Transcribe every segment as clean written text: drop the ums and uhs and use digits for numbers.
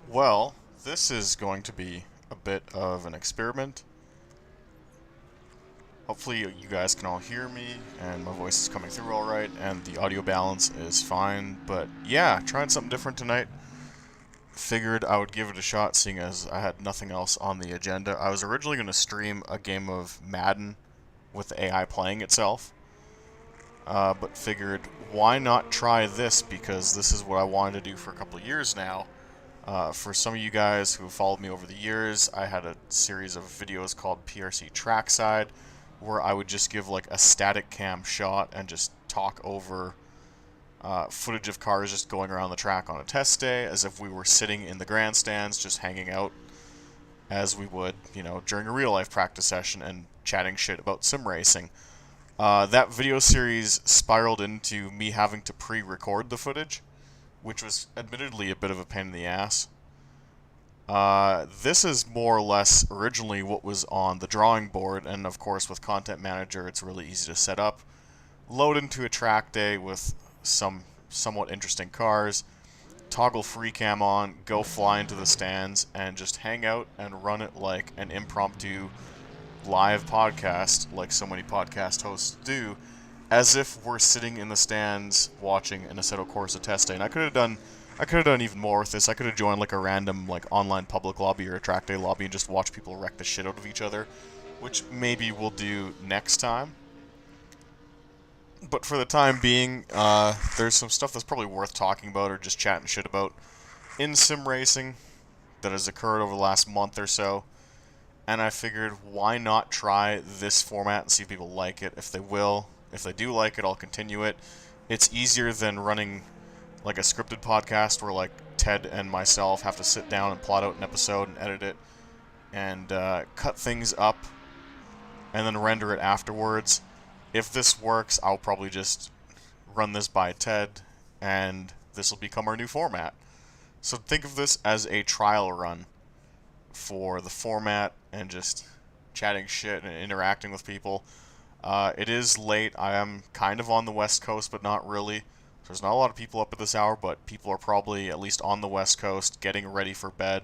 Well, this is going to be a bit of an experiment. Hopefully you guys can all hear me and my voice is coming through alright and the audio balance is fine. But yeah, trying something different tonight. Figured I would give it a shot seeing as I had nothing else on the agenda. I was originally going to stream a game of Madden with the AI playing itself. But figured why not try this, because this is what I wanted to do for a couple of years now. For some of you guys who have followed me over the years, I had a series of videos called PRC Trackside, where I would just give like a static cam shot and just talk over footage of cars just going around the track on a test day, as if we were sitting in the grandstands just hanging out as we would, during a real life practice session and chatting shit about sim racing. That video series spiraled into me having to pre-record the footage, which was admittedly a bit of a pain in the ass. This is more or less originally what was on the drawing board, and of course with Content Manager it's really easy to set up. Load into a track day with some somewhat interesting cars, toggle free cam on, go fly into the stands, and just hang out and run it like an impromptu live podcast, like so many podcast hosts do, as if we're sitting in the stands watching an Assetto Corsa test day. And I could have done even more with this. I could have joined like a random like online public lobby or a track day lobby and just watch people wreck the shit out of each other, which maybe we'll do next time. But for the time being, there's some stuff that's probably worth talking about or just chatting shit about in sim racing that has occurred over the last month or so. And I figured, why not try this format and see if people like it. If they will, if they do like it, I'll continue it. It's easier than running like a scripted podcast where like Ted and myself have to sit down and plot out an episode and edit it and cut things up and then render it afterwards. If this works, I'll probably just run this by Ted and this will become our new format. So think of this as a trial run for the format and just chatting shit and interacting with people. It is late. I am kind of on the West Coast, but not really. There's not a lot of people up at this hour, but people are probably at least on the West Coast getting ready for bed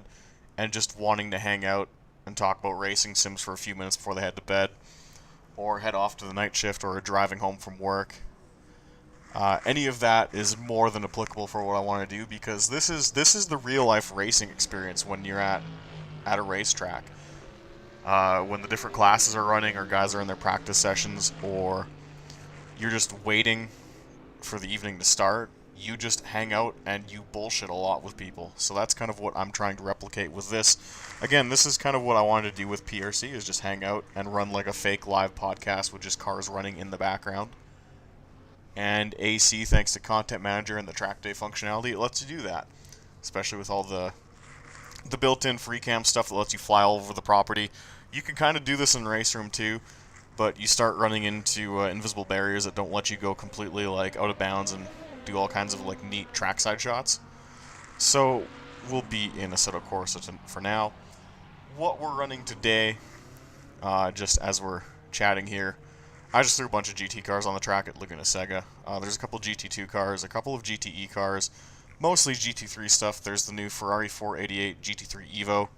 and just wanting to hang out and talk about racing sims for a few minutes before they head to bed or head off to the night shift or driving home from work. Any of that is more than applicable for what I want to do, because this is the real life racing experience when you're at a racetrack. When the different classes are running or guys are in their practice sessions or you're just waiting for the evening to start, you just hang out and you bullshit a lot with people. So that's kind of what I'm trying to replicate with this. Again, this is kind of what I wanted to do with PRC, is just hang out and run like a fake live podcast with just cars running in the background. And AC, thanks to Content Manager and the track day functionality, it lets you do that. Especially with all the built-in free cam stuff that lets you fly all over the property. You can kind of do this in Race Room too, but you start running into invisible barriers that don't let you go completely like out of bounds and do all kinds of like neat trackside shots. So we'll be in Assetto Corsa for now. What we're running today, just as we're chatting here, I just threw a bunch of GT cars on the track at Laguna Seca. There's a couple GT2 cars, a couple of GTE cars, mostly GT3 stuff. There's the new Ferrari 488 GT3 Evo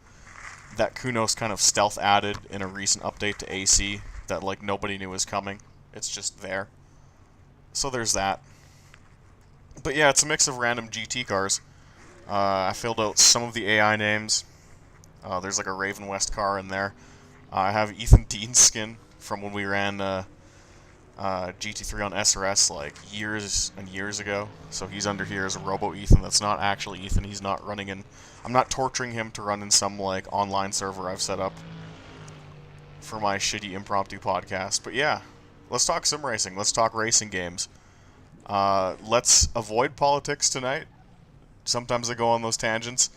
that Kunos kind of stealth added in a recent update to AC that like nobody knew was coming. It's just there. So there's that. But yeah, it's a mix of random GT cars. I filled out some of the AI names. There's like a Raven West car in there. I have Ethan Dean's skin from when we ran GT3 on SRS like years and years ago. So he's under here as a Robo Ethan. That's not actually Ethan. He's not running in. I'm not torturing him to run in some like online server I've set up for my shitty impromptu podcast. But yeah, let's talk sim racing. Let's talk racing games. Let's avoid politics tonight. Sometimes I go on those tangents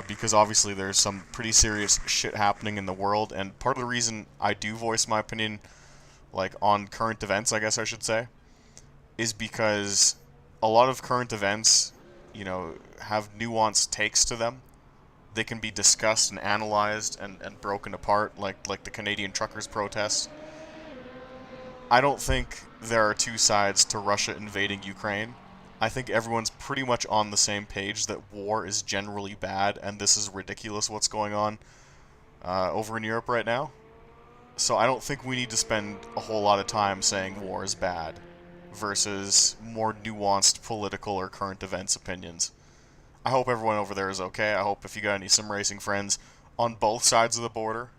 because obviously there's some pretty serious shit happening in the world, and part of the reason I do voice my opinion like on current events, I guess I should say, is because a lot of current events, have nuanced takes to them. They can be discussed and analyzed and broken apart, like the Canadian truckers' protests. I don't think there are two sides to Russia invading Ukraine. I think everyone's pretty much on the same page that war is generally bad, and this is ridiculous what's going on over in Europe right now. So I don't think we need to spend a whole lot of time saying war is bad versus more nuanced political or current events opinions. I hope everyone over there is okay. I hope if you got any sim racing friends on both sides of the border,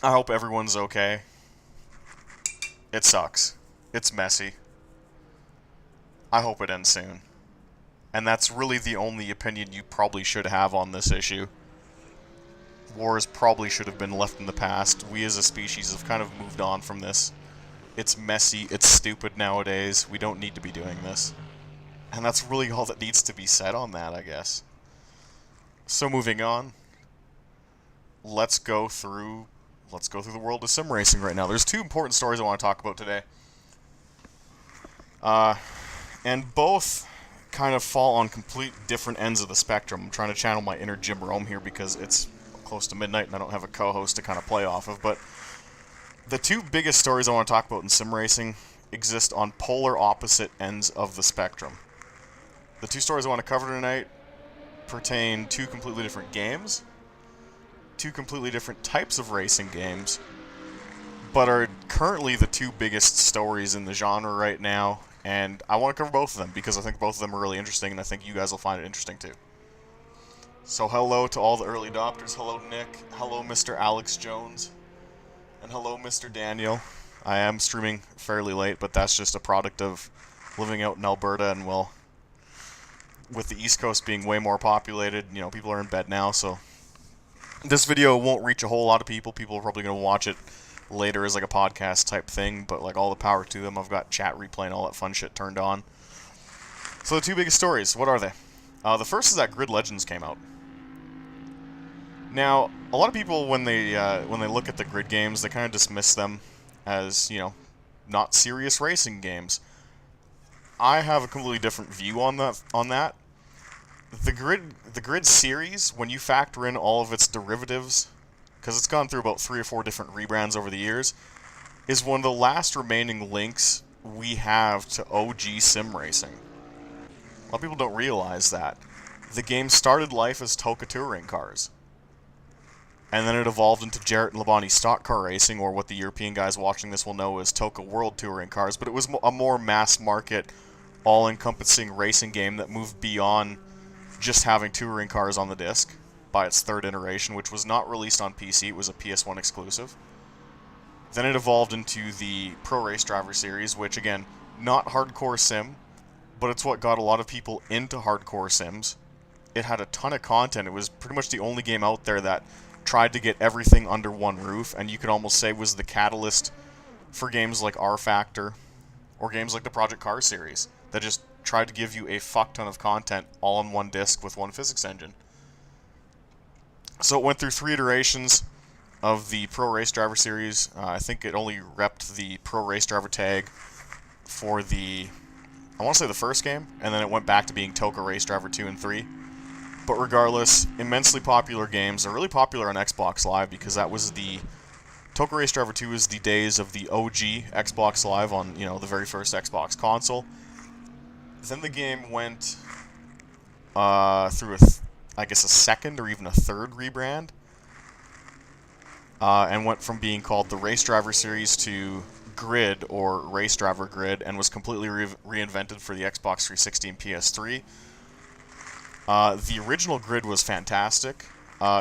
I hope everyone's okay. It sucks. It's messy. I hope it ends soon. And that's really the only opinion you probably should have on this issue. Wars probably should have been left in the past. We as a species have kind of moved on from this. It's messy, it's stupid nowadays, we don't need to be doing this. And that's really all that needs to be said on that, I guess. So moving on, let's go through the world of sim racing right now. There's two important stories I want to talk about today. And both kind of fall on complete different ends of the spectrum. I'm trying to channel my inner Jim Rome here because it's close to midnight and I don't have a co-host to kind of play off of, but the two biggest stories I want to talk about in sim racing exist on polar opposite ends of the spectrum. The two stories I want to cover tonight pertain to completely different games, two completely different types of racing games, but are currently the two biggest stories in the genre right now, and I want to cover both of them because I think both of them are really interesting, and I think you guys will find it interesting too. So hello to all the early adopters. Hello Nick. Hello Mr. Alex Jones. And hello Mr. Daniel. I am streaming fairly late, but that's just a product of living out in Alberta, and well, with the East Coast being way more populated, you know, people are in bed now, so this video won't reach a whole lot of people. People are probably going to watch it later as like a podcast type thing, but like all the power to them. I've got chat replay and all that fun shit turned on. So the two biggest stories, what are they? The first is that Grid Legends came out. Now, a lot of people when they look at the Grid games, they kind of dismiss them as, you know, not serious racing games. I have a completely different view on that. The Grid series, when you factor in all of its derivatives, because it's gone through about 3 or 4 different rebrands over the years, is one of the last remaining links we have to OG sim racing. A lot of people don't realize that. The game started life as Toka touring cars. And then it evolved into Jarrett and Labonte stock car racing, or what the European guys watching this will know as Toka World Touring cars, but it was a more mass market, all-encompassing racing game that moved beyond just having touring cars on the disc by its third iteration, which was not released on PC, it was a PS1 exclusive. Then it evolved into the Pro Race Driver series, which again, not hardcore sim, but it's what got a lot of people into hardcore sims. It had a ton of content. It was pretty much the only game out there that tried to get everything under one roof, and you could almost say was the catalyst for games like R Factor, or games like the Project Cars series, that just tried to give you a fuck ton of content all on one disc with one physics engine. So it went through 3 iterations of the Pro Race Driver series. I think it only repped the Pro Race Driver tag for the, I want to say the first game, and then it went back to being Toka Race Driver 2 and 3. But regardless, immensely popular games. They're really popular on Xbox Live because that was the Toka Race Driver 2 is the days of the OG Xbox Live on, you know, the very first Xbox console. Then the game went through I guess a second or even a third rebrand, and went from being called the Race Driver series to Grid, or Race Driver Grid, and was completely reinvented for the Xbox 360 and PS3. The original Grid was fantastic.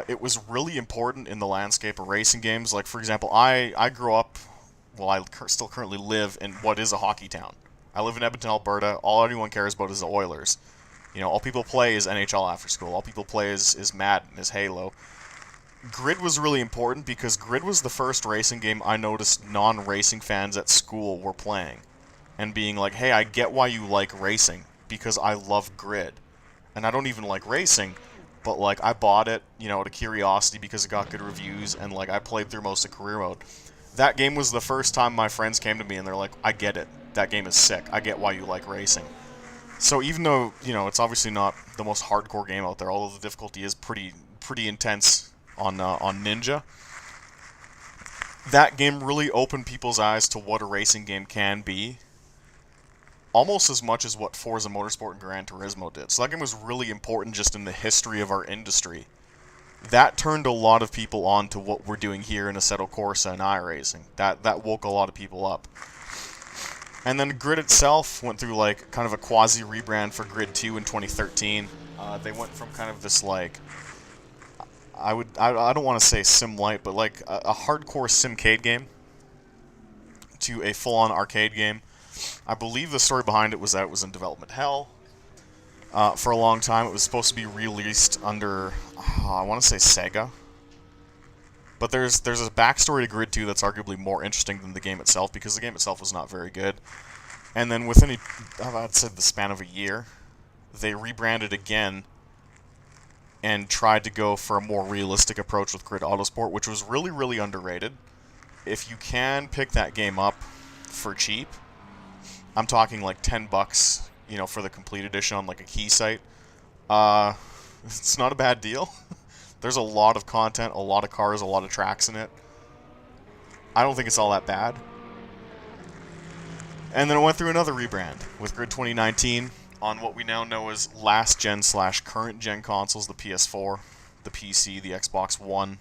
It was really important in the landscape of racing games. Like, for example, I grew up, well, I still currently live in what is a hockey town. I live in Edmonton, Alberta. All anyone cares about is the Oilers. You know, all people play is NHL after school. All people play is Madden, is Halo. Grid was really important because Grid was the first racing game I noticed non-racing fans at school were playing. And being like, hey, I get why you like racing, because I love Grid. And I don't even like racing, but like I bought it, you know, out of curiosity because it got good reviews, and like I played through most of career mode. That game was the first time my friends came to me and they're like, I get it. That game is sick. I get why you like racing. So even though, you know, it's obviously not the most hardcore game out there, although the difficulty is pretty intense on Ninja, that game really opened people's eyes to what a racing game can be. almost as much as what Forza Motorsport and Gran Turismo did. So that game was really important just in the history of our industry. That turned a lot of people on to what we're doing here in Assetto Corsa and iRacing. That woke a lot of people up. And then Grid itself went through like kind of a quasi rebrand for Grid 2 in 2013. They went from kind of this like I don't want to say sim light, but like a hardcore simcade game to a full-on arcade game. I believe the story behind it was that it was in development hell for a long time. It was supposed to be released under I want to say Sega. But there's a backstory to Grid 2 that's arguably more interesting than the game itself, because the game itself was not very good. And then within, I'd say the span of a year, they rebranded again and tried to go for a more realistic approach with Grid Autosport, which was really, really underrated. If you can pick that game up for cheap, I'm talking like $10, you know, for the complete edition on like a key site. It's not a bad deal. There's a lot of content, a lot of cars, a lot of tracks in it. I don't think it's all that bad. And then it went through another rebrand with Grid 2019 on what we now know as last gen / current gen consoles, the PS4, the PC, the Xbox One,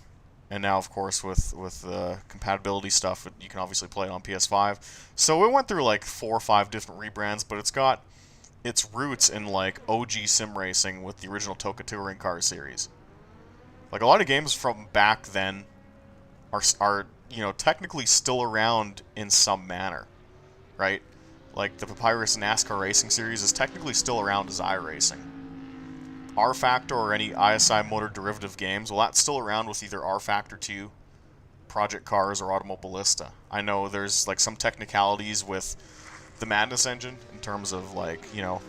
and now of course with the compatibility stuff, you can obviously play it on PS5. So it went through like 4 or 5 different rebrands, but it's got its roots in like OG sim racing with the original Toka Touring Car series. Like a lot of games from back then are you know, technically still around in some manner, right? Like the Papyrus NASCAR Racing series is technically still around as iRacing. R Factor or any ISI motor derivative games, well, that's still around with either R Factor 2, Project Cars, or Automobilista. I know there's like some technicalities with the Madness engine in terms of like, you know,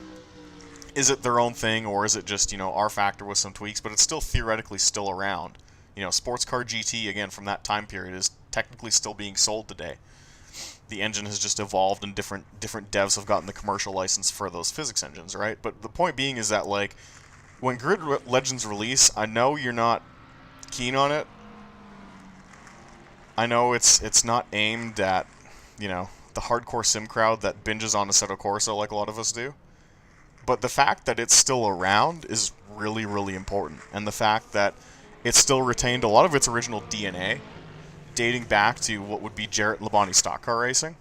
is it their own thing, or is it just, you know, R Factor with some tweaks, but it's still theoretically still around. You know, Sports Car GT, again, from that time period, is technically still being sold today. The engine has just evolved, and different devs have gotten the commercial license for those physics engines, right? But the point being is that, like, when Grid Legends release, I know you're not keen on it. I know it's not aimed at, you know, the hardcore sim crowd that binges on Assetto Corsa like a lot of us do. But the fact that it's still around is really, really important. And the fact that it still retained a lot of its original DNA, dating back to what would be Jarrett Labonte Stock Car Racing.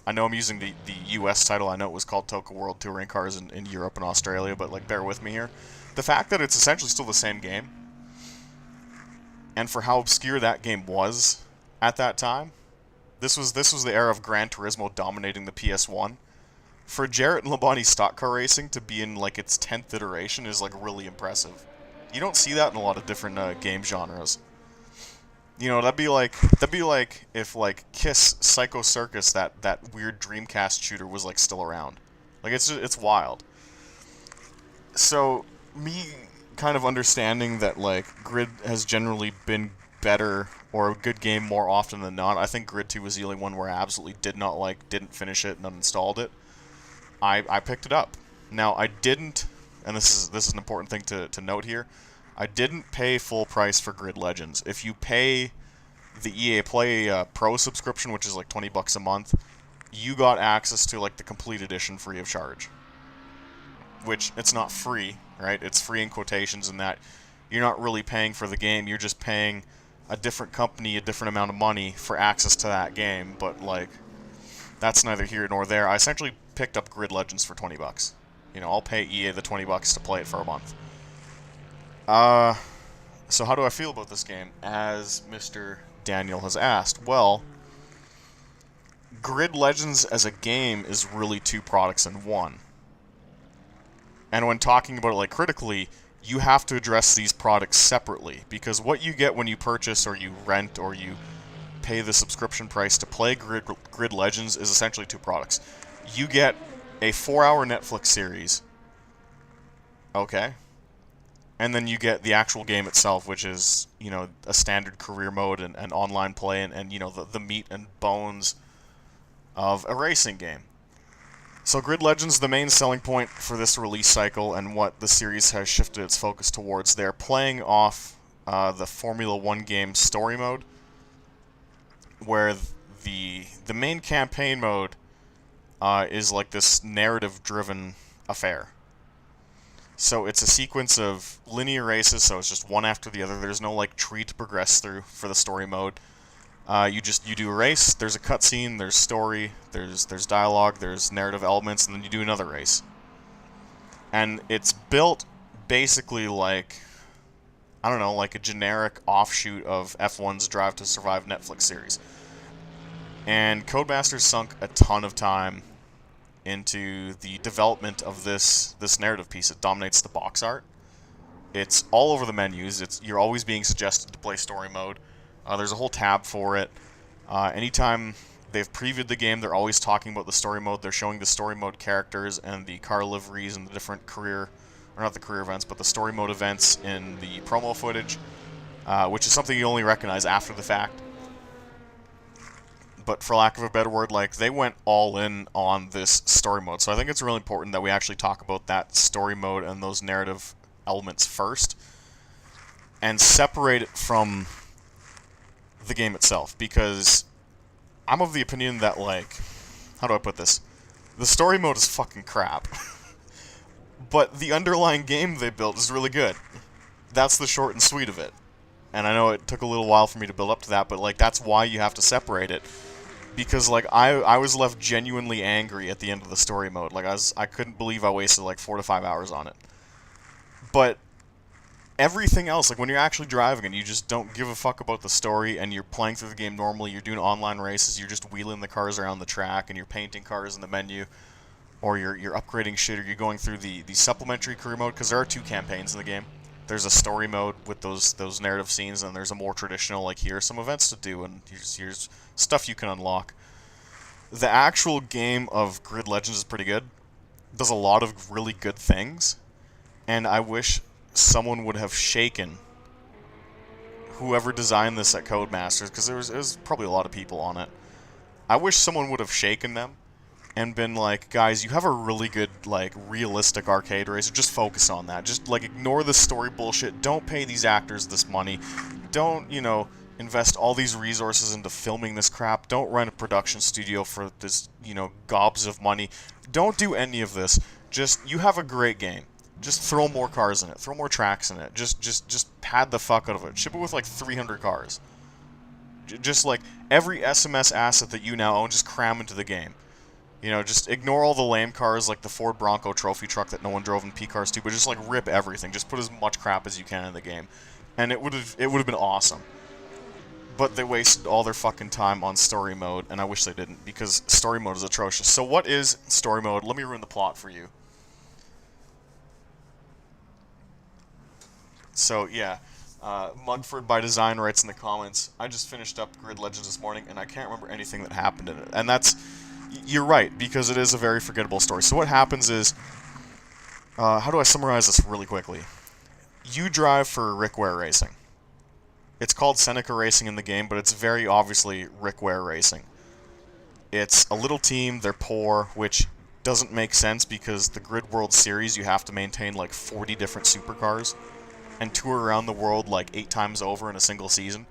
I know I'm using the US title. I know it was called Toka World Touring Cars in Europe and Australia, but like, bear with me here. The fact that it's essentially still the same game, and for how obscure that game was at that time, this was the era of Gran Turismo dominating the PS1. For Jarrett and Labonte Stock Car Racing to be in like its 10th iteration is like really impressive. You don't see that in a lot of different game genres. You know, that'd be like if like Kiss Psycho Circus, that weird Dreamcast shooter, was like still around. Like, it's wild. So me kind of understanding that like Grid has generally been better or a good game more often than not. I think Grid 2 was the only one where I absolutely did not like, didn't finish it, and uninstalled it. I picked it up. Now, I didn't, and this is an important thing to note here, I didn't pay full price for Grid Legends. If you pay the EA Play Pro subscription, which is like $20 a month, you got access to like the complete edition free of charge. Which, it's not free, right? It's free in quotations in that you're not really paying for the game, you're just paying a different company a different amount of money for access to that game, but like, that's neither here nor there. I essentially picked up Grid Legends for $20. You know, I'll pay EA the $20 to play it for a month. So how do I feel about this game, as Mr. Daniel has asked? Well, Grid Legends as a game is really 2 products in one. And when talking about it like critically, you have to address these products separately, because what you get when you purchase or you rent or you pay the subscription price to play Grid Legends is essentially 2 products. You get a 4-hour Netflix series, okay, and then you get the actual game itself, which is, you know, a standard career mode and online play and you know, the meat and bones of a racing game. So Grid Legends, the main selling point for this release cycle and what the series has shifted its focus towards, they're playing off the Formula 1 game story mode, where the main campaign mode is like this narrative-driven affair. So it's a sequence of linear races, so it's just one after the other. There's no like tree to progress through for the story mode. You do a race. There's a cutscene. There's story. There's dialogue. There's narrative elements, and then you do another race. And it's built basically like, I don't know, like a generic offshoot of F1's Drive to Survive Netflix series. And Codemasters sunk a ton of time into the development of this narrative piece. It dominates the box art. It's all over the menus. You're always being suggested to play story mode. There's a whole tab for it. Anytime they've previewed the game, they're always talking about the story mode. They're showing the story mode characters and the car liveries and the different career, or not the career events, but the story mode events in the promo footage, which is something you only recognize after the fact. But for lack of a better word, like, they went all in on this story mode. So I think it's really important that we actually talk about that story mode and those narrative elements first, and separate it from the game itself, because I'm of the opinion that, like, how do I put this? The story mode is fucking crap. But the underlying game they built is really good. That's the short and sweet of it. And I know it took a little while for me to build up to that, but, like, that's why you have to separate it. Because, like, I was left genuinely angry at the end of the story mode. Like, I couldn't believe I wasted, like, 4 to 5 hours on it. But everything else, like, when you're actually driving and you just don't give a fuck about the story and you're playing through the game normally, you're doing online races, you're just wheeling the cars around the track and you're painting cars in the menu, or you're upgrading shit, or you're going through the supplementary career mode, because there are 2 campaigns in the game. There's a story mode with those narrative scenes, and there's a more traditional, like, here are some events to do, and here's stuff you can unlock. The actual game of Grid Legends is pretty good. It does a lot of really good things, and I wish someone would have shaken whoever designed this at Codemasters, because there was probably a lot of people on it. I wish someone would have shaken them and been like, guys, you have a really good, like, realistic arcade racer, just focus on that. Just, like, ignore the story bullshit. Don't pay these actors this money. Don't, you know, invest all these resources into filming this crap. Don't rent a production studio for this, you know, gobs of money. Don't do any of this. Just, you have a great game. Just throw more cars in it. Throw more tracks in it. Just pad the fuck out of it. Ship it with, like, 300 cars. Just, like, every SMS asset that you now own, just cram into the game. You know, just ignore all the lame cars like the Ford Bronco trophy truck that no one drove in P-Cars 2, but just, like, rip everything. Just put as much crap as you can in the game. And it would have been awesome. But they wasted all their fucking time on story mode, and I wish they didn't, because story mode is atrocious. So what is story mode? Let me ruin the plot for you. So, yeah. Mugford by Design writes in the comments, I just finished up Grid Legends this morning, and I can't remember anything that happened in it. And that's... You're right, because it is a very forgettable story. So what happens is... how do I summarize this really quickly? You drive for Rick Ware Racing. It's called Seneca Racing in the game, but it's very obviously Rick Ware Racing. It's a little team, they're poor, which doesn't make sense because the Grid World Series, you have to maintain like 40 different supercars and tour around the world like 8 times over in a single season.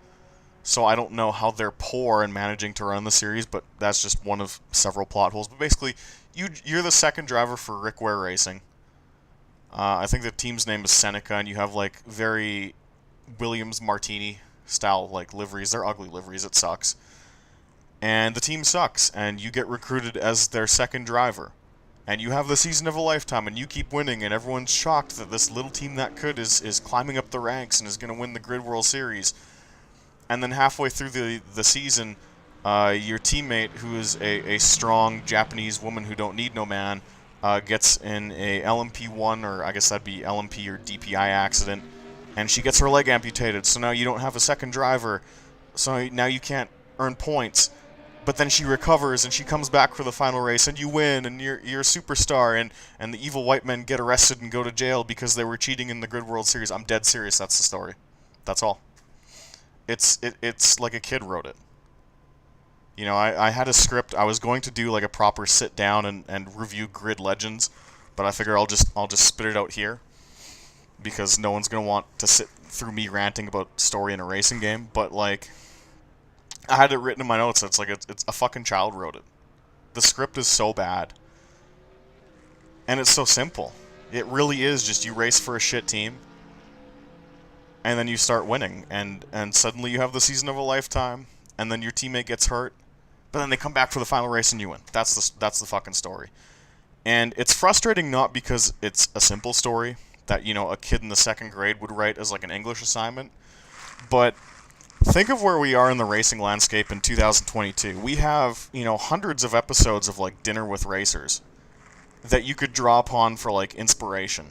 So I don't know how they're poor in managing to run the series, but that's just one of several plot holes. But basically, you're the second driver for Rick Ware Racing. I think the team's name is Seneca, and you have like very Williams Martini style like liveries. They're ugly liveries, it sucks. And the team sucks, and you get recruited as their second driver. And you have the season of a lifetime, and you keep winning, and everyone's shocked that this little team that could is climbing up the ranks and is going to win the Grid World Series. And then halfway through the season, your teammate, who is a strong Japanese woman who don't need no man, gets in a LMP1, or I guess that'd be LMP or DPI accident, and she gets her leg amputated, so now you don't have a second driver, so now you can't earn points. But then she recovers, and she comes back for the final race, and you win, and you're a superstar, and the evil white men get arrested and go to jail because they were cheating in the Grid World Series. I'm dead serious, that's the story. That's all. It's like a kid wrote it. You know, I had a script. I was going to do like a proper sit down and review Grid Legends, but I figure I'll just spit it out here because no one's gonna want to sit through me ranting about story in a racing game. But like, I had it written in my notes. It's like it's a fucking child wrote it. The script is so bad. And it's so simple. It really is just you race for a shit team, and then you start winning, and suddenly you have the season of a lifetime, and then your teammate gets hurt, but then they come back for the final race and you win. That's the fucking story. And it's frustrating not because it's a simple story that, you know, a kid in the second grade would write as like an English assignment, but think of where we are in the racing landscape in 2022. We have, you know, hundreds of episodes of like Dinner with Racers that you could draw upon for like inspiration.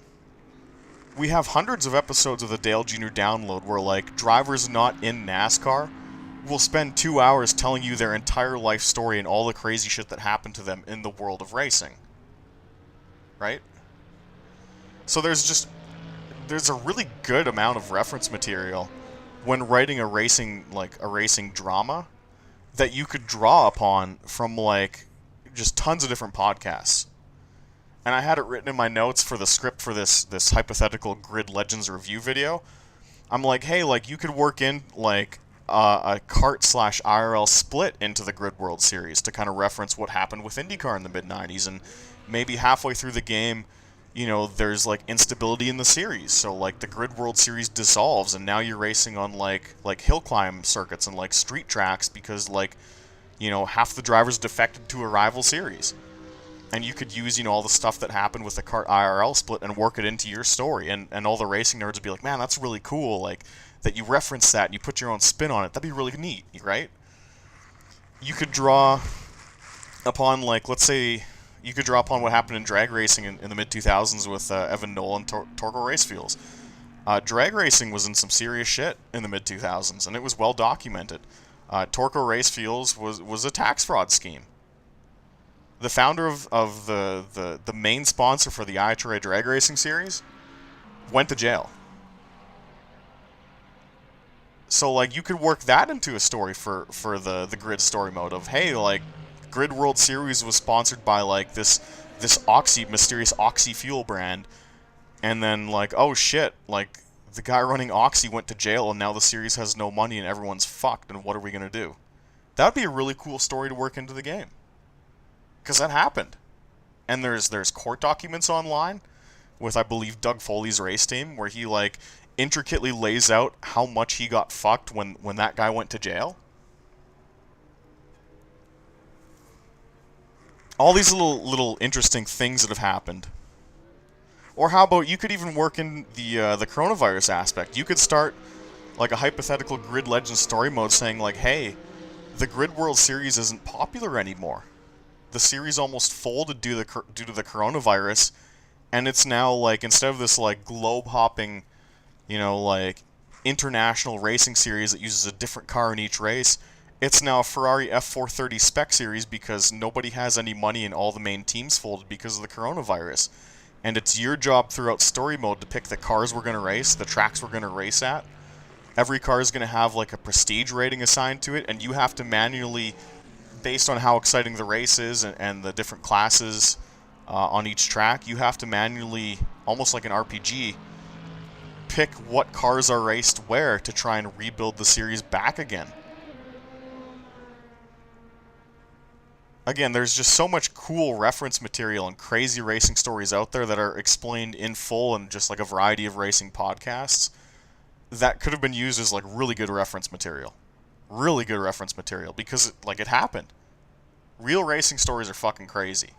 We have hundreds of episodes of the Dale Jr. Download where like drivers not in NASCAR will spend 2 hours telling you their entire life story and all the crazy shit that happened to them in the world of racing. Right? So there's a really good amount of reference material when writing a racing drama that you could draw upon from like just tons of different podcasts. And I had it written in my notes for the script for this hypothetical Grid Legends review video. I'm like, hey, like you could work in like a kart/IRL split into the Grid World Series to kind of reference what happened with IndyCar in the mid-90s, and maybe halfway through the game, you know, there's like instability in the series, so like the Grid World Series dissolves, and now you're racing on like hill climb circuits and like street tracks because like, you know, half the drivers defected to a rival series. And you could use, you know, all the stuff that happened with the kart IRL split and work it into your story. And all the racing nerds would be like, man, that's really cool. Like, that you reference that and you put your own spin on it. That'd be really neat, right? You could draw upon, like, let's say, you could draw upon what happened in drag racing in the mid-2000s with Evan Knoll and Torgo Racefuels. Drag racing was in some serious shit in the mid-2000s, and it was well documented. Torco Racefuels was a tax fraud scheme. The founder of the main sponsor for the IHRA drag racing series went to jail. So like you could work that into a story for the Grid story mode of, hey, like Grid World Series was sponsored by like this mysterious Oxy fuel brand, and then like, oh shit, like the guy running Oxy went to jail and now the series has no money and everyone's fucked, and what are we gonna do? That would be a really cool story to work into the game. Because that happened. And there's court documents online with, I believe, Doug Foley's race team where he like intricately lays out how much he got fucked when that guy went to jail. All these little interesting things that have happened. Or how about you could even work in the coronavirus aspect. You could start like a hypothetical Grid Legends story mode saying like, hey, the Grid World Series isn't popular anymore. The series almost folded due to the coronavirus, and it's now like, instead of this like globe hopping, you know, like international racing series that uses a different car in each race, it's now a Ferrari F430 spec series because nobody has any money and all the main teams folded because of the coronavirus. And it's your job throughout story mode to pick the cars we're going to race, the tracks we're going to race at. Every car is going to have like a prestige rating assigned to it, and you have to manually, based on how exciting the race is and the different classes on each track, you have to manually, almost like an RPG, pick what cars are raced where to try and rebuild the series back again. Again, there's just so much cool reference material and crazy racing stories out there that are explained in full in just like a variety of racing podcasts that could have been used as like really good reference material. Really good reference material because it happened. Real racing stories are fucking crazy,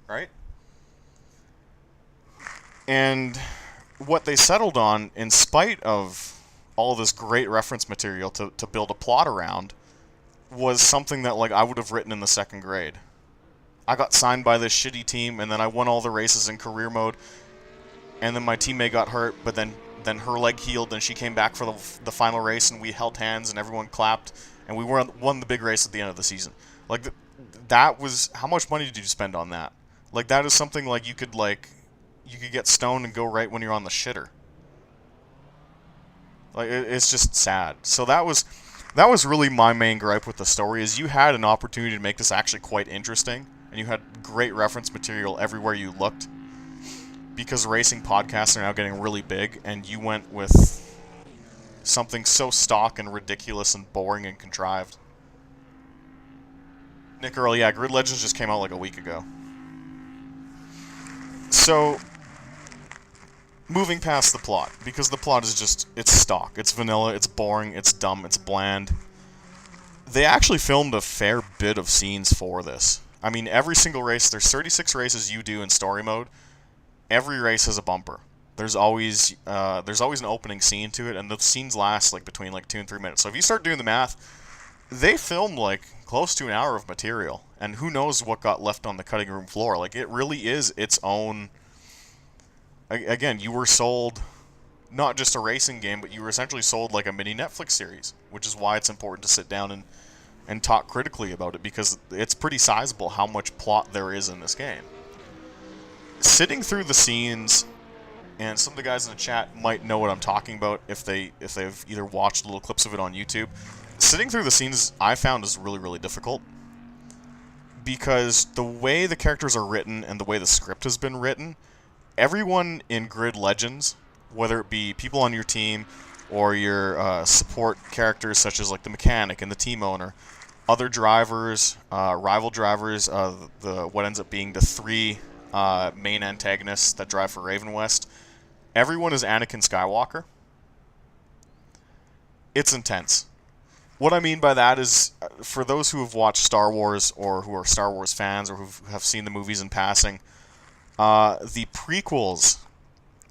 right? And what they settled on, in spite of all this great reference material to build a plot around, was something that like I would have written in the second grade. I got signed by this shitty team, and then I won all the races in career mode, and then my teammate got hurt, but then her leg healed and she came back for the final race, and we held hands and everyone clapped, and we won the big race at the end of the season. Like that was, how much money did you spend on that? Like that is something like you could get stoned and go right when you're on the shitter. Like it's just sad. So that was really my main gripe with the story, is you had an opportunity to make this actually quite interesting, and you had great reference material everywhere you looked. Because racing podcasts are now getting really big, and you went with something so stock and ridiculous and boring and contrived. Nick Earl, yeah, Grid Legends just came out like a week ago. So, moving past the plot, because the plot is just, it's stock, it's vanilla, it's boring, it's dumb, it's bland. They actually filmed a fair bit of scenes for this. I mean, every single race, there's 36 races you do in story mode. Every race has a bumper. There's always an opening scene to it, and the scenes last like between like 2 and 3 minutes. So if you start doing the math, they filmed like close to an hour of material, and who knows what got left on the cutting room floor. Like, it really is its own. Again, you were sold not just a racing game, but you were essentially sold like a mini Netflix series, which is why it's important to sit down and talk critically about it, because it's pretty sizable how much plot there is in this game. Sitting through the scenes, and some of the guys in the chat might know what I'm talking about if they've either watched little clips of it on YouTube. Sitting through the scenes, I found, is really, really difficult, because the way the characters are written and the way the script has been written, everyone in Grid Legends, whether it be people on your team or your support characters such as like the mechanic and the team owner, other drivers, rival drivers, what ends up being the 3 main antagonists that drive for Raven West, everyone is Anakin Skywalker. It's intense. What I mean by that is, for those who have watched Star Wars or who are Star Wars fans or who have seen the movies in passing, the prequels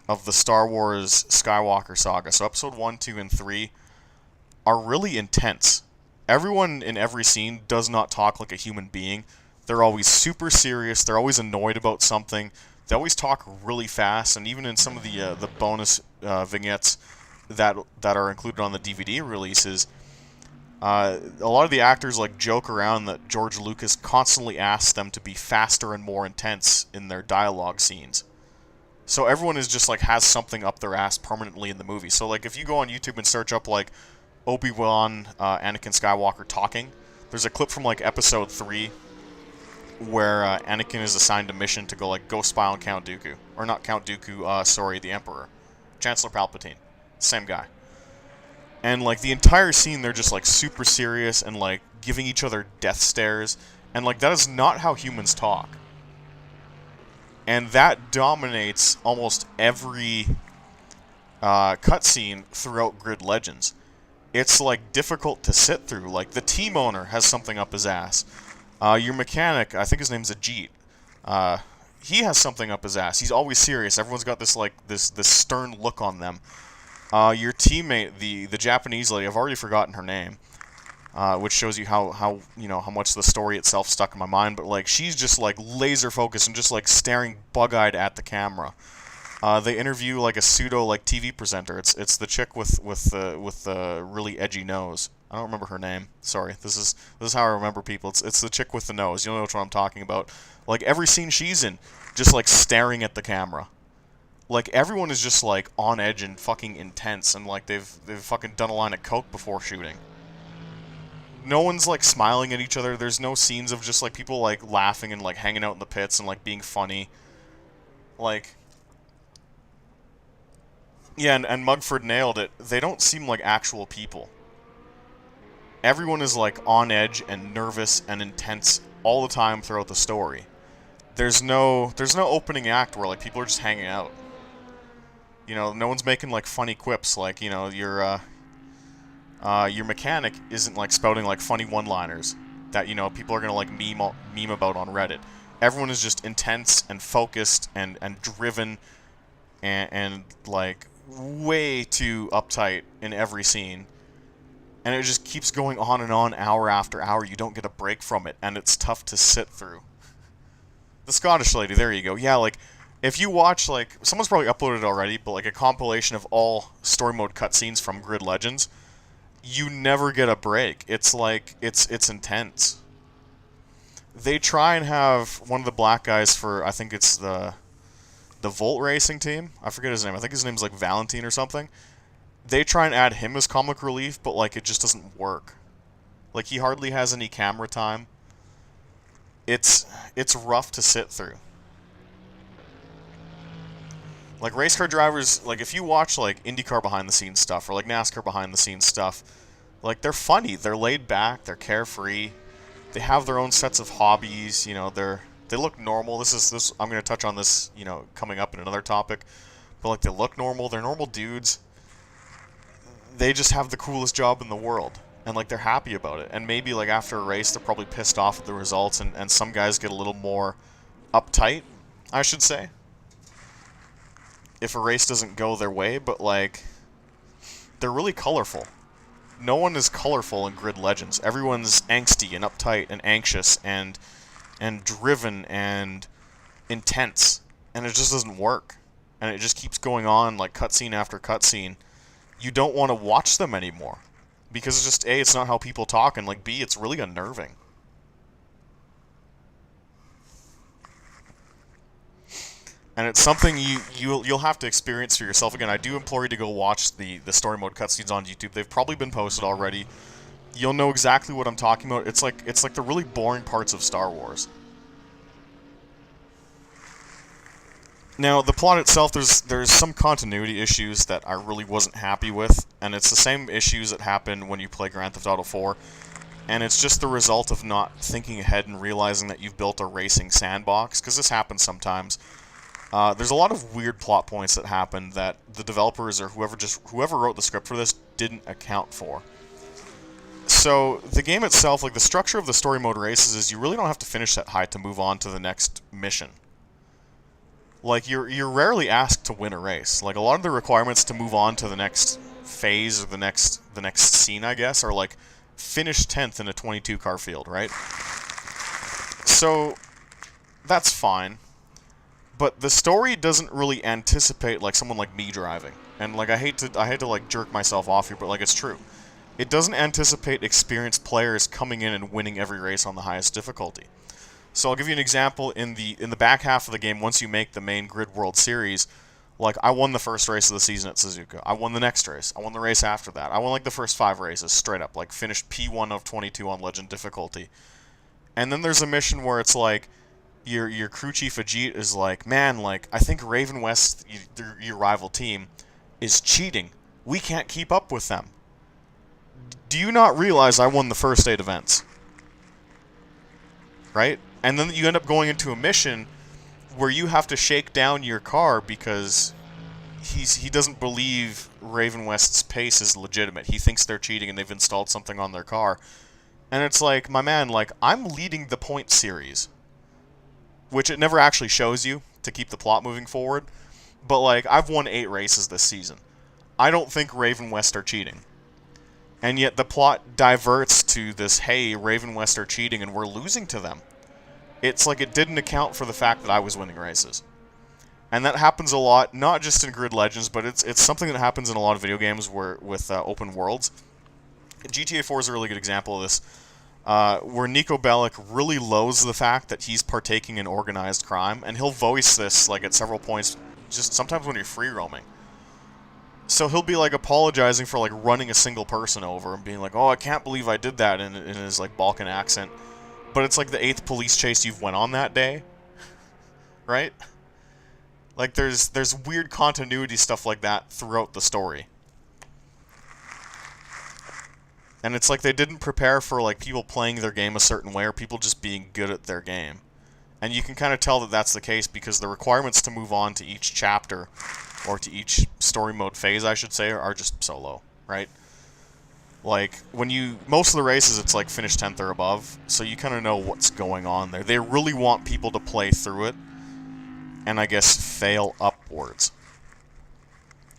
of the Star Wars Skywalker saga, so episode 1, 2, and 3, are really intense. Everyone in every scene does not talk like a human being. They're always super serious. They're always annoyed about something. They always talk really fast, and even in some of the bonus vignettes that are included on the DVD releases, a lot of the actors like joke around that George Lucas constantly asks them to be faster and more intense in their dialogue scenes. So everyone is just like has something up their ass permanently in the movie. So like if you go on YouTube and search up like Obi-Wan, Anakin Skywalker talking, there's a clip from like episode 3 where Anakin is assigned a mission to go spy on Count Dooku. Or not Count Dooku, sorry, the Emperor. Chancellor Palpatine. Same guy. And like the entire scene, they're just like super serious and like giving each other death stares. And like that is not how humans talk. And that dominates almost every cutscene throughout Grid Legends. It's like difficult to sit through. Like the team owner has something up his ass. Your mechanic, I think his name's Ajit. He has something up his ass. He's always serious. Everyone's got this like this stern look on them. Your teammate, the Japanese lady, I've already forgotten her name, which shows you how much the story itself stuck in my mind. But like she's just like laser focused and just like staring bug-eyed at the camera. They interview like a pseudo like TV presenter. It's the chick with the really edgy nose. I don't remember her name. Sorry. This is how I remember people. It's the chick with the nose. You know which one I'm talking about. Like every scene she's in, just like staring at the camera. Like everyone is just like on edge and fucking intense, and like they've fucking done a line of coke before shooting. No one's like smiling at each other. There's no scenes of just like people like laughing and like hanging out in the pits and like being funny. Like, yeah, and Mugford nailed it. They don't seem like actual people. Everyone is like on edge and nervous and intense all the time throughout the story. There's no opening act where like people are just hanging out. You know, no one's making like funny quips. Like, you know, your mechanic isn't like spouting like funny one-liners that, you know, people are gonna like meme about on Reddit. Everyone is just intense and focused and driven and like way too uptight in every scene. And it just keeps going on, hour after hour. You don't get a break from it, and it's tough to sit through. The Scottish lady, there you go. Yeah, like, if you watch, like, someone's probably uploaded it already, but, like, a compilation of all story mode cutscenes from Grid Legends, you never get a break. It's, like, it's intense. They try and have one of the black guys for, I think it's the Volt Racing team. I forget his name. I think his name's, like, Valentine or something. They try and add him as comic relief, but, like, it just doesn't work. Like, he hardly has any camera time. It's rough to sit through. Like, race car drivers, like, if you watch, like, IndyCar behind-the-scenes stuff, or, like, NASCAR behind-the-scenes stuff, like, they're funny. They're laid back. They're carefree. They have their own sets of hobbies. You know, they look normal. This. I'm going to touch on this, you know, coming up in another topic. But like, they look normal. They're normal dudes. They just have the coolest job in the world, and like, they're happy about it. And maybe like after a race, they're probably pissed off at the results, and some guys get a little more uptight, I should say, if a race doesn't go their way. But like, they're really colorful. No one is colorful in Grid Legends. Everyone's angsty and uptight and anxious and driven and intense, and it just doesn't work. And it just keeps going on, like cutscene after cutscene. You don't want to watch them anymore, because it's just, A, it's not how people talk, and like, B, it's really unnerving. And it's something you'll have to experience for yourself. Again, I do implore you to go watch the story mode cutscenes on YouTube. They've probably been posted already. You'll know exactly what I'm talking about. It's like the really boring parts of Star Wars. Now, the plot itself, there's some continuity issues that I really wasn't happy with, and it's the same issues that happen when you play Grand Theft Auto 4, and it's just the result of not thinking ahead and realizing that you've built a racing sandbox, because this happens sometimes. There's a lot of weird plot points that happen that the developers or whoever wrote the script for this didn't account for. So, the game itself, like the structure of the story mode races, is you really don't have to finish that high to move on to the next mission. Like, you're rarely asked to win a race. Like, a lot of the requirements to move on to the next phase or the next scene, I guess, are like finish 10th in a 22 car field, right? So that's fine. But the story doesn't really anticipate like someone like me driving. And like, I hate to like jerk myself off here, but like, it's true. It doesn't anticipate experienced players coming in and winning every race on the highest difficulty. So I'll give you an example. In the back half of the game, once you make the main Grid World Series, like, I won the first race of the season at Suzuka. I won the next race. I won the race after that. I won like the first 5 races straight up. Like, finished P1 of 22 on Legend difficulty. And then there's a mission where it's like, your crew chief Ajit is like, man, like, I think Raven West, your rival team, is cheating. We can't keep up with them. Do you not realize I won the first 8 events? Right? And then you end up going into a mission where you have to shake down your car because he doesn't believe Raven West's pace is legitimate. He thinks they're cheating and they've installed something on their car. And it's like, my man, like, I'm leading the point series, which it never actually shows you to keep the plot moving forward. But like, I've won 8 races this season. I don't think Raven West are cheating. And yet the plot diverts to this, hey, Raven West are cheating and we're losing to them. It's like it didn't account for the fact that I was winning races. And that happens a lot, not just in Grid Legends, but it's something that happens in a lot of video games with open worlds. GTA 4 is a really good example of this, where Niko Bellic really loathes the fact that he's partaking in organized crime, and he'll voice this like at several points, just sometimes when you're free roaming. So he'll be like apologizing for like running a single person over and being like, "Oh, I can't believe I did that," in his like Balkan accent. But it's like the 8th police chase you've went on that day, right? Like there's weird continuity stuff like that throughout the story. And it's like they didn't prepare for like people playing their game a certain way or people just being good at their game. And you can kind of tell that that's the case because the requirements to move on to each chapter, or to each story mode phase, I should say, are just so low, right? Like, most of the races, it's like finish 10th or above, so you kind of know what's going on there. They really want people to play through it, and I guess fail upwards.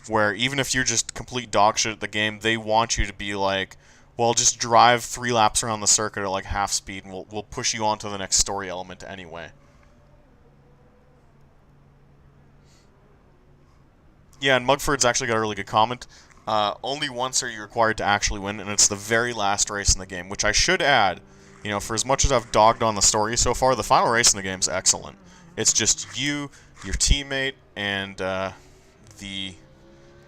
Where even if you're just complete dog shit at the game, they want you to be like, well, just drive 3 laps around the circuit at like half speed, and we'll push you on to the next story element anyway. Yeah, and Mugford's actually got a really good comment. Only once are you required to actually win, and it's the very last race in the game, which I should add, you know, for as much as I've dogged on the story so far, the final race in the game is excellent. It's just you, your teammate, and the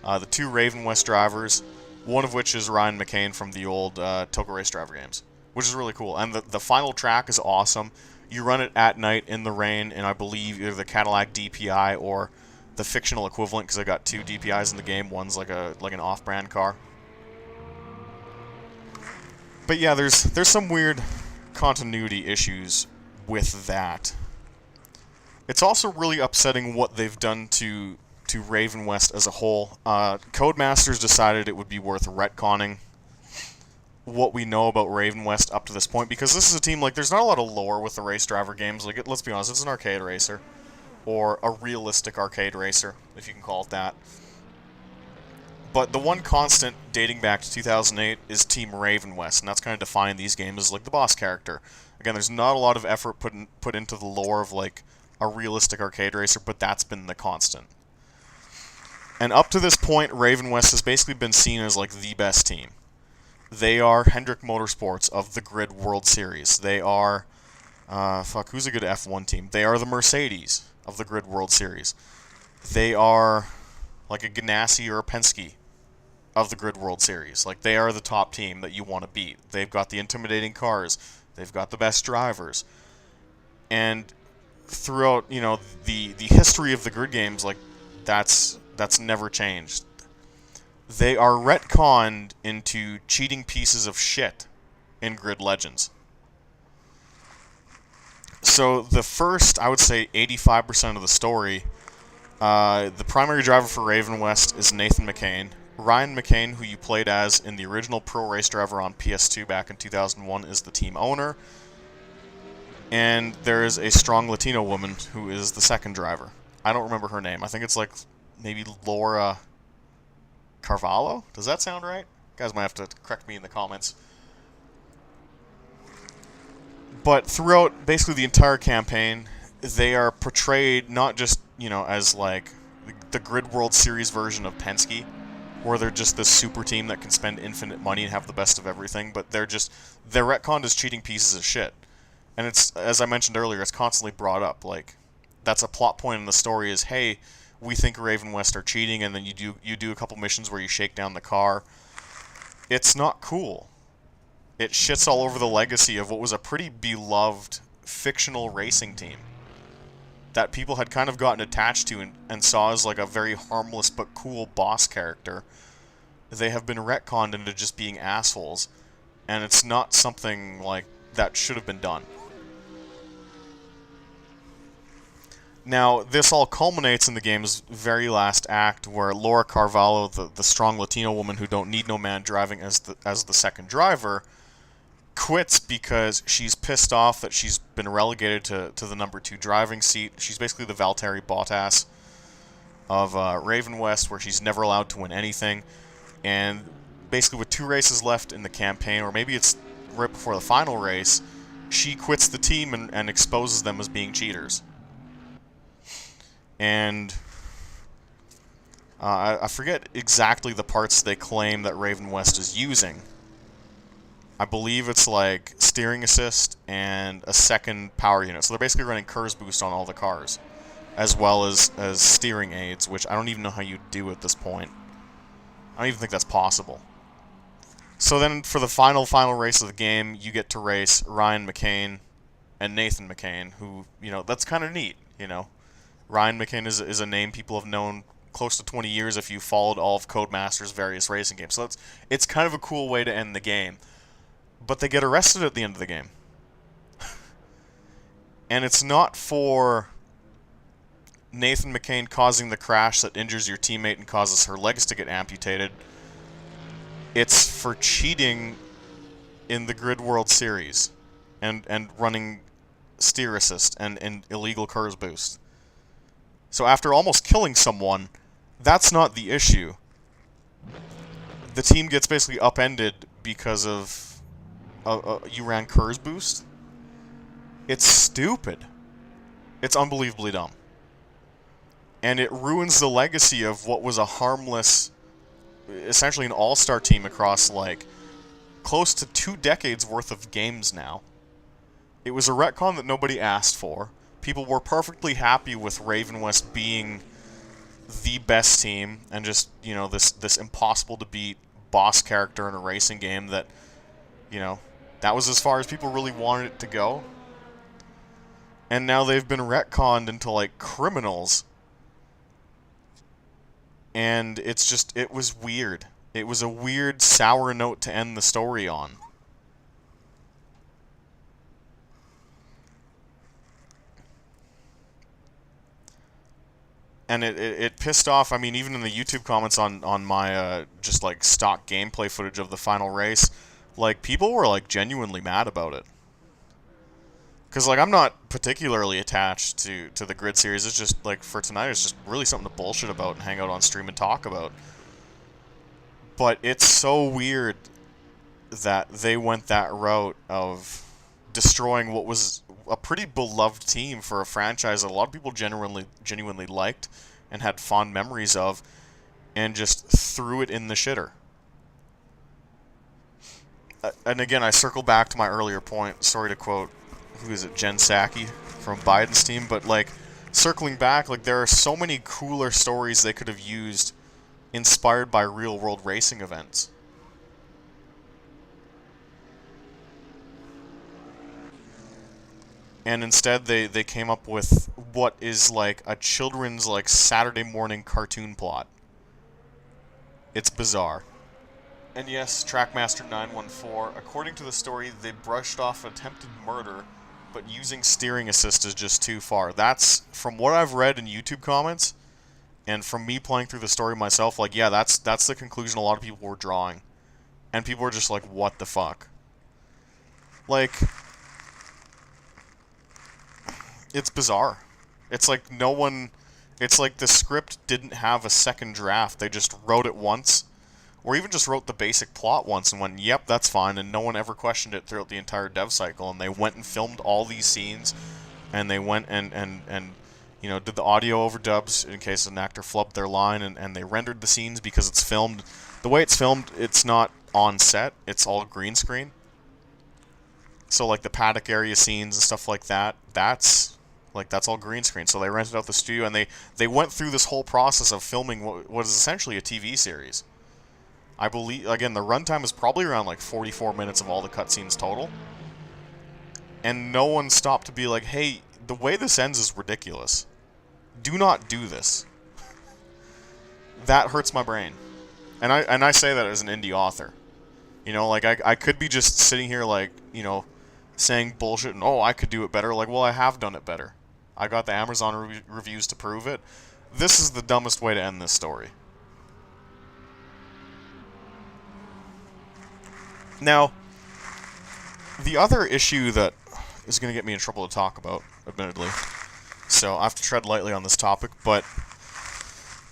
2 Raven West drivers, one of which is Ryan McCain from the old Togo Race Driver games, which is really cool. And the final track is awesome. You run it at night in the rain, and I believe either the Cadillac DPI or the fictional equivalent, because I got 2 DPIs in the game. One's like an off-brand car. But yeah, there's some weird continuity issues with that. It's also really upsetting what they've done to Raven West as a whole. Codemasters decided it would be worth retconning what we know about Raven West up to this point, because this is a team, like, there's not a lot of lore with the race driver games. Like, let's be honest, it's an arcade racer. Or a realistic arcade racer, if you can call it that. But the one constant dating back to 2008 is Team Raven West, and that's kind of defining these games as, like, the boss character. Again, there's not a lot of effort put into the lore of, like, a realistic arcade racer, but that's been the constant. And up to this point, Raven West has basically been seen as, like, the best team. They are Hendrick Motorsports of the Grid World Series. They are, who's a good F1 team? They are the Mercedes of the Grid World Series. They are like a Ganassi or a Penske of the Grid World Series. Like, they are the top team that you want to beat. They've got the intimidating cars. They've got the best drivers. And throughout, you know, the history of the grid games, like, that's never changed. They are retconned into cheating pieces of shit in Grid Legends. So the first, I would say, 85% of the story, the primary driver for Raven West is Nathan McCain. Ryan McCain, who you played as in the original Pro Race Driver on PS2 back in 2001, is the team owner. And there is a strong Latino woman who is the second driver. I don't remember her name. I think it's like maybe Laura Carvalho? Does that sound right? You guys might have to correct me in the comments. But throughout basically the entire campaign, they are portrayed not just, you know, as like the Grid World Series version of Penske, where they're just this super team that can spend infinite money and have the best of everything, but they're retconned as cheating pieces of shit. And it's, as I mentioned earlier, it's constantly brought up. Like, that's a plot point in the story is, hey, we think Raven West are cheating, and then you do a couple missions where you shake down the car. It's not cool. It shits all over the legacy of what was a pretty beloved fictional racing team that people had kind of gotten attached to and saw as like a very harmless but cool boss character. They have been retconned into just being assholes, and it's not something like that should have been done. Now, this all culminates in the game's very last act, where Laura Carvalho, the strong Latino woman who don't need no man driving as the second driver, quits because she's pissed off that she's been relegated to the number 2 driving seat. She's basically the Valtteri Bottas of Raven West, where she's never allowed to win anything. And basically with 2 races left in the campaign, or maybe it's right before the final race, she quits the team and exposes them as being cheaters. And I forget exactly the parts they claim that Raven West is using. I believe it's like steering assist and a second power unit. So they're basically running KERS boost on all the cars, as well as steering aids, which I don't even know how you do at this point. I don't even think that's possible. So then for the final race of the game, you get to race Ryan McCain and Nathan McCain, who, you know, that's kind of neat, you know. Ryan McCain is a name people have known close to 20 years if you followed all of Codemasters' various racing games. So it's kind of a cool way to end the game. But they get arrested at the end of the game. And it's not for Nathan McCain causing the crash that injures your teammate and causes her legs to get amputated. It's for cheating in the Grid World Series and running steer assist and illegal KERS boost. So after almost killing someone, that's not the issue. The team gets basically upended because of you ran KERS boost. It's stupid. It's unbelievably dumb. And it ruins the legacy of what was a harmless, essentially an all-star team across like close to 2 decades worth of games now. It was a retcon that nobody asked for. People were perfectly happy with Raven West being the best team and just, you know, this impossible to beat boss character in a racing game that, you know, that was as far as people really wanted it to go. And now they've been retconned into like criminals. And it's just, it was weird. It was a weird, sour note to end the story on. And it pissed off, I mean, even in the YouTube comments on my, just, like, stock gameplay footage of the final race, like, people were, like, genuinely mad about it. Because, like, I'm not particularly attached to the Grid series. It's just, like, for tonight, it's just really something to bullshit about and hang out on stream and talk about. But it's so weird that they went that route of destroying what was a pretty beloved team for a franchise that a lot of people genuinely liked and had fond memories of, and just threw it in the shitter. And again, I circle back to my earlier point. Sorry to quote, who is it, Jen Psaki from Biden's team, but, like, circling back, like, there are so many cooler stories they could have used inspired by real-world racing events. And instead, they came up with what is, like, a children's, like, Saturday morning cartoon plot. It's bizarre. And yes, Trackmaster914, according to the story, they brushed off attempted murder, but using steering assist is just too far. That's, from what I've read in YouTube comments, and from me playing through the story myself, like, yeah, that's the conclusion a lot of people were drawing. And people were just like, what the fuck? Like, it's bizarre. It's like no one... It's like the script didn't have a second draft. They just wrote it once. Or even just wrote the basic plot once and went, yep, that's fine, and no one ever questioned it throughout the entire dev cycle. And they went and filmed all these scenes, and they went and you know, did the audio overdubs in case an actor flubbed their line, and they rendered the scenes because it's filmed... The way it's filmed, it's not on set, it's all green screen. So, like, the paddock area scenes and stuff like that, that's all green screen. So they rented out the studio, and they went through this whole process of filming what is essentially a TV series. I believe, again, the runtime is probably around, like, 44 minutes of all the cutscenes total. And no one stopped to be like, hey, the way this ends is ridiculous. Do not do this. That hurts my brain. And I say that as an indie author. You know, like, I could be just sitting here, like, you know, saying bullshit and, oh, I could do it better. Like, well, I have done it better. I got the Amazon reviews to prove it. This is the dumbest way to end this story. Now, the other issue that is going to get me in trouble to talk about, admittedly, so I have to tread lightly on this topic, but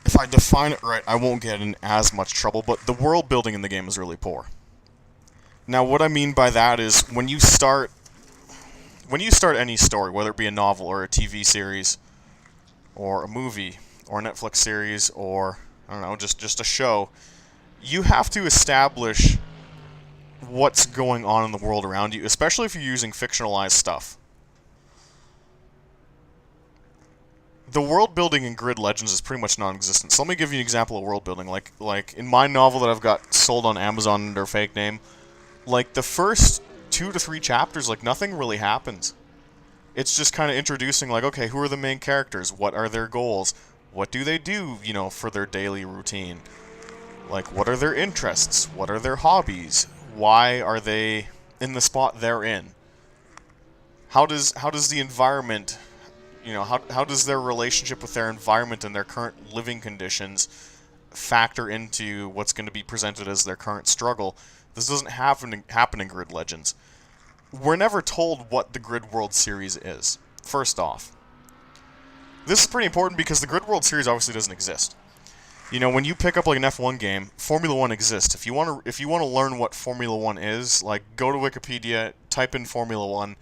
if I define it right, I won't get in as much trouble, but the world building in the game is really poor. Now, what I mean by that is when you start any story, whether it be a novel or a TV series or a movie or a Netflix series or, I don't know, just a show, you have to establish what's going on in the world around you, especially if you're using fictionalized stuff. The world building in Grid Legends is pretty much non-existent. So let me give you an example of world building. Like in my novel that I've got sold on Amazon under a fake name, like the first 2 to 3 chapters, like nothing really happens. It's just kind of introducing, like, okay, who are the main characters? What are their goals? What do they do, you know, for their daily routine? Like, what are their interests? What are their hobbies? Why are they in the spot they're in? How does the environment, you know, how does their relationship with their environment and their current living conditions factor into what's going to be presented as their current struggle? This doesn't happen in Grid Legends. We're never told what the Grid World Series is, first off. This is pretty important because the Grid World Series obviously doesn't exist. You know, when you pick up like an F1 game, Formula 1 exists. If you want to learn what Formula 1 is, like, go to Wikipedia, type in Formula 1,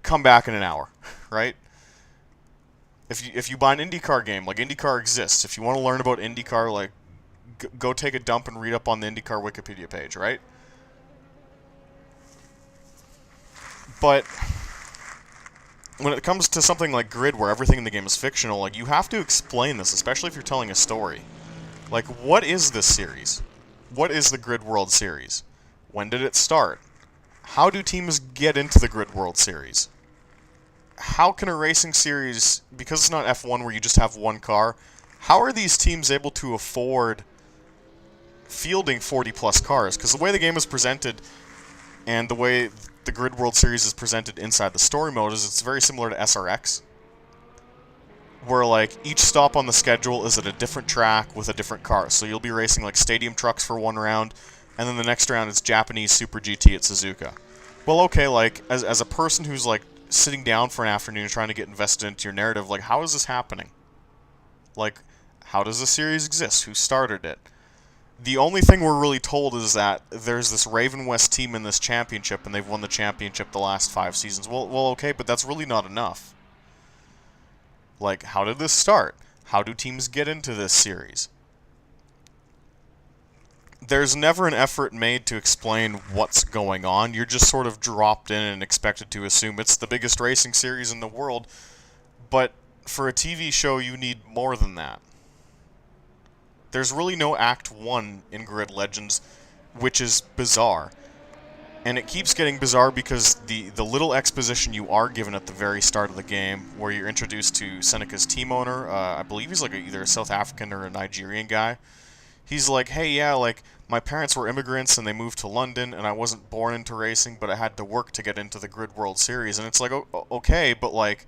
come back in an hour, right? If you buy an IndyCar game, like, IndyCar exists. If you want to learn about IndyCar, like, go take a dump and read up on the IndyCar Wikipedia page, right? But when it comes to something like Grid, where everything in the game is fictional, like, you have to explain this, especially if you're telling a story. Like, what is this series? What is the Grid World Series? When did it start? How do teams get into the Grid World Series? How can a racing series, because it's not F1 where you just have one car, how are these teams able to afford fielding 40-plus cars? Because the way the game is presented and the way the Grid World Series is presented inside the story mode is it's very similar to SRX. where like each stop on the schedule is at a different track with a different car. So you'll be racing like stadium trucks for one round, and then the next round is Japanese Super GT at Suzuka. Well, okay, like as a person who's like sitting down for an afternoon trying to get invested into your narrative, like how is this happening? Like, how does the series exist? Who started it? The only thing we're really told is that there's this Raven West team in this championship, and they've won the championship the last 5 seasons. Well, okay, but that's really not enough. Like, how did this start? How do teams get into this series? There's never an effort made to explain what's going on. You're just sort of dropped in and expected to assume it's the biggest racing series in the world. But for a TV show, you need more than that. There's really no Act 1 in Grid Legends, which is bizarre. And it keeps getting bizarre because the little exposition you are given at the very start of the game, where you're introduced to Seneca's team owner, I believe he's like either a South African or a Nigerian guy. He's like, hey, yeah, like, my parents were immigrants and they moved to London, and I wasn't born into racing, but I had to work to get into the Grid World Series. And it's like, okay, but like,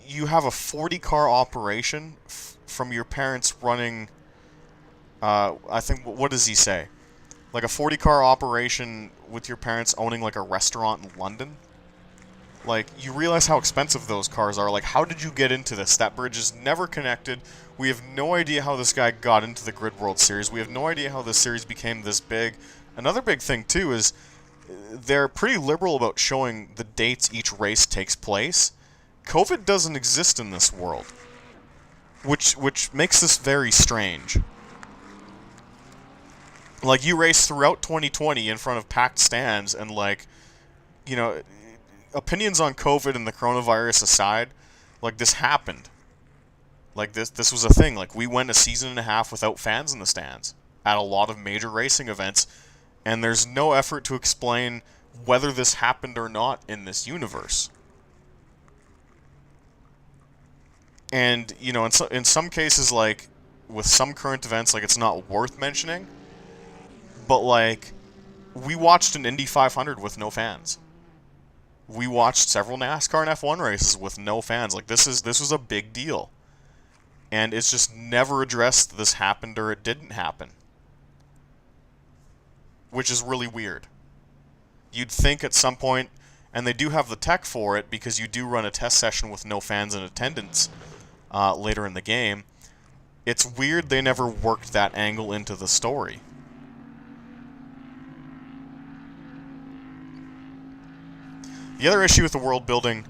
you have a 40-car operation from your parents running, I think, what does he say? Like a 40-car operation with your parents owning like a restaurant in London? Like, you realize how expensive those cars are. Like, how did you get into this? That bridge is never connected. We have no idea how this guy got into the Grid World Series. We have no idea how this series became this big. Another big thing, too, is they're pretty liberal about showing the dates each race takes place. COVID doesn't exist in this world, which makes this very strange. Like, you race throughout 2020 in front of packed stands, and, like, you know, opinions on COVID and the coronavirus aside, like, this happened. Like, this was a thing. Like, we went a season and a half without fans in the stands at a lot of major racing events, and there's no effort to explain whether this happened or not in this universe. And, you know, in some cases, like, with some current events, like, it's not worth mentioning. But, like, we watched an Indy 500 with no fans. We watched several NASCAR and F1 races with no fans. Like, this was a big deal. And it's just never addressed this happened or it didn't happen. Which is really weird. You'd think at some point, and they do have the tech for it, because you do run a test session with no fans in attendance later in the game. It's weird they never worked that angle into the story. The other issue with the world building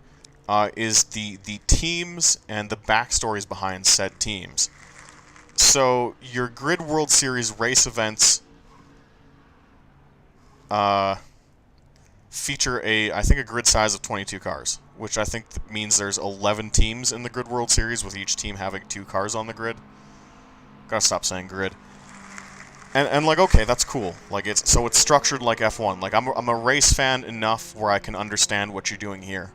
is the teams and the backstories behind said teams. So your Grid World Series race events feature I think a grid size of 22 cars, which I think means there's 11 teams in the Grid World Series, with each team having 2 cars on the grid. Gotta stop saying grid. And like, okay, that's cool. Like, it's structured like F1. Like, I'm a race fan enough where I can understand what you're doing here.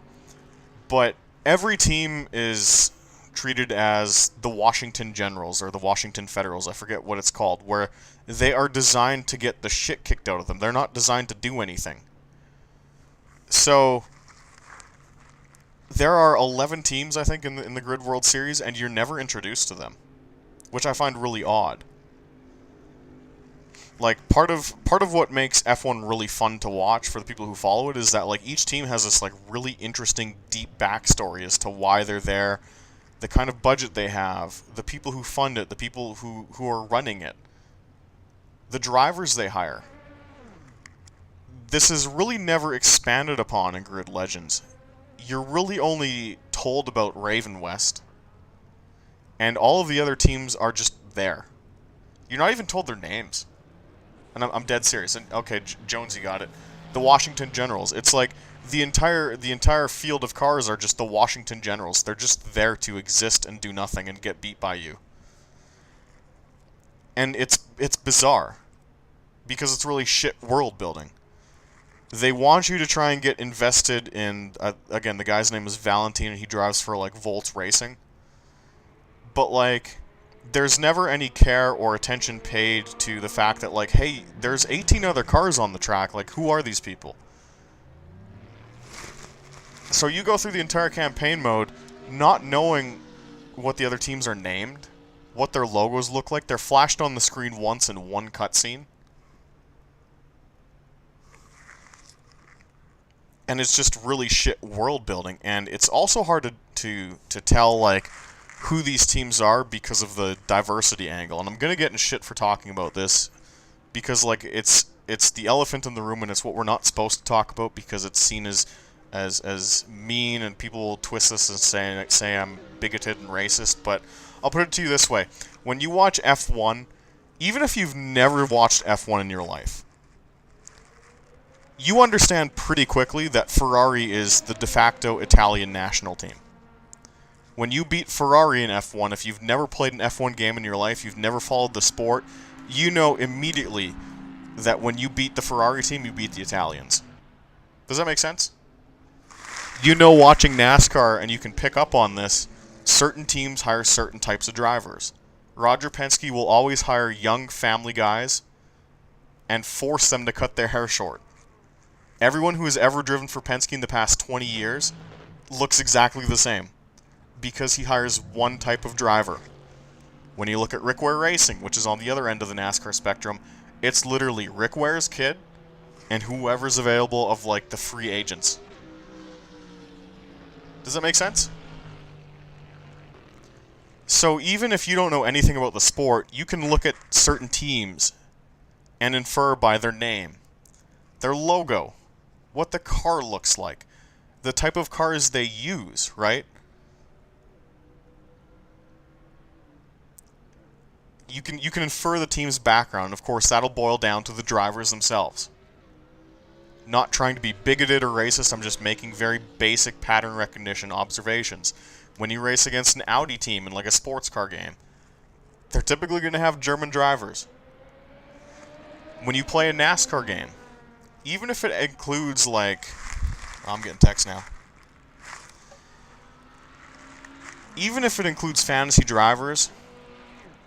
But every team is treated as the Washington Generals or the Washington Federals, I forget what it's called, where they are designed to get the shit kicked out of them. They're not designed to do anything. So there are 11 teams, I think, in the Grid World Series, and you're never introduced to them, which I find really odd. Like, part of what makes F1 really fun to watch for the people who follow it is that, like, each team has this, like, really interesting, deep backstory as to why they're there, the kind of budget they have, the people who fund it, the people who are running it, the drivers they hire. This is really never expanded upon in Grid Legends. You're really only told about Raven West, and all of the other teams are just there. You're not even told their names. And I'm dead serious. And okay, Jonesy got it. The Washington Generals. It's like the entire field of cars are just the Washington Generals. They're just there to exist and do nothing and get beat by you. And it's bizarre, because it's really shit world building. They want you to try and get invested in, again, the guy's name is Valentine, and he drives for, like, Volts Racing. But, like, there's never any care or attention paid to the fact that, like, hey, there's 18 other cars on the track. Like, who are these people? So you go through the entire campaign mode not knowing what the other teams are named, what their logos look like. They're flashed on the screen once in one cutscene. And it's just really shit world building. And it's also hard to tell, like, who these teams are because of the diversity angle. And I'm going to get in shit for talking about this because, like, it's the elephant in the room, and it's what we're not supposed to talk about because it's seen as mean, and people will twist this and say I'm bigoted and racist. But I'll put it to you this way. When you watch F1, even if you've never watched F1 in your life, you understand pretty quickly that Ferrari is the de facto Italian national team. When you beat Ferrari in F1, if you've never played an F1 game in your life, you've never followed the sport, you know immediately that when you beat the Ferrari team, you beat the Italians. Does that make sense? You know, watching NASCAR, and you can pick up on this, certain teams hire certain types of drivers. Roger Penske will always hire young family guys and force them to cut their hair short. Everyone who has ever driven for Penske in the past 20 years looks exactly the same because he hires one type of driver. When you look at Rick Ware Racing, which is on the other end of the NASCAR spectrum, it's literally Rick Ware's kid and whoever's available of, like, the free agents. Does that make sense? So even if you don't know anything about the sport, you can look at certain teams and infer by their name, their logo, what the car looks like, the type of cars they use, right? You can infer the team's background. Of course, that'll boil down to the drivers themselves. Not trying to be bigoted or racist, I'm just making very basic pattern recognition observations. When you race against an Audi team in, like, a sports car game, they're typically going to have German drivers. When you play a NASCAR game, even if it includes, like... Oh, I'm getting text now. Even if it includes fantasy drivers,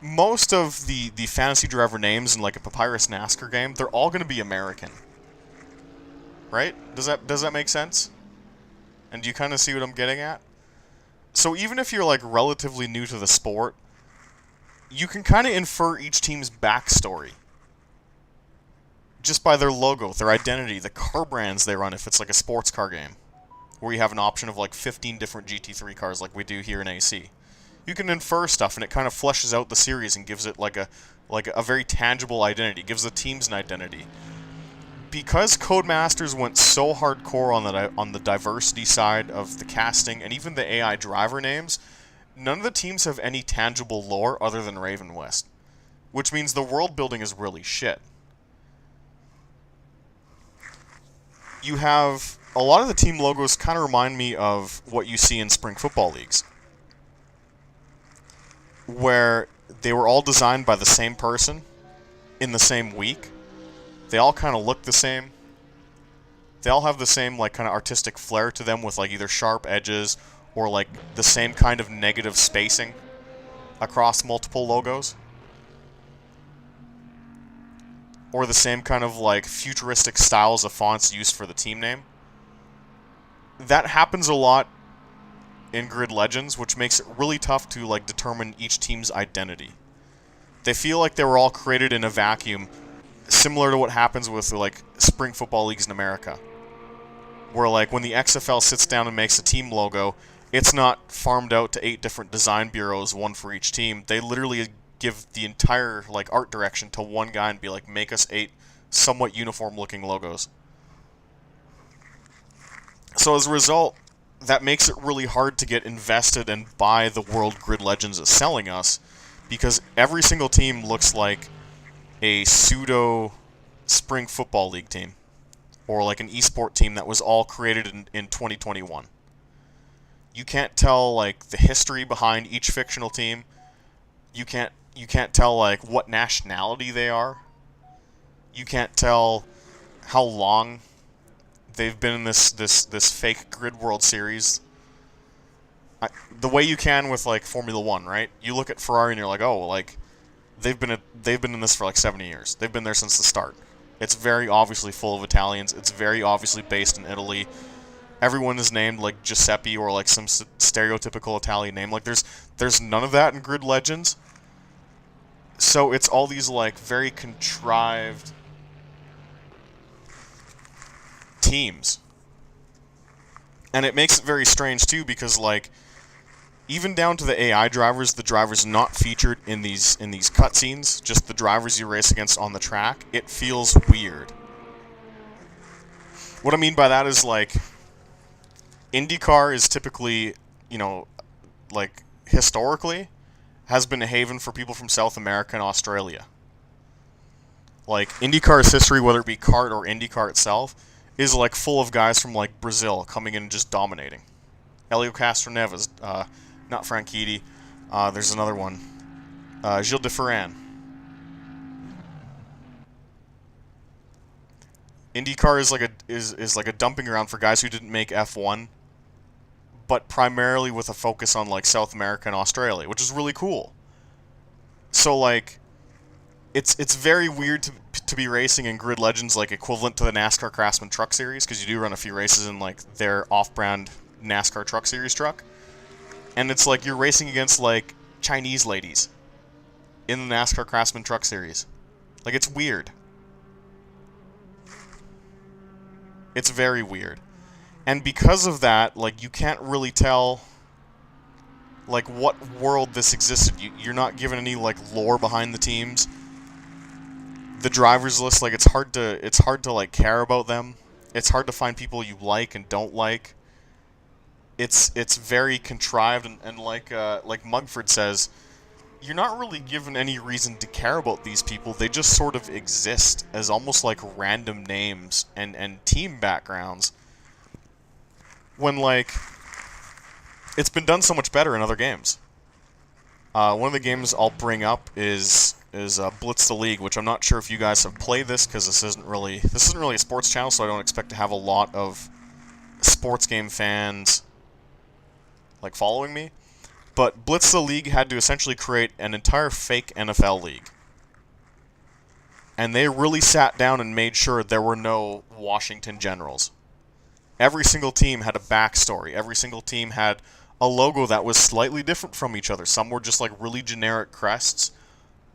most of the fantasy driver names in, like, a Papyrus NASCAR game, they're all going to be American. Right? Does that make sense? And do you kind of see what I'm getting at? So even if you're, like, relatively new to the sport, you can kind of infer each team's backstory just by their logo, their identity, the car brands they run if it's, like, a sports car game, where you have an option of, like, 15 different GT3 cars like we do here in AC. You can infer stuff, and it kind of fleshes out the series and gives it, like a very tangible identity, gives the teams an identity. Because Codemasters went so hardcore on the diversity side of the casting and even the AI driver names, none of the teams have any tangible lore other than Raven West, which means the world building is really shit. You have a lot of the team logos kind of remind me of what you see in spring football leagues, where they were all designed by the same person in the same week. They all kind of look the same. They all have the same, like, kind of artistic flair to them with, like, either sharp edges or, like, the same kind of negative spacing across multiple logos. Or the same kind of, like, futuristic styles of fonts used for the team name. That happens a lot in Grid Legends, which makes it really tough to, like, determine each team's identity. They feel like they were all created in a vacuum, similar to what happens with, like, spring football leagues in America, where, like, when the XFL sits down and makes a team logo, it's not farmed out to 8 different design bureaus, one for each team. They literally give the entire, like, art direction to one guy and be like, make us 8 somewhat uniform looking logos. So as a result, that makes it really hard to get invested and buy the world Grid Legends is selling us, because every single team looks like a pseudo spring football league team, or like an esport team that was all created in 2021. You can't tell, like, the history behind each fictional team. You can't tell, like, what nationality they are. You can't tell how long they've been in this fake Grid World Series. The way you can with, like, Formula 1, right? You look at Ferrari and you're like, oh, like, they've been in this for like 70 years. They've been there since the start. It's very obviously full of Italians. It's very obviously based in Italy. everyone is named like Giuseppe or like some stereotypical Italian name. Like there's none of that in Grid Legends. So it's all these like very contrived teams. And it makes it very strange too, because like even down to the AI drivers, the drivers not featured in these cutscenes, just the drivers you race against on the track, it feels weird. What I mean by that is like IndyCar is typically, you know, like historically has been a haven for people from South America and Australia. Like IndyCar's history, whether it be kart or IndyCar itself, is like full of guys from like Brazil coming in and just dominating. Helio Castroneves, not Franchitti. There's another one, Gilles de Ferran. IndyCar is like a dumping ground for guys who didn't make F1, but primarily with a focus on like South America and Australia, which is really cool. So like, it's very weird to be racing in Grid Legends, like equivalent to the NASCAR Craftsman Truck Series, because you do run a few races in like their off-brand NASCAR Truck Series truck, and it's like you're racing against like Chinese ladies in the NASCAR Craftsman Truck Series. Like, it's weird. It's very weird. And because of that, like, you can't really tell, like, what world this existed. You're not given any, like, lore behind the teams. The drivers list, like, it's hard to, like, care about them. It's hard to find people you like and don't like. It's very contrived, and like Mugford says, you're not really given any reason to care about these people. They just sort of exist as almost like random names and team backgrounds. When, like, it's been done so much better in other games. One of the games I'll bring up is Blitz the League, which I'm not sure if you guys have played this, because this isn't really a sports channel, so I don't expect to have a lot of sports game fans like following me. But Blitz the League had to essentially create an entire fake NFL league. And they really sat down and made sure there were no Washington Generals. Every single team had a backstory. Every single team had a logo that was slightly different from each other. Some were just like really generic crests.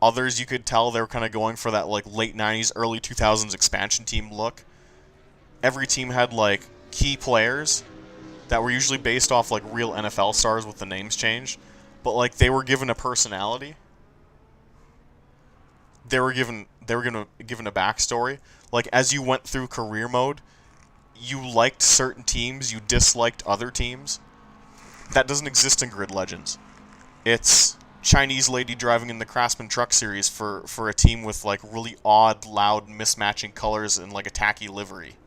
Others, you could tell they were kind of going for that like late 90s, early 2000s expansion team look. Every team had like key players that were usually based off like real NFL stars with the names changed, but like they were given a personality. They were given a backstory. Like, as you went through career mode, you liked certain teams, you disliked other teams. That doesn't exist in Grid Legends. It's Chinese lady driving in the Craftsman Truck Series for a team with like really odd, loud, mismatching colors and like a tacky livery.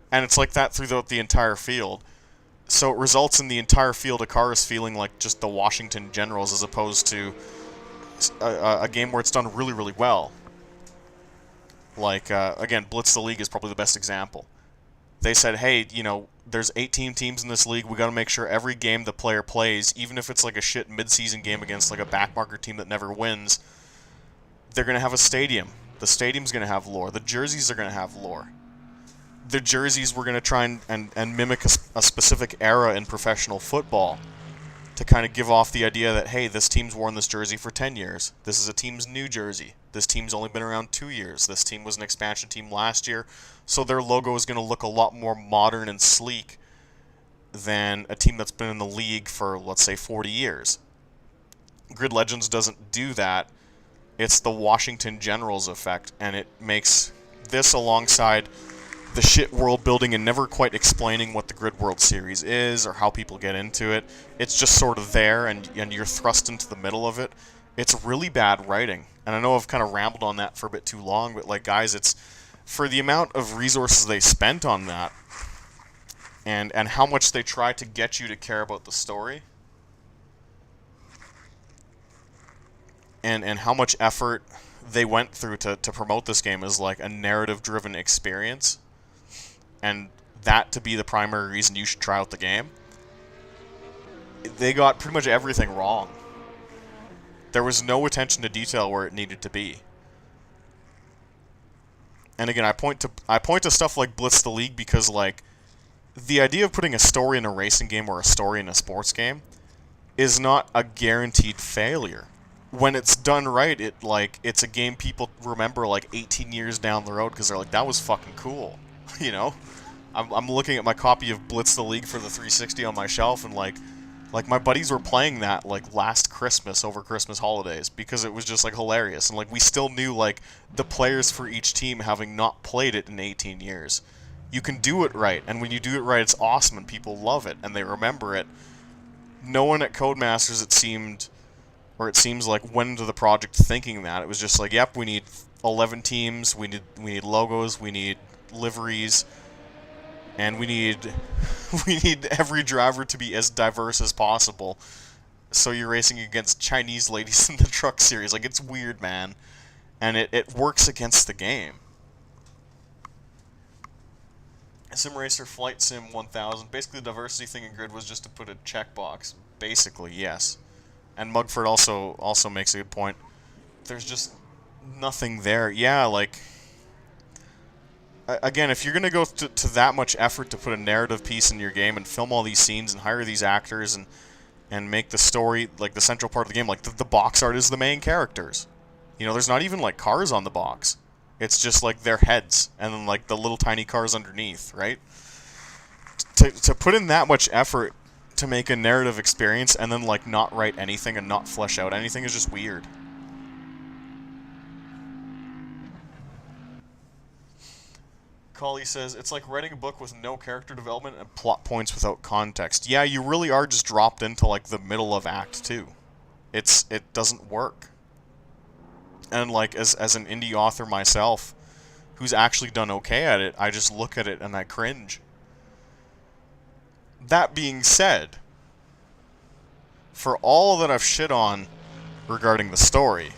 And it's like that throughout the entire field. So it results in the entire field of cars feeling like just the Washington Generals, as opposed to a game where it's done really, really well. Like, again, Blitz the League is probably the best example. They said, hey, you know, there's 18 teams in this league. We got to make sure every game the player plays, even if it's like a shit mid-season game against like a backmarker team that never wins, they're going to have a stadium. The stadium's going to have lore. The jerseys are going to have lore. The jerseys were going to try and mimic a specific era in professional football to kind of give off the idea that, hey, this team's worn this jersey for 10 years. This is a team's new jersey. This team's only been around 2 years. This team was an expansion team last year. So their logo is going to look a lot more modern and sleek than a team that's been in the league for, let's say, 40 years. Grid Legends doesn't do that. It's the Washington Generals effect, and it makes this, alongside the shit world building and never quite explaining what the Grid World Series is or how people get into it. It's just sort of there, and you're thrust into the middle of it. It's really bad writing. And I know I've kind of rambled on that for a bit too long, but like, guys, it's for the amount of resources they spent on that and how much they try to get you to care about the story and how much effort they went through to promote this game as like a narrative-driven experience, and that to be the primary reason you should try out the game. They got pretty much everything wrong. There was no attention to detail where it needed to be. And again, I point to stuff like Blitz the League because, like, the idea of putting a story in a racing game or a story in a sports game is not a guaranteed failure. When it's done right, it's a game people remember like 18 years down the road because they're like, that was fucking cool, you know. I'm looking at my copy of Blitz the League for the 360 on my shelf, and like my buddies were playing that like last Christmas over Christmas holidays because it was just like hilarious, and like we still knew like the players for each team having not played it in 18 years. You can do it right, and when you do it right, it's awesome, and people love it, and they remember it. No one at Codemasters, it seems like, went into the project thinking that. It was just like, yep, we need 11 teams, we need logos, we need liveries, and we need every driver to be as diverse as possible. So you're racing against Chinese ladies in the truck series. Like, it's weird, man. And it works against the game. Sim Racer Flight Sim 1000. Basically, the diversity thing in Grid was just to put a checkbox. Basically, yes. And Mugford also makes a good point. There's just nothing there. Yeah, like, again, if you're going to go to that much effort to put a narrative piece in your game and film all these scenes and hire these actors and make the story, like, the central part of the game, like, the box art is the main characters. You know, there's not even, like, cars on the box. It's just, like, their heads and then, like, the little tiny cars underneath, right? To put in that much effort to make a narrative experience and then, like, not write anything and not flesh out anything is just weird. Collie says, it's like writing a book with no character development and plot points without context. Yeah, you really are just dropped into, like, the middle of Act 2. It doesn't work. And, like, as an indie author myself, who's actually done okay at it, I just look at it and I cringe. That being said, for all that I've shit on regarding the story,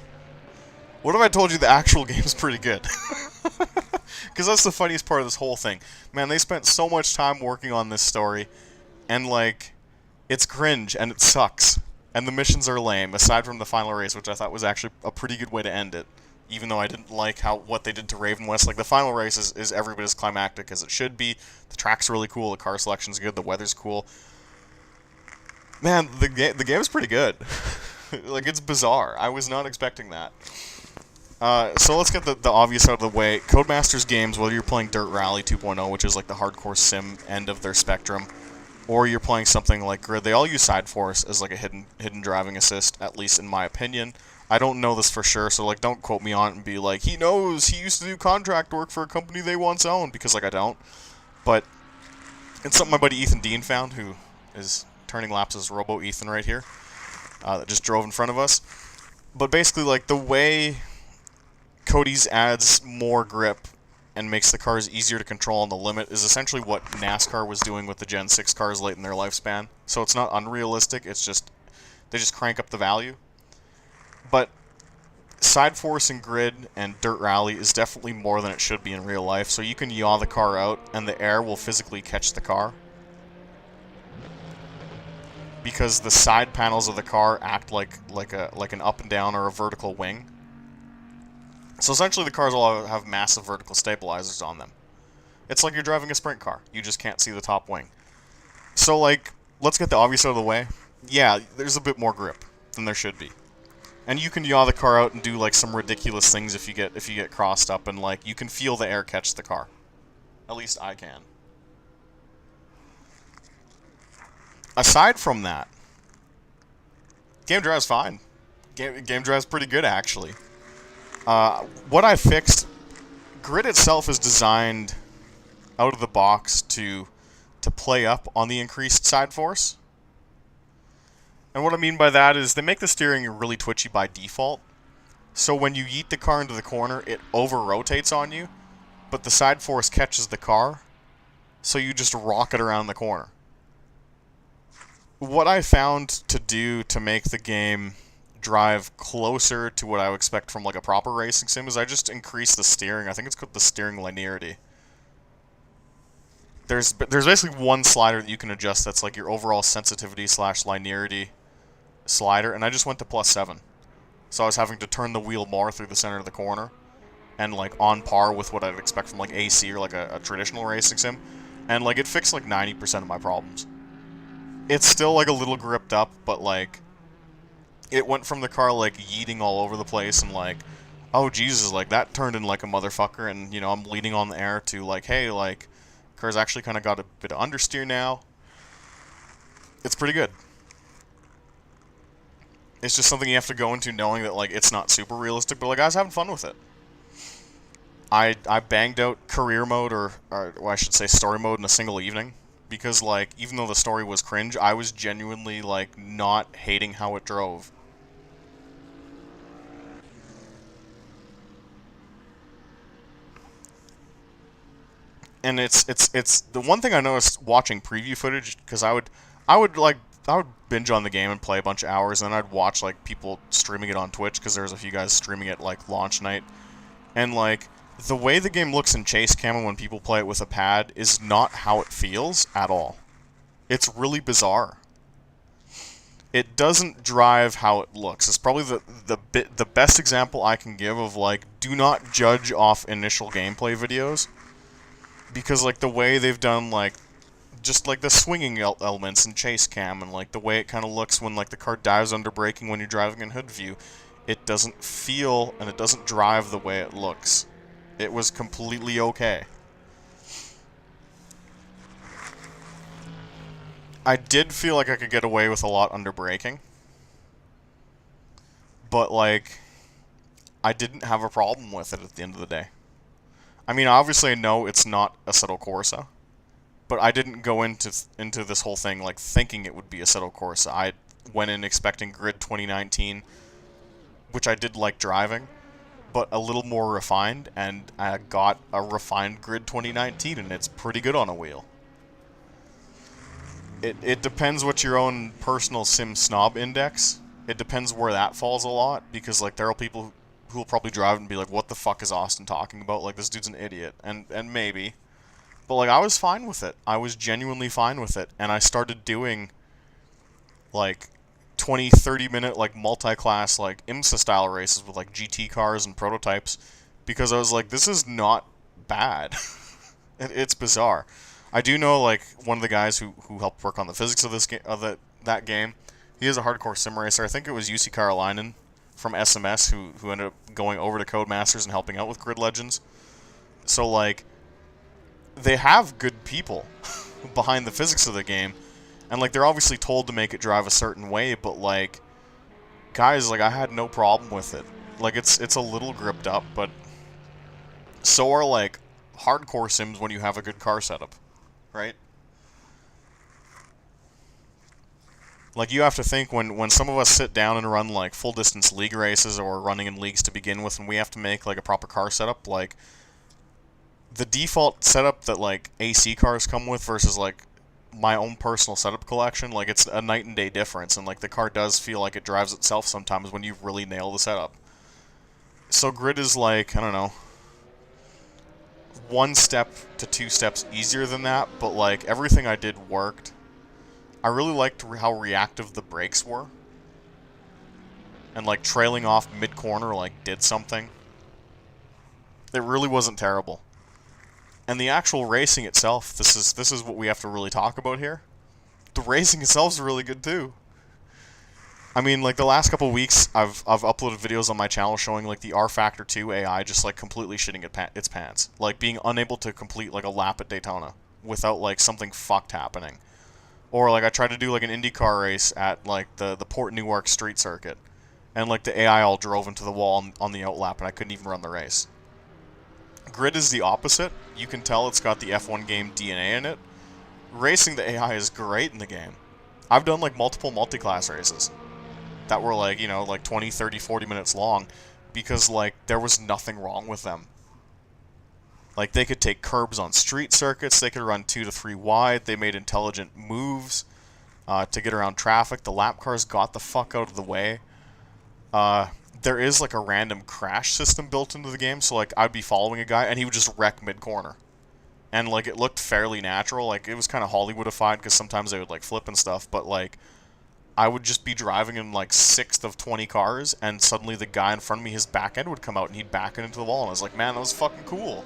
what if I told you the actual game's pretty good? Because that's the funniest part of this whole thing. Man, they spent so much time working on this story, and, like, it's cringe, and it sucks. And the missions are lame, aside from the final race, which I thought was actually a pretty good way to end it. Even though I didn't like what they did to Raven West. Like, the final race is every bit as climactic as it should be. The track's really cool, the car selection's good, the weather's cool. Man, the game's pretty good. Like, it's bizarre. I was not expecting that. So let's get the obvious out of the way. Codemasters games, whether you're playing Dirt Rally 2.0, which is like the hardcore sim end of their spectrum, or you're playing something like Grid, they all use Side Force as like a hidden driving assist, at least in my opinion. I don't know this for sure, so like don't quote me on it and be like, he knows, he used to do contract work for a company they once owned, because like I don't. But it's something my buddy Ethan Dean found, who is turning laps as Robo Ethan right here, that just drove in front of us. But basically, like, the way Cody's adds more grip and makes the cars easier to control on the limit is essentially what NASCAR was doing with the Gen 6 cars late in their lifespan. So it's not unrealistic, it's just, they just crank up the value. But Side Force and Grid and Dirt Rally is definitely more than it should be in real life, so you can yaw the car out and the air will physically catch the car. Because the side panels of the car act like an up and down or a vertical wing. So essentially the cars all have massive vertical stabilizers on them. It's like you're driving a sprint car. You just can't see the top wing. So, like, let's get the obvious out of the way. Yeah, there's a bit more grip than there should be. And you can yaw the car out and do, like, some ridiculous things if you get crossed up, and, like, you can feel the air catch the car. At least I can. Aside from that, game drive's fine. Game drive's pretty good, actually. What I fixed, Grid itself is designed out of the box to play up on the increased side force. And what I mean by that is they make the steering really twitchy by default. So when you yeet the car into the corner, it over-rotates on you, but the side force catches the car, so you just rock it around the corner. What I found to do to make the game drive closer to what I would expect from like a proper racing sim is I just increase the steering. I think it's called the steering linearity. There's basically one slider that you can adjust that's like your overall sensitivity / linearity slider, and I just went to +7. So I was having to turn the wheel more through the center of the corner, and like on par with what I'd expect from like AC or like a traditional racing sim. And, like, it fixed, like, 90% of my problems. It's still, like, a little gripped up, but, like, it went from the car, like, yeeting all over the place and, like, oh, Jesus, like, that turned in like a motherfucker, and, you know, I'm leading on the air to, like, hey, like, car's actually kind of got a bit of understeer now. It's pretty good. It's just something you have to go into knowing that, like, it's not super realistic, but, like, I was having fun with it. I banged out career mode, or well, I should say story mode, in a single evening. Because, like, even though the story was cringe, I was genuinely, like, not hating how it drove. And it's the one thing I noticed watching preview footage, because I would binge on the game and play a bunch of hours, and then I'd watch, like, people streaming it on Twitch, because there's a few guys streaming it, like, launch night. And, like, the way the game looks in chase cam when people play it with a pad is not how it feels at all. It's really bizarre. It doesn't drive how it looks. It's probably the best example I can give of, like, do not judge off initial gameplay videos, because, like, the way they've done, like, just, like, the swinging elements in chase cam, and, like, the way it kind of looks when, like, the car dives under braking when you're driving in hood view, it doesn't feel and it doesn't drive the way it looks. It was completely okay. I did feel like I could get away with a lot under braking, but, like, I didn't have a problem with it at the end of the day. I mean, obviously I know it's not Assetto Corsa, but I didn't go into this whole thing, like, thinking it would be Assetto Corsa. I went in expecting Grid 2019, which I did like driving, but a little more refined, and I got a refined Grid 2019, and it's pretty good on a wheel. It depends what your own personal sim snob index. It depends where that falls a lot, because, like, there are people who will probably drive and be like, what the fuck is Austin talking about? Like, this dude's an idiot. And maybe. But, like, I was fine with it. I was genuinely fine with it. And I started doing, like, 20, 30-minute, like, multi-class, like, IMSA-style races with, like, GT cars and prototypes, because I was like, this is not bad. It's bizarre. I do know, like, one of the guys who helped work on the physics of this game, that game. He is a hardcore sim racer. I think it was UC Carolinen from SMS who ended up going over to Codemasters and helping out with Grid Legends. So, like, they have good people behind the physics of the game, and, like, they're obviously told to make it drive a certain way, but, like, guys, like, I had no problem with it. Like, it's a little gripped up, but so are, like, hardcore sims when you have a good car setup, right? Like, you have to think, when some of us sit down and run, like, full-distance league races, or running in leagues to begin with, and we have to make, like, a proper car setup, like, the default setup that, like, AC cars come with versus, like, my own personal setup collection, like, it's a night and day difference, and, like, the car does feel like it drives itself sometimes when you really nail the setup. So Grid is, like, I don't know, 1 step to 2 steps easier than that, but, like, everything I did worked. I really liked how reactive the brakes were. And, like, trailing off mid-corner, like, did something. It really wasn't terrible. And the actual racing itself, this is what we have to really talk about here. The racing itself is really good, too. I mean, like, the last couple weeks, I've uploaded videos on my channel showing, like, the R Factor 2 AI just, like, completely shitting its pants. Like, being unable to complete, like, a lap at Daytona without, like, something fucked happening. Or, like, I tried to do, like, an IndyCar race at, like, the Port Newark street circuit. And, like, the AI all drove into the wall on the outlap, and I couldn't even run the race. Grid is the opposite. You can tell it's got the F1 game DNA in it. Racing the AI is great in the game. I've done, like, multiple multi-class races that were, like, you know, like 20, 30, 40 minutes long, because, like, there was nothing wrong with them. Like, they could take curbs on street circuits, they could run 2 to 3 wide, they made intelligent moves to get around traffic, the lap cars got the fuck out of the way. There is, like, a random crash system built into the game, so, like, I'd be following a guy, and he would just wreck mid-corner. And, like, it looked fairly natural, like, it was kind of Hollywoodified, because sometimes they would, like, flip and stuff, but, like, I would just be driving in, like, 6th of 20 cars, and suddenly the guy in front of me, his back end would come out, and he'd back it into the wall, and I was like, man, that was fucking cool.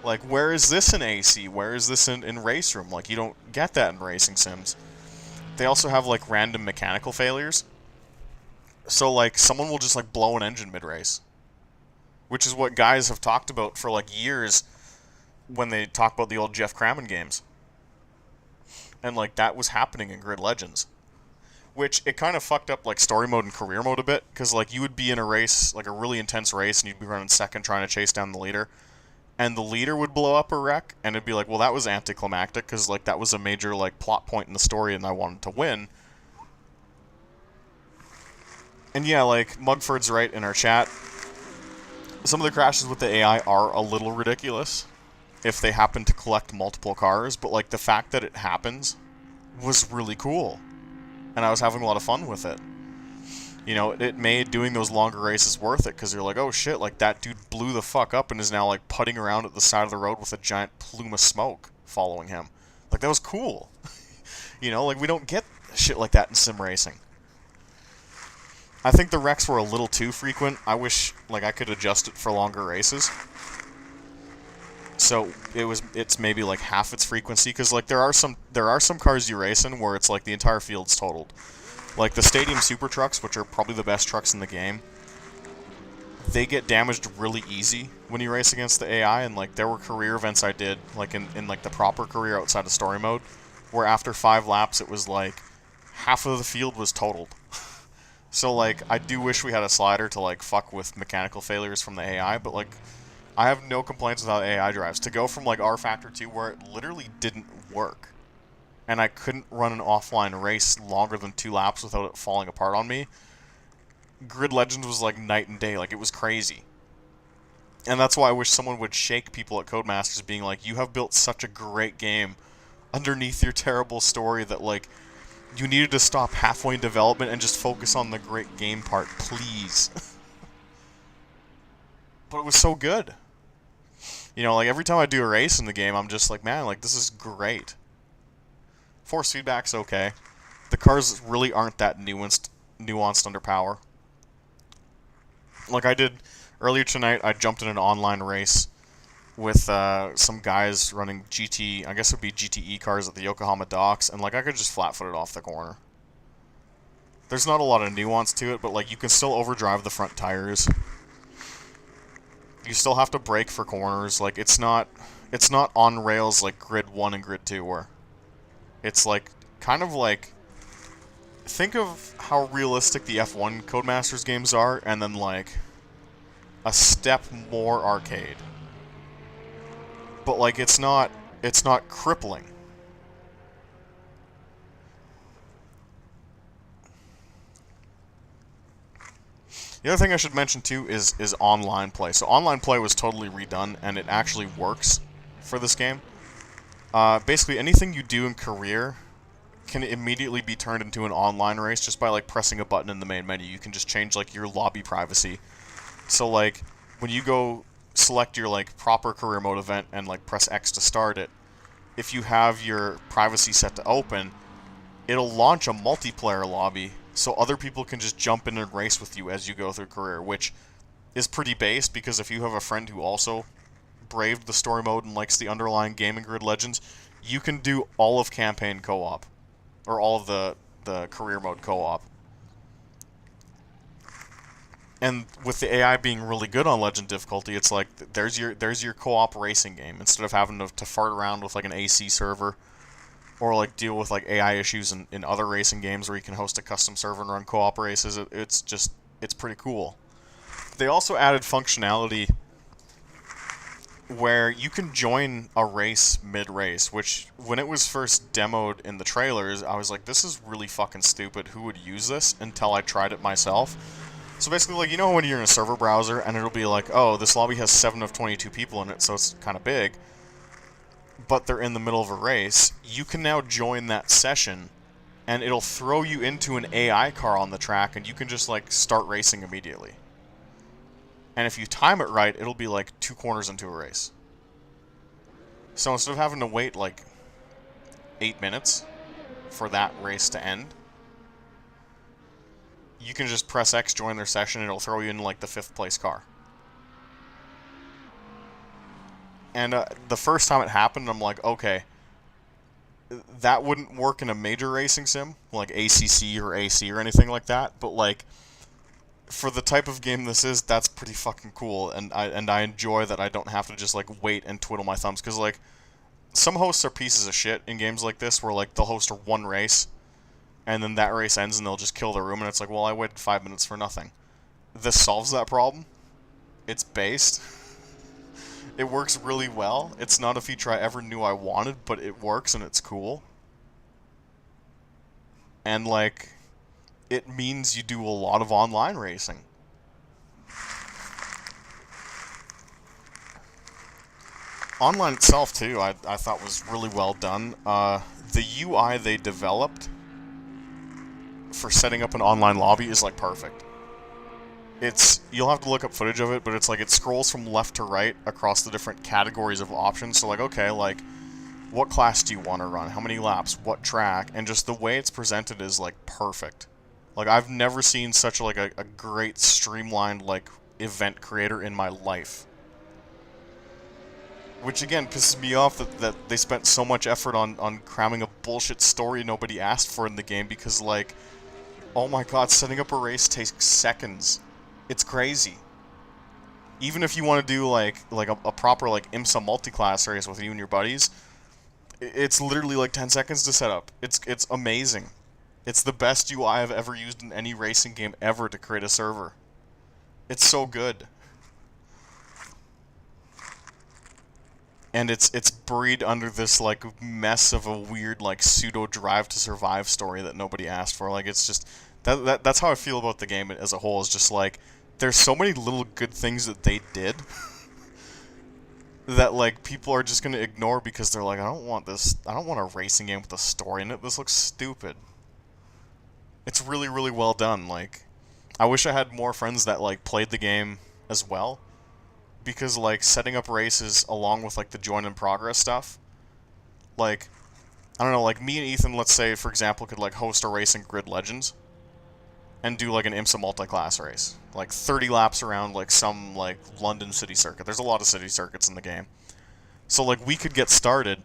Like, where is this in AC? Where is this in Race Room? Like, you don't get that in racing sims. They also have, like, random mechanical failures. So, like, someone will just, like, blow an engine mid-race. Which is what guys have talked about for, like, years when they talk about the old Jeff Crammon games. And, like, that was happening in Grid Legends. Which, it kind of fucked up, like, story mode and career mode a bit. Because, like, you would be in a race, like, a really intense race, and you'd be running second trying to chase down the leader. And the leader would blow up or wreck, and it'd be like, well, that was anticlimactic, because, like, that was a major, like, plot point in the story, and I wanted to win. And yeah, like, Mugford's right in our chat. Some of the crashes with the AI are a little ridiculous if they happen to collect multiple cars, but, like, the fact that it happens was really cool. And I was having a lot of fun with it. You know, it made doing those longer races worth it, because you're like, oh shit, like, that dude blew the fuck up and is now, like, putting around at the side of the road with a giant plume of smoke following him. Like, that was cool. You know, like, we don't get shit like that in sim racing. I think the wrecks were a little too frequent. I wish, like, I could adjust it for longer races. So it's maybe like half its frequency, because, like, there are some cars you race in where it's like the entire field's totaled. Like the Stadium Super Trucks, which are probably the best trucks in the game, they get damaged really easy when you race against the AI, and, like, there were career events I did, like, in like, the proper career outside of story mode, where after 5 laps it was, like, half of the field was totaled. So, like, I do wish we had a slider to, like, fuck with mechanical failures from the AI, but, like, I have no complaints with how the AI drives. To go from, like, R Factor 2, where it literally didn't work, and I couldn't run an offline race longer than 2 laps without it falling apart on me, Grid Legends was like night and day. Like, it was crazy. And that's why I wish someone would shake people at Codemasters, being like, you have built such a great game underneath your terrible story that, like, you needed to stop halfway in development and just focus on the great game part, please. But it was so good. You know, like, every time I do a race in the game, I'm just like, man, like, this is great. Force feedback's okay. The cars really aren't that nuanced under power. Like, I did earlier tonight, I jumped in an online race with some guys running I guess it would be GTE cars at the Yokohama docks, and, like, I could just flat-foot it off the corner. There's not a lot of nuance to it, but, like, you can still overdrive the front tires. You still have to brake for corners. Like, it's not on rails like Grid 1 and Grid 2 were. It's, like, kind of like, think of how realistic the F1 Codemasters games are, and then, like, a step more arcade. But, like, it's not crippling. The other thing I should mention, too, is online play. So online play was totally redone, and it actually works for this game. Basically, anything you do in career can immediately be turned into an online race just by, like, pressing a button in the main menu. You can just change, like, your lobby privacy. So, like, when you go select your, like, proper career mode event and, like, press X to start it, if you have your privacy set to open, it'll launch a multiplayer lobby so other people can just jump in and race with you as you go through career, which is pretty base, because if you have a friend who also braved the story mode and likes the underlying game in Grid Legends, you can do all of campaign co-op, or all of the career mode co-op. And with the AI being really good on Legend difficulty, it's like, there's your co-op racing game, instead of having to fart around with, like, an AC server, or, like, deal with, like, AI issues in other racing games where you can host a custom server and run co-op races. It's pretty cool. They also added functionality where you can join a race mid-race, which, when it was first demoed in the trailers, I was like, this is really fucking stupid. Who would use this? Until I tried it myself. So basically, like, you know when you're in a server browser and it'll be like, oh, this lobby has 7 of 22 people in it, so it's kind of big, but they're in the middle of a race, you can now join that session, and it'll throw you into an AI car on the track, and you can just, like, start racing immediately. And if you time it right, it'll be, like, 2 corners into a race. So instead of having to wait, like, 8 minutes for that race to end, you can just press X, join their session, and it'll throw you in, like, the 5th place car. And the first time it happened, I'm like, okay, that wouldn't work in a major racing sim, like ACC or AC or anything like that. But like, for the type of game this is, that's pretty fucking cool, and I enjoy that I don't have to just like wait and twiddle my thumbs, because like some hosts are pieces of shit in games like this, where like they'll host one race, and then that race ends and they'll just kill the room, and it's like, well, I waited 5 minutes for nothing. This solves that problem. It's based. It works really well. It's not a feature I ever knew I wanted, but it works and it's cool. And like, it means you do a lot of online racing. Online itself, too, I thought was really well done. The UI they developed for setting up an online lobby is, like, perfect. You'll have to look up footage of it, but it's like it scrolls from left to right across the different categories of options. So, like, okay, like, what class do you want to run? How many laps? What track? And just the way it's presented is, like, perfect. Like, I've never seen such, like, a great streamlined, like, event creator in my life. Which, again, pisses me off that they spent so much effort on cramming a bullshit story nobody asked for in the game, because, like, oh my god, setting up a race takes seconds. It's crazy. Even if you want to do, like a proper, like, IMSA multi-class race with you and your buddies, it's literally, like, 10 seconds to set up. It's amazing. It's the best UI I've ever used in any racing game ever to create a server. It's so good. And it's buried under this, like, mess of a weird, like, pseudo Drive to Survive story that nobody asked for. Like, it's just that's how I feel about the game as a whole. Is just like, there's so many little good things that they did that, like, people are just gonna ignore because they're like, I don't want this. I don't want a racing game with a story in it. This looks stupid. It's really, really well done. Like, I wish I had more friends that, like, played the game as well, because, like, setting up races along with, like, the join in progress stuff, like, I don't know, like, me and Ethan, let's say, for example, could, like, host a race in Grid Legends and do, like, an IMSA multi-class race, like 30 laps around, like, some, like, London city circuit. There's a lot of city circuits in the game. So, like, we could get started,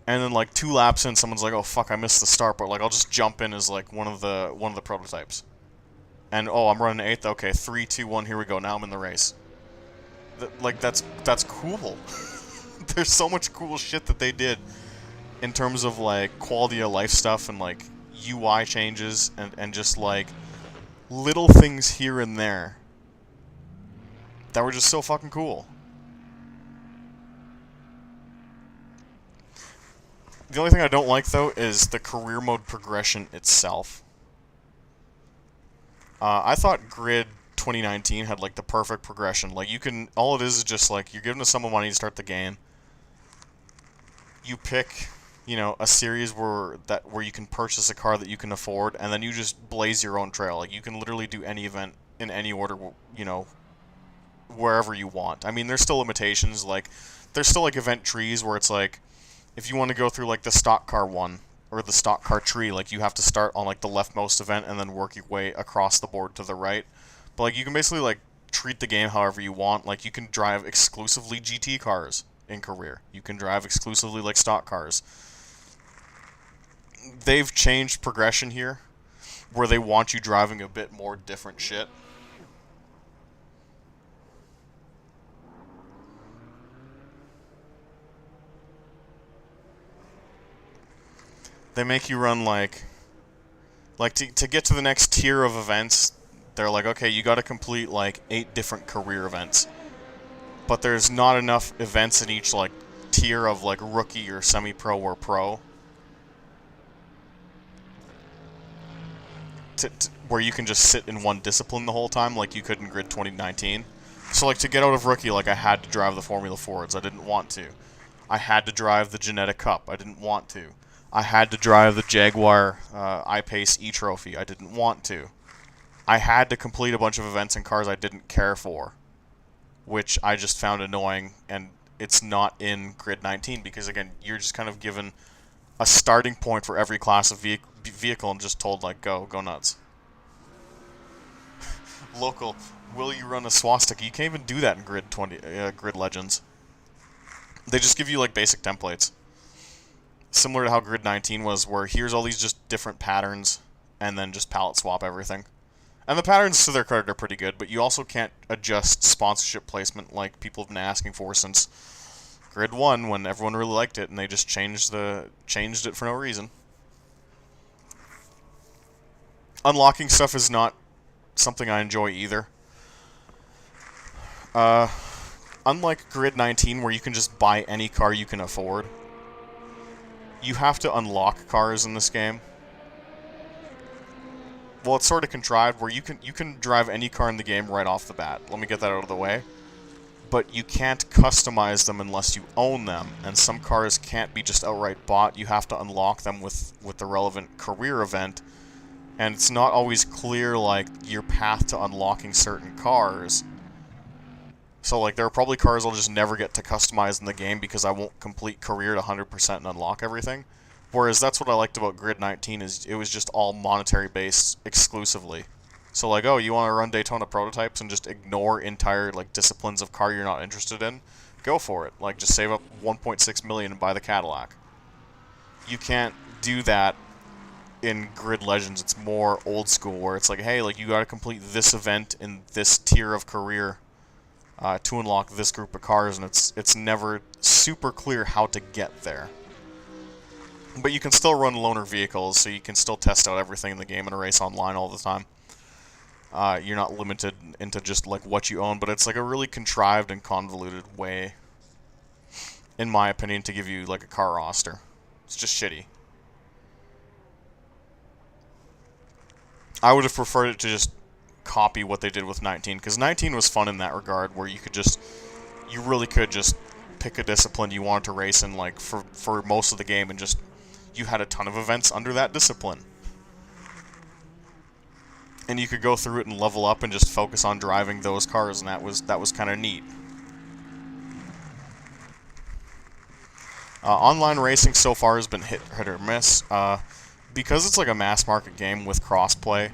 and then, like, 2 laps in, someone's like, oh fuck, I missed the start, but, like, I'll just jump in as, like, one of the prototypes, and oh, I'm running 8th. Okay, 3, 2, 1, here we go. Now I'm in the race. Like, that's cool. There's so much cool shit that they did in terms of, like, quality of life stuff and, like, UI changes and just, like, little things here and there that were just so fucking cool. The only thing I don't like, though, is the career mode progression itself. I thought Grid 2019 had, like, the perfect progression. Like, you can, all it is just, like, you're giving a sum of money to start the game. You pick, you know, a series where you can purchase a car that you can afford, and then you just blaze your own trail. Like, you can literally do any event in any order, you know, wherever you want. I mean, there's still limitations. Like, there's still, like, event trees where it's like, if you want to go through, like, the stock car one, or the stock car tree, like, you have to start on, like, the leftmost event and then work your way across the board to the right. But, like, you can basically, like, treat the game however you want. Like, you can drive exclusively GT cars in career. You can drive exclusively, like, stock cars. They've changed progression here, where they want you driving a bit more different shit. They make you run, like to get to the next tier of events, they're like, okay, you gotta complete, like, 8 different career events. But there's not enough events in each, like, tier of, like, rookie or semi-pro or pro where you can just sit in one discipline the whole time like you could in Grid 2019. So, like, to get out of rookie, like, I had to drive the Formula Fords. I didn't want to. I had to drive the Genetic Cup. I didn't want to. I had to drive the Jaguar I-Pace E-Trophy. I didn't want to. I had to complete a bunch of events in cars I didn't care for, which I just found annoying, and it's not in Grid 19 because, again, you're just kind of given a starting point for every class of vehicle and just told, like, go nuts. Local, will you run a swastika? You can't even do that in Grid Legends. They just give you like basic templates. Similar to how Grid 19 was, where here's all these just different patterns, and then just palette swap everything. And the patterns, to their credit, are pretty good, but you also can't adjust sponsorship placement like people have been asking for since Grid 1, when everyone really liked it, and they just changed it for no reason. Unlocking stuff is not something I enjoy either. Unlike Grid 19, where you can just buy any car you can afford, you have to unlock cars in this game. Well, it's sort of contrived where you can drive any car in the game right off the bat. Let me get that out of the way. But you can't customize them unless you own them, and some cars can't be just outright bought. You have to unlock them with the relevant career event, and it's not always clear, like, your path to unlocking certain cars. So, like, there are probably cars I'll just never get to customize in the game because I won't complete career to 100% and unlock everything. Whereas that's what I liked about Grid 19, is it was just all monetary based exclusively. So like, oh, you want to run Daytona prototypes and just ignore entire like disciplines of car you're not interested in? Go for it. Like, just save up 1.6 million and buy the Cadillac. You can't do that in Grid Legends. It's more old school, where it's like, hey, like, you got to complete this event in this tier of career to unlock this group of cars, and it's never super clear how to get there. But you can still run loaner vehicles, so you can still test out everything in the game and race online all the time. You're not limited into just like what you own, but it's like a really contrived and convoluted way, in my opinion, to give you like a car roster. It's just shitty. I would have preferred it to just copy what they did with 19, because 19 was fun in that regard, where you really could just pick a discipline you wanted to race in, like, for most of the game, and just, you had a ton of events under that discipline. And you could go through it and level up and just focus on driving those cars, and that was kind of neat. Online racing so far has been hit or miss. Because it's like a mass market game with crossplay,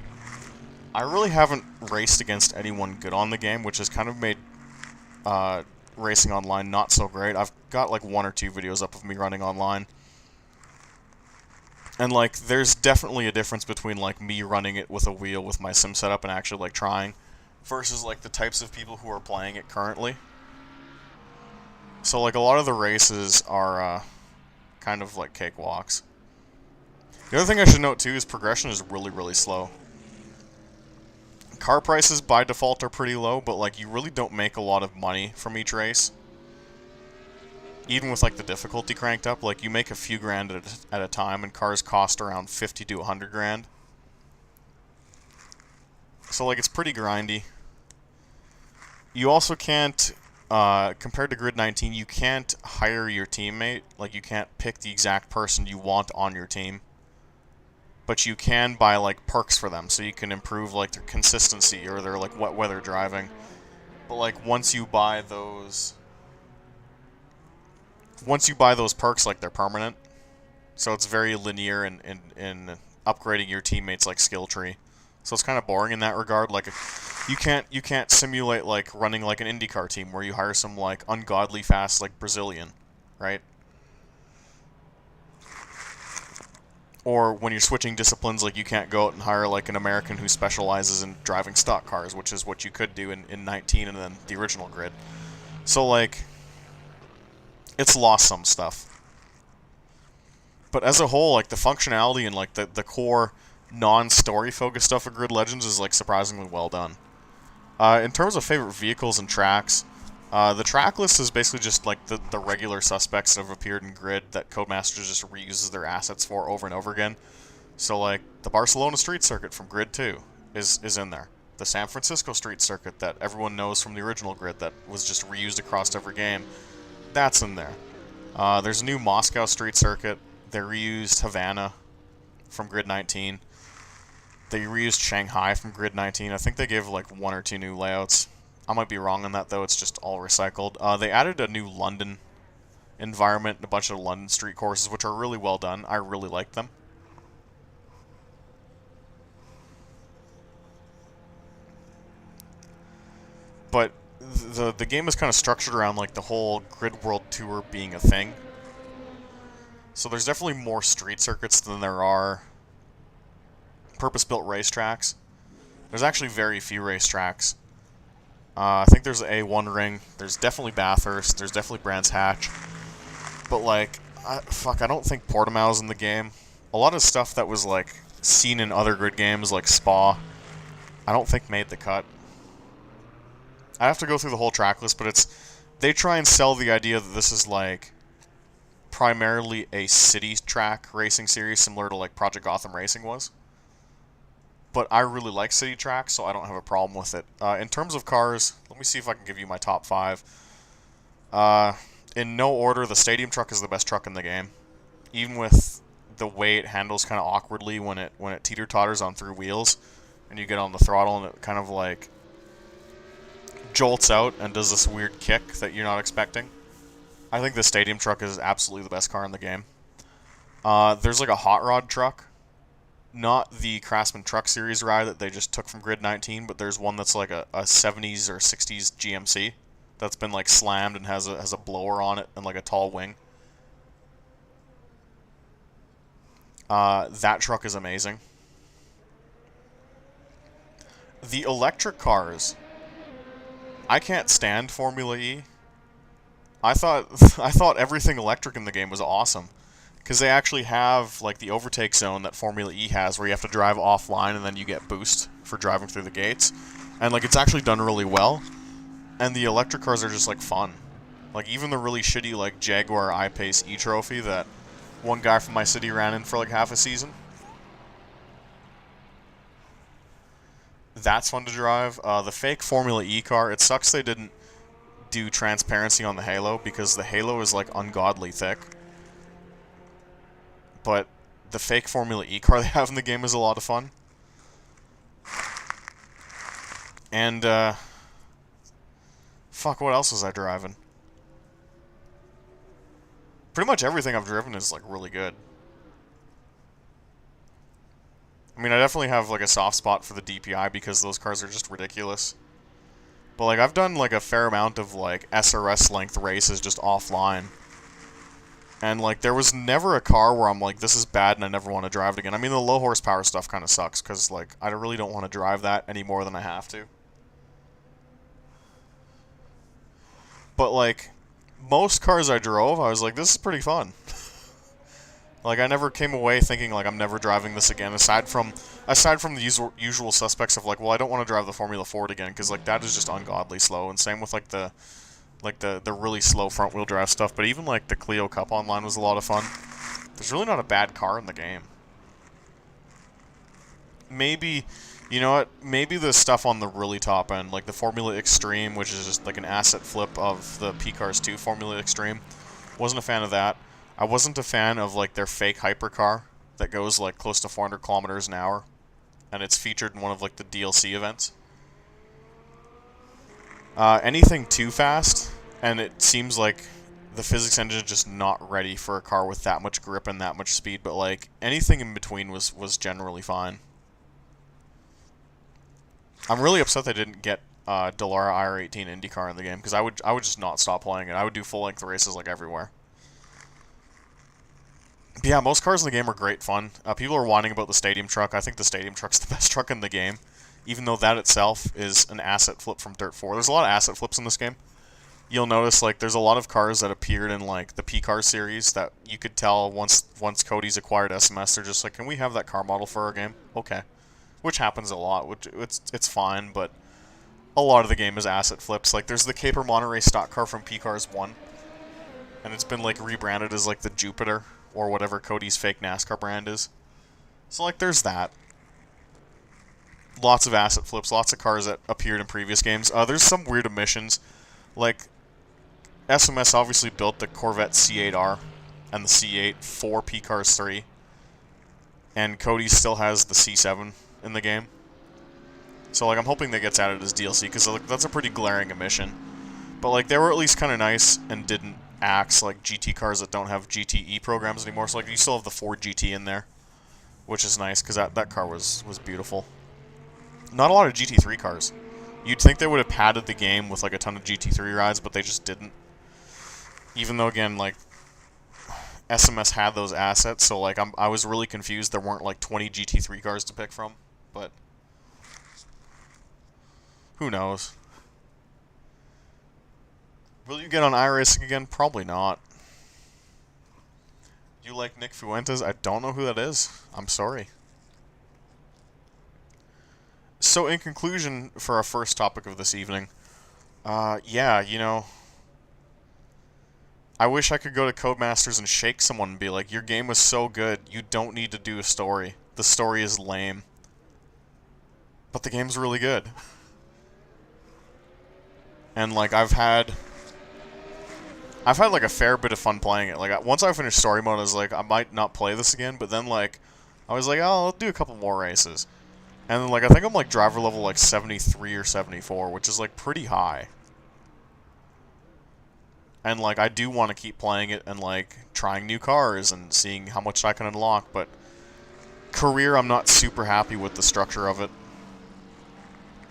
I really haven't raced against anyone good on the game, which has kind of made racing online not so great. I've got like 1 or 2 videos up of me running online. And like, there's definitely a difference between like me running it with a wheel with my sim setup and actually like trying, versus like the types of people who are playing it currently. So like, a lot of the races are kind of like cakewalks. The other thing I should note too is progression is really, really slow. Car prices by default are pretty low, but like, you really don't make a lot of money from each race. Even with like the difficulty cranked up, like, you make a few grand at a time, and cars cost around 50 to 100 grand. So like, it's pretty grindy. You also can't, compared to Grid 19, you can't hire your teammate. Like, you can't pick the exact person you want on your team. But you can buy like perks for them, so you can improve like their consistency or their like wet weather driving. But like, once you buy those perks, like, they're permanent. So it's very linear in upgrading your teammates' like skill tree. So it's kind of boring in that regard. Like, you can't simulate like running like an IndyCar team where you hire some like ungodly fast like Brazilian, right? Or when you're switching disciplines, like, you can't go out and hire like an American who specializes in driving stock cars, which is what you could do in 19 and then the original Grid. So like, it's lost some stuff. But as a whole, like, the functionality and like the core non-story focused stuff of Grid Legends is like surprisingly well done. In terms of favorite vehicles and tracks, the track list is basically just like the regular suspects that have appeared in Grid that Codemasters just reuses their assets for over and over again. So like, the Barcelona Street Circuit from Grid 2 is in there. The San Francisco Street Circuit that everyone knows from the original Grid that was just reused across every game, that's in there. There's a new Moscow Street Circuit. They reused Havana from Grid 19. They reused Shanghai from Grid 19. I think they gave like 1 or 2 new layouts. I might be wrong on that, though. It's just all recycled. They added a new London environment and a bunch of London street courses, which are really well done. I really like them. But the game is kind of structured around like the whole Grid World Tour being a thing. So there's definitely more street circuits than there are purpose-built racetracks. There's actually very few racetracks. I think there's a A1 ring. There's definitely Bathurst. There's definitely Brands Hatch. But like, I don't think Portimao's in the game. A lot of stuff that was like seen in other grid games like Spa, I don't think made the cut. I have to go through the whole track list, but they try and sell the idea that this is like primarily a city track racing series similar to like Project Gotham Racing was. But I really like city tracks, so I don't have a problem with it. In terms of cars, let me see if I can give you my top 5. In no order, the stadium truck is the best truck in the game. Even with the way it handles kind of awkwardly when it teeter-totters on through wheels, and you get on the throttle and it kind of like jolts out and does this weird kick that you're not expecting. I think the stadium truck is absolutely the best car in the game. There's like a hot rod truck. Not the Craftsman Truck Series ride that they just took from Grid 19, but there's one that's like a 70s or 60s GMC that's been like slammed and has a blower on it and like a tall wing. That truck is amazing. The electric cars, I can't stand Formula E. I thought everything electric in the game was awesome, because they actually have like the overtake zone that Formula E has, where you have to drive offline and then you get boost for driving through the gates, and like it's actually done really well. And the electric cars are just like fun. Like even the really shitty like Jaguar I-Pace E-Trophy that one guy from my city ran in for like half a season. That's fun to drive. The fake Formula E car, it sucks they didn't do transparency on the halo, because the halo is like ungodly thick. But the fake Formula E car they have in the game is a lot of fun. And, fuck, what else was I driving? Pretty much everything I've driven is, like, really good. I mean, I definitely have, like, a soft spot for the DPI because those cars are just ridiculous. But, like, I've done, like, a fair amount of, like, SRS-length races just offline. And, like, there was never a car where I'm like, this is bad and I never want to drive it again. I mean, the low horsepower stuff kind of sucks, because, like, I really don't want to drive that any more than I have to. But, like, most cars I drove, I was like, this is pretty fun. Like, I never came away thinking, like, I'm never driving this again, aside from the usual suspects of, like, well, I don't want to drive the Formula Ford again, because, like, that is just ungodly slow, and same with, like, the really slow front-wheel drive stuff. But even, like, the Clio Cup Online was a lot of fun. There's really not a bad car in the game. Maybe, you know what, maybe the stuff on the really top end, like the Formula Extreme, which is just, like, an asset flip of the P-Cars 2 Formula Extreme. Wasn't a fan of that. I wasn't a fan of, like, their fake hypercar that goes, like, close to 400 kilometers an hour. And it's featured in one of, like, the DLC events. Anything too fast, and it seems like the physics engine is just not ready for a car with that much grip and that much speed, but, like, anything in between was generally fine. I'm really upset they didn't get Dallara IR18 IndyCar in the game, because I would just not stop playing it. I would do full-length races, like, everywhere. But yeah, most cars in the game are great fun. People are whining about the stadium truck. I think the stadium truck's the best truck in the game, even though that itself is an asset flip from Dirt 4. There's a lot of asset flips in this game. You'll notice, like, there's a lot of cars that appeared in, like, the P-Car series that you could tell once Cody's acquired SMS, they're just like, can we have that car model for our game? Okay. Which happens a lot, which it's fine, but a lot of the game is asset flips. Like, there's the Caper Monterey stock car from P-Cars 1, and it's been, like, rebranded as, like, the Jupiter, or whatever Cody's fake NASCAR brand is. So, like, there's that. Lots of asset flips, lots of cars that appeared in previous games. There's some weird omissions. Like, SMS obviously built the Corvette C8R and the C8 for P-Cars 3. And Cody still has the C7 in the game. So, like, I'm hoping that gets added as DLC, because, like, that's a pretty glaring omission. But, like, they were at least kind of nice and didn't axe, like, GT cars that don't have GTE programs anymore. So, like, you still have the Ford GT in there, which is nice, because that car was beautiful. Not a lot of GT3 cars. You'd think they would have padded the game with like a ton of GT3 rides, but they just didn't. Even though, again, like, SMS had those assets, so like I was really confused there weren't like 20 GT3 cars to pick from, but who knows. Will you get on iRacing again? Probably not. You like Nick Fuentes? I don't know who that is. I'm sorry. So in conclusion, for our first topic of this evening, yeah, you know, I wish I could go to Codemasters and shake someone and be like, your game was so good, you don't need to do a story. The story is lame. But the game's really good. And like I've had like a fair bit of fun playing it. Like once I finished story mode, I was like, I might not play this again, but then like I was like, oh, I'll do a couple more races. And then like I think I'm like driver level like 73 or 74, which is like pretty high. And like I do want to keep playing it and like trying new cars and seeing how much I can unlock, but career I'm not super happy with the structure of it.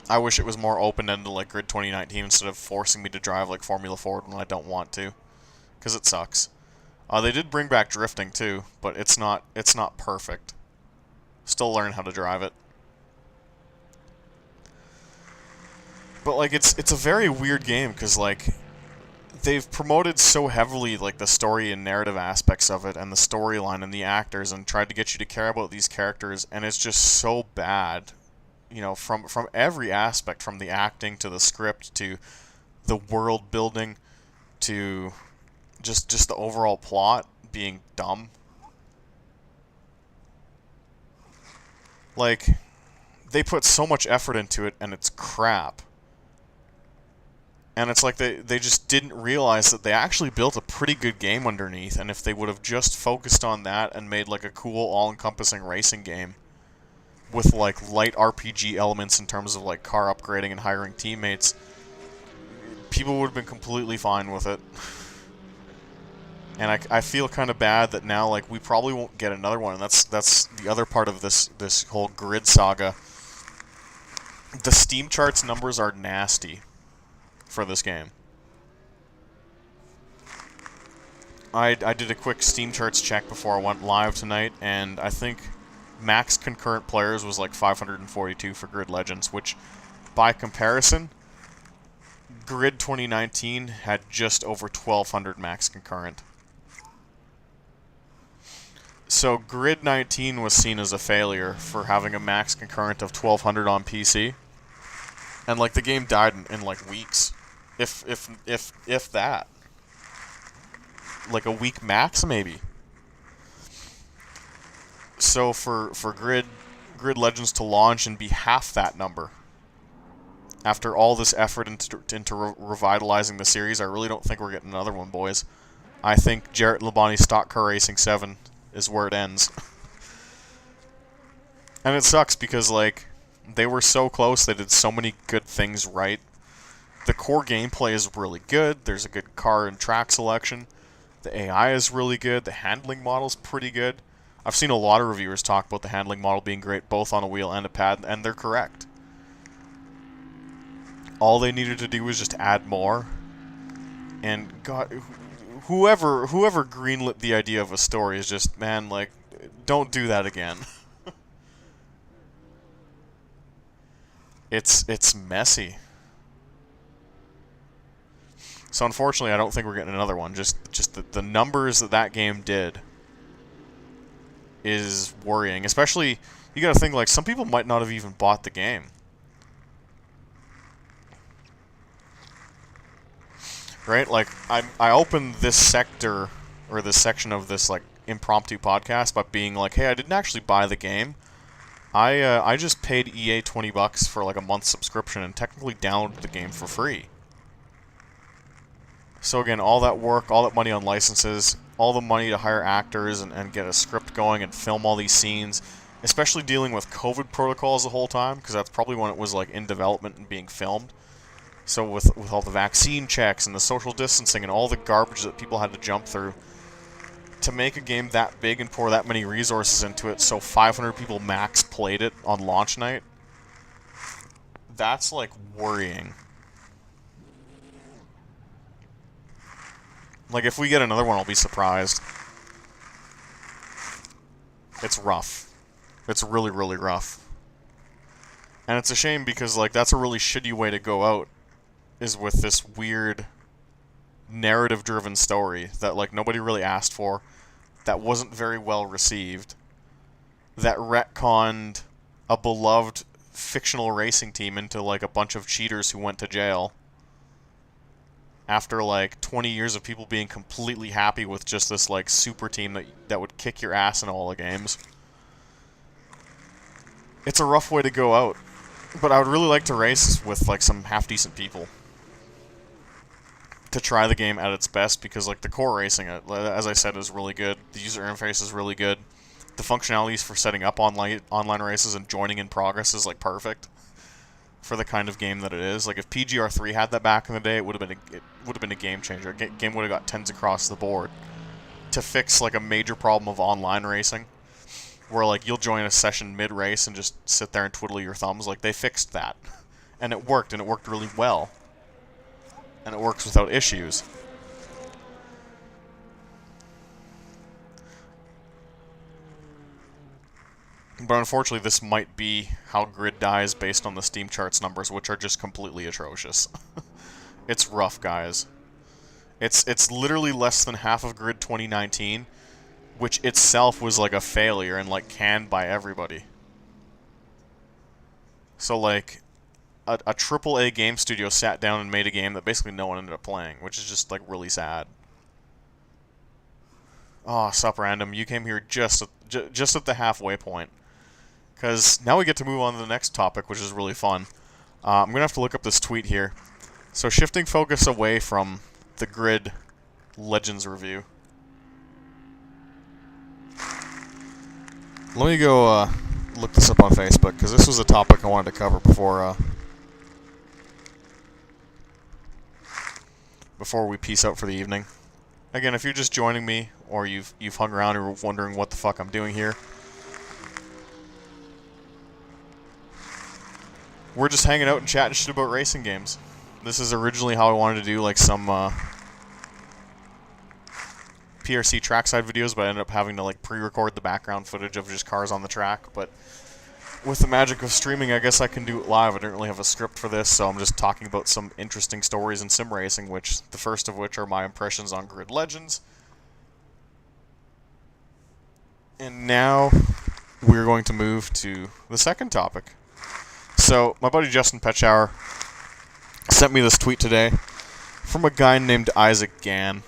I wish it was more open-ended like Grid 2019 instead of forcing me to drive like Formula Ford when I don't want to, because it sucks. They did bring back drifting too, but it's not perfect. Still learn how to drive it. But like it's a very weird game because like they've promoted so heavily like the story and narrative aspects of it and the storyline and the actors and tried to get you to care about these characters, and it's just so bad. You know, from every aspect, from the acting to the script to the world building to just the overall plot being dumb. Like, they put so much effort into it and it's crap. And it's like they just didn't realize that they actually built a pretty good game underneath, and if they would have just focused on that and made like a cool all-encompassing racing game with like light RPG elements in terms of like car upgrading and hiring teammates, people would have been completely fine with it. And I feel kind of bad that now like we probably won't get another one, and that's the other part of this whole Grid saga. The Steam charts numbers are nasty for this game. I did a quick Steam charts check before I went live tonight, and I think max concurrent players was like 542 for Grid Legends, which, by comparison, Grid 2019 had just over 1,200 max concurrent. So Grid 19 was seen as a failure for having a max concurrent of 1,200 on PC, and like the game died in like weeks, if that, like a week max maybe. So for Grid Legends to launch and be half that number, after all this effort into revitalizing the series, I really don't think we're getting another one, boys. I think Jarrett Labonte's Stock Car Racing 7 is where it ends. And it sucks because, like, they were so close, they did so many good things right. The core gameplay is really good, there's a good car and track selection, the AI is really good, the handling model's pretty good. I've seen a lot of reviewers talk about the handling model being great both on a wheel and a pad, and they're correct. All they needed to do was just add more. And God, whoever greenlit the idea of a story is just, man, like, don't do that again. It's messy. So unfortunately, I don't think we're getting another one. Just the numbers that game did is worrying. Especially, you gotta think, like, some people might not have even bought the game. Right? Like, I opened this sector, or this section of this, like, impromptu podcast by being like, hey, I didn't actually buy the game. I just paid EA $20 for, like, a month subscription and technically downloaded the game for free. So again, all that work, all that money on licenses, all the money to hire actors and get a script going and film all these scenes, especially dealing with COVID protocols the whole time, because that's probably when it was like in development and being filmed. So with all the vaccine checks and the social distancing and all the garbage that people had to jump through, to make a game that big and pour that many resources into it so 500 people max played it on launch night, that's, like, worrying. Like, if we get another one, I'll be surprised. It's rough. It's really, really rough. And it's a shame because, like, that's a really shitty way to go out, is with this weird narrative-driven story that, like, nobody really asked for, that wasn't very well received, that retconned a beloved fictional racing team into, like, a bunch of cheaters who went to jail after, like, 20 years of people being completely happy with just this, like, super team that would kick your ass in all the games. It's a rough way to go out, but I would really like to race with, like, some half-decent people to try the game at its best, because, like, the core racing, as I said, is really good. The user interface is really good. The functionalities for setting up online races and joining in progress is, like, perfect for the kind of game that it is. Like, if PGR3 had that back in the day, it would have been a game changer. Game would have got 10s across the board to fix, like, a major problem of online racing, where, like, you'll join a session mid-race and just sit there and twiddle your thumbs. Like, they fixed that, and it worked really well, and it works without issues. But unfortunately, this might be how Grid dies based on the Steam charts numbers, which are just completely atrocious. It's rough, guys. It's literally less than half of Grid 2019, which itself was, like, a failure and, like, canned by everybody. So, like, a AAA game studio sat down and made a game that basically no one ended up playing, which is just, like, really sad. Oh, sup, random. You came here just at the halfway point. Because now we get to move on to the next topic, which is really fun. I'm going to have to look up this tweet here. So, shifting focus away from the Grid Legends review. Let me go look this up on Facebook, because this was a topic I wanted to cover before we peace out for the evening. Again, if you're just joining me, or you've hung around and are wondering what the fuck I'm doing here, we're just hanging out and chatting shit about racing games. This is originally how I wanted to do, like, some PRC Trackside videos, but I ended up having to, like, pre-record the background footage of just cars on the track. But with the magic of streaming, I guess I can do it live. I didn't really have a script for this, so I'm just talking about some interesting stories in sim racing, which the first of which are my impressions on Grid Legends. And now we're going to move to the second topic. So, my buddy Justin Petschauer sent me this tweet today from a guy named Isaac Gann,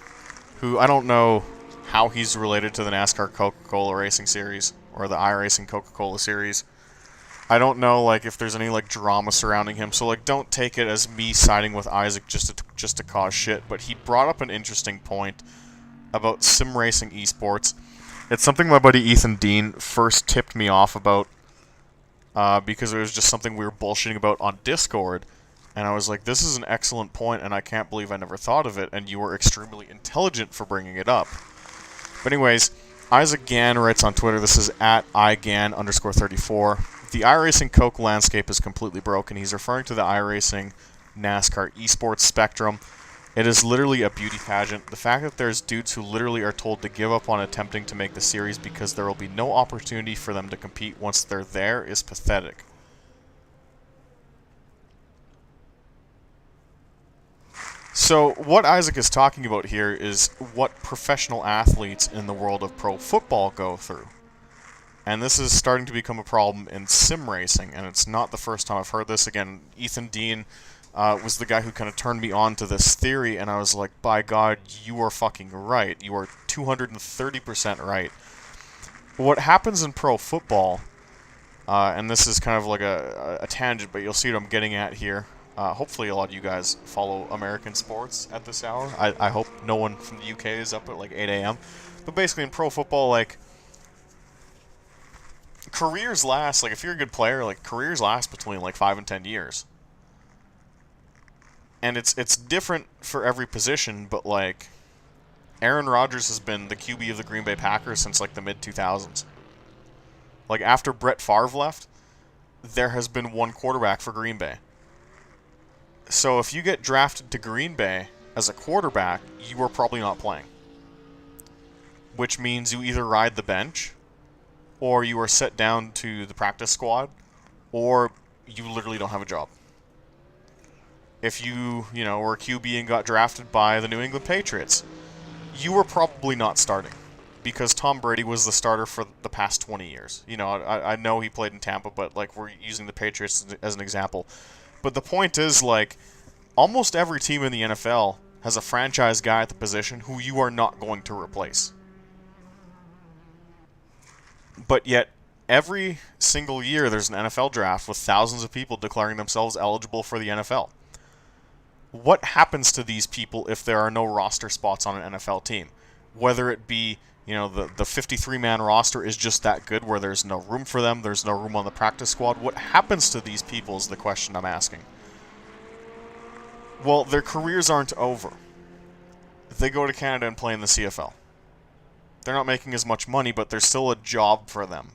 who I don't know how he's related to the NASCAR Coca-Cola Racing Series, or the iRacing Coca-Cola Series. I don't know, like, if there's any, like, drama surrounding him, so, like, don't take it as me siding with Isaac just to cause shit, but he brought up an interesting point about sim racing esports. It's something my buddy Ethan Dean first tipped me off about, because it was just something we were bullshitting about on Discord, and I was like, this is an excellent point, and I can't believe I never thought of it, and you were extremely intelligent for bringing it up. But anyways, Isaac Gann writes on Twitter, this is at iGann_34, the iRacing Coke landscape is completely broken. He's referring to the iRacing NASCAR esports spectrum. It is literally a beauty pageant. The fact that there's dudes who literally are told to give up on attempting to make the series because there will be no opportunity for them to compete once they're there is pathetic. So, what Isaac is talking about here is what professional athletes in the world of pro football go through. And this is starting to become a problem in sim racing, and it's not the first time I've heard this. Again, Ethan Dean was the guy who kind of turned me on to this theory, and I was like, by God, you are fucking right. You are 230% right. What happens in pro football, and this is kind of like a tangent, but you'll see what I'm getting at here. Hopefully a lot of you guys follow American sports at this hour. I hope no one from the UK is up at like 8 a.m. But basically in pro football, like, careers last, like, if you're a good player, like, careers last between like 5 and 10 years. And it's different for every position, but, like, Aaron Rodgers has been the QB of the Green Bay Packers since, like, the mid-2000s. Like, after Brett Favre left, there has been one quarterback for Green Bay. So if you get drafted to Green Bay as a quarterback, you are probably not playing. Which means you either ride the bench, or you are set down to the practice squad, or you literally don't have a job. If you were a QB and got drafted by the New England Patriots, you were probably not starting. Because Tom Brady was the starter for the past 20 years. I know he played in Tampa, but, like, we're using the Patriots as an example. But the point is, like, almost every team in the NFL has a franchise guy at the position who you are not going to replace. But yet, every single year there's an NFL draft with thousands of people declaring themselves eligible for the NFL. What happens to these people if there are no roster spots on an NFL team? Whether it be, the 53-man roster is just that good where there's no room for them, there's no room on the practice squad. What happens to these people is the question I'm asking. Well, their careers aren't over. They go to Canada and play in the CFL. They're not making as much money, but there's still a job for them.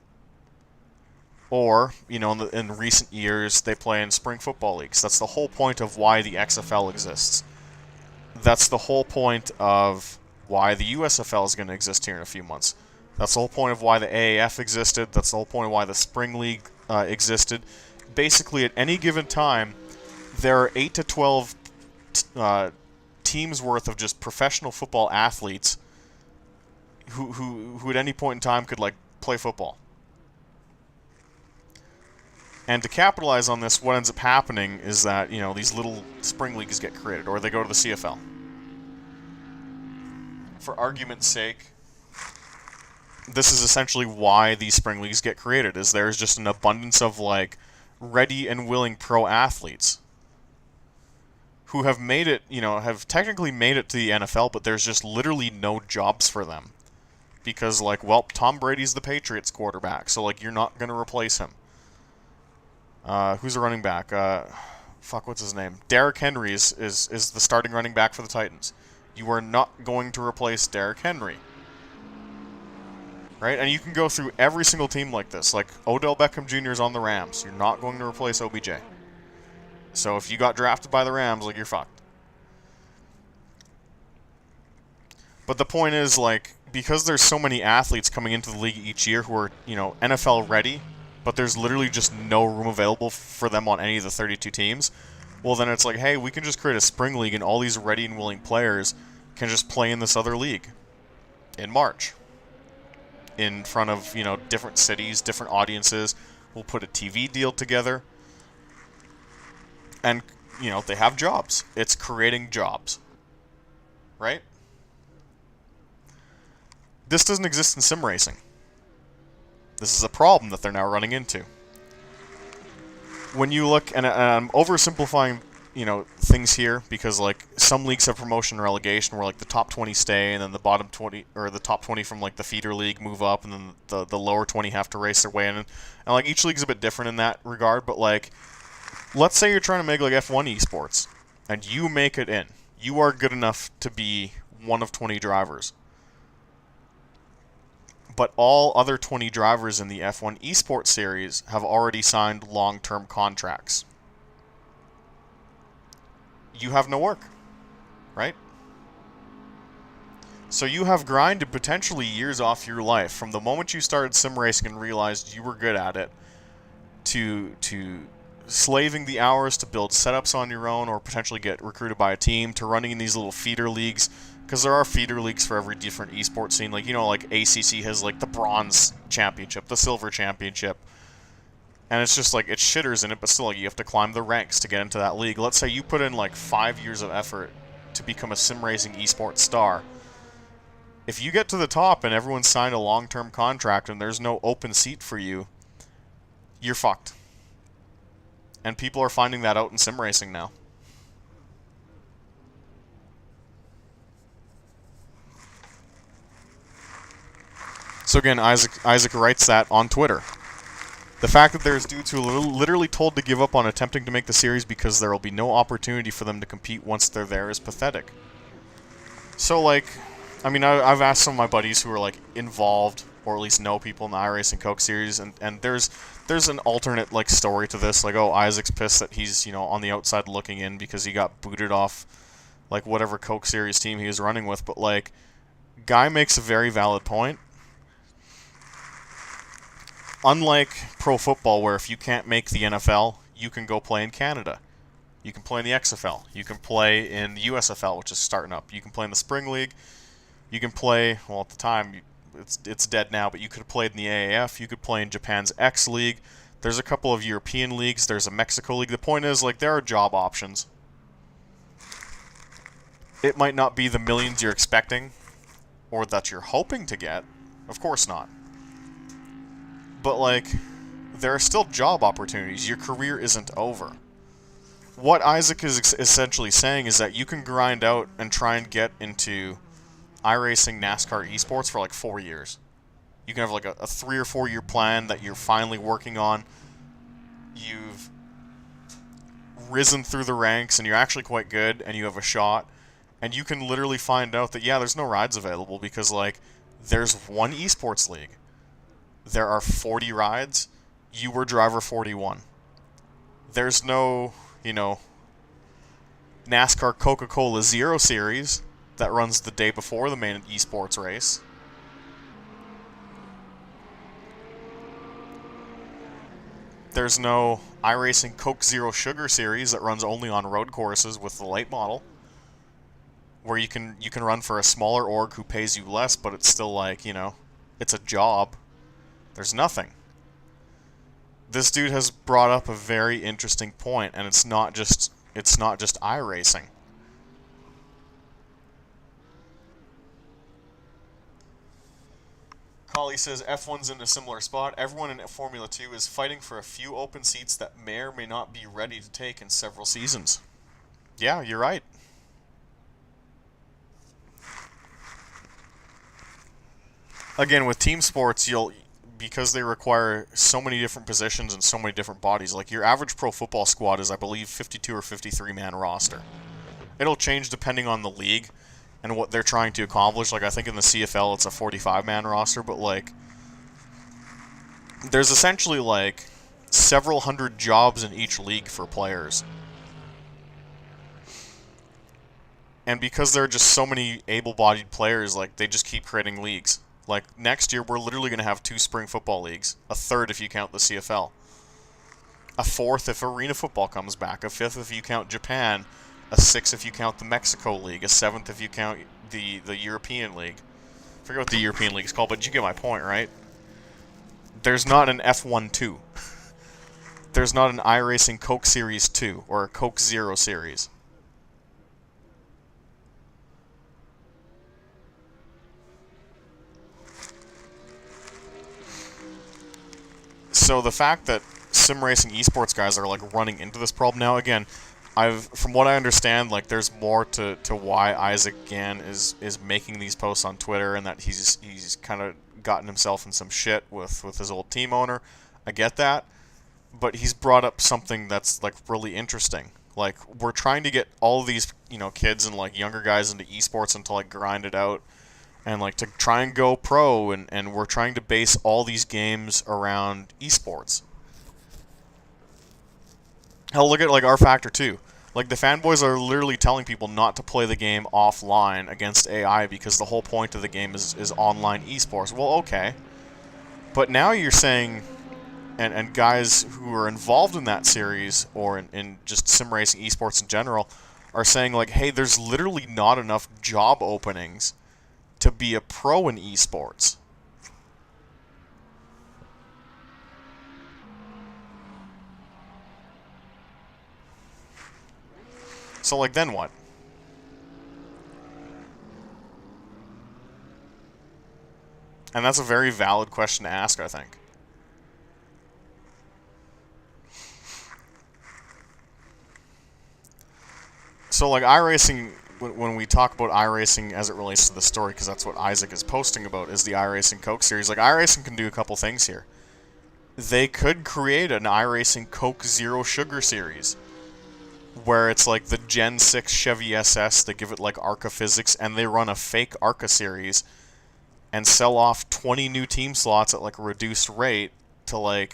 Or, in recent years, they play in spring football leagues. That's the whole point of why the XFL exists. That's the whole point of why the USFL is going to exist here in a few months. That's the whole point of why the AAF existed. That's the whole point of why the Spring League existed. Basically, at any given time, there are 8 to 12 teams worth of just professional football athletes who at any point in time could, like, play football. And to capitalize on this, what ends up happening is that, these little spring leagues get created, or they go to the CFL. For argument's sake, this is essentially why these spring leagues get created, is there's just an abundance of, like, ready and willing pro athletes who have made it, have technically made it to the NFL, but there's just literally no jobs for them. Because, like, well, Tom Brady's the Patriots quarterback, so, like, you're not going to replace him. Who's a running back? What's his name? Derrick Henry is the starting running back for the Titans. You are not going to replace Derrick Henry. Right? And you can go through every single team like this. Like, Odell Beckham Jr. is on the Rams. You're not going to replace OBJ. So if you got drafted by the Rams, like, you're fucked. But the point is, like, because there's so many athletes coming into the league each year who are, NFL ready, but there's literally just no room available for them on any of the 32 teams, well, then it's like, hey, we can just create a spring league and all these ready and willing players can just play in this other league in March in front of, different cities, different audiences. We'll put a TV deal together. And, they have jobs. It's creating jobs. Right? This doesn't exist in sim racing. This is a problem that they're now running into. When you look, and I'm oversimplifying, things here because, like, some leagues have promotion and relegation where, like, the top 20 stay, and then the bottom 20 or the top 20 from, like, the feeder league move up, and then the lower 20 have to race their way in. And like, each league's a bit different in that regard. But, like, let's say you're trying to make, like, F1 esports, and you make it in. You are good enough to be one of 20 drivers. But all other 20 drivers in the F1 esports series have already signed long-term contracts. You have no work, right? So you have grinded potentially years off your life from the moment you started sim racing and realized you were good at it to slaving the hours to build setups on your own or potentially get recruited by a team to running in these little feeder leagues. Because there are feeder leagues for every different esports scene. Like, like ACC has, like, the bronze championship, the silver championship. And it's just, like, it's shitters in it, but still, like, you have to climb the ranks to get into that league. Let's say you put in, like, 5 years of effort to become a sim racing esports star. If you get to the top and everyone's signed a long-term contract and there's no open seat for you, you're fucked. And people are finding that out in sim racing now. So again, Isaac writes that on Twitter. The fact that there's dudes who are literally told to give up on attempting to make the series because there will be no opportunity for them to compete once they're there is pathetic. So, like, I mean, I've asked some of my buddies who are, like, involved or at least know people in the iRacing Coke series, and there's an alternate like story to this, like, oh, Isaac's pissed that he's, you know, on the outside looking in because he got booted off like whatever Coke series team he was running with, but like, guy makes a very valid point. Unlike pro football, where if you can't make the NFL, you can go play in Canada. You can play in the XFL. You can play in the USFL, which is starting up. You can play in the Spring League. You can play, well, at the time, it's dead now, but you could have played in the AAF. You could play in Japan's X League. There's a couple of European leagues. There's a Mexico League. The point is, like, there are job options. It might not be the millions you're expecting, or that you're hoping to get. Of course not. But, like, there are still job opportunities. Your career isn't over. What Isaac is essentially saying is that you can grind out and try and get into iRacing NASCAR esports for like 4 years. You can have like a 3 or 4 year plan that you're finally working on. You've risen through the ranks and you're actually quite good and you have a shot. And you can literally find out that, yeah, there's no rides available because, like, there's one esports league. There are 40 rides. You were driver 41. There's no, you know, NASCAR Coca-Cola Zero Series that runs the day before the main esports race. There's no iRacing Coke Zero Sugar Series that runs only on road courses with the late model, where you can run for a smaller org who pays you less, but it's still like, you know, it's a job. There's nothing. This dude has brought up a very interesting point, and it's not just iRacing. Collie says F1's in a similar spot. Everyone in Formula 2 is fighting for a few open seats that may or may not be ready to take in several seasons. Yeah, you're right. Again, with team sports, because they require so many different positions and so many different bodies, like your average pro football squad is, I believe, 52 or 53 man roster. It'll change depending on the league and what they're trying to accomplish. Like, I think in the CFL it's a 45 man roster, but like, there's essentially like several hundred jobs in each league for players. And because there are just so many able-bodied players, like, they just keep creating leagues. Like, next year, we're literally going to have 2 spring football leagues. A third if you count the CFL. A fourth if arena football comes back. A fifth if you count Japan. A sixth if you count the Mexico League. A seventh if you count the European League. I forget what the European League is called, but you get my point, right? There's not an F1-2. There's not an iRacing Coke Series 2 or a Coke Zero Series. So the fact that sim racing esports guys are like running into this problem now, again, from what I understand, like, there's more to why Isaac Gann is making these posts on Twitter, and that he's kind of gotten himself in some shit with his old team owner. I get that, but he's brought up something that's like really interesting. Like, we're trying to get all these, you know, kids and like younger guys into esports and to like grind it out. And like to try and go pro, and we're trying to base all these games around esports. Hell, look at like R Factor 2. Like, the fanboys are literally telling people not to play the game offline against AI because the whole point of the game is online esports. Well, okay. But now you're saying, and guys who are involved in that series, or in just sim racing esports in general, are saying like, hey, there's literally not enough job openings to be a pro in esports. So, like, then what? And that's a very valid question to ask, I think. So, like, iRacing, when we talk about iRacing as it relates to the story, because that's what Isaac is posting about, is the iRacing Coke series. Like, iRacing can do a couple things here. They could create an iRacing Coke Zero Sugar series, where it's like the Gen 6 Chevy SS, they give it like ARCA physics, and they run a fake ARCA series and sell off 20 new team slots at like a reduced rate to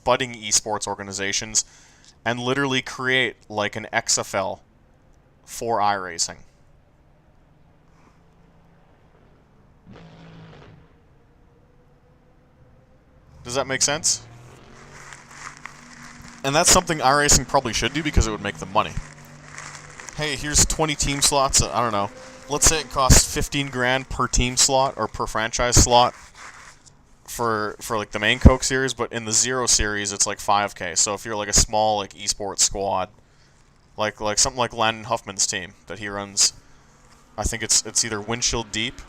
budding esports organizations and literally create like an XFL for iRacing. Does that make sense? And that's something iRacing probably should do because it would make them money. Hey, here's 20 team slots. I don't know. Let's say it costs 15 grand per team slot or per franchise slot for like the main Coke series, but in the Zero series it's like 5K. So if you're like a small like esports squad, like something like Landon Huffman's team that he runs, I think it's either Windshield Deep.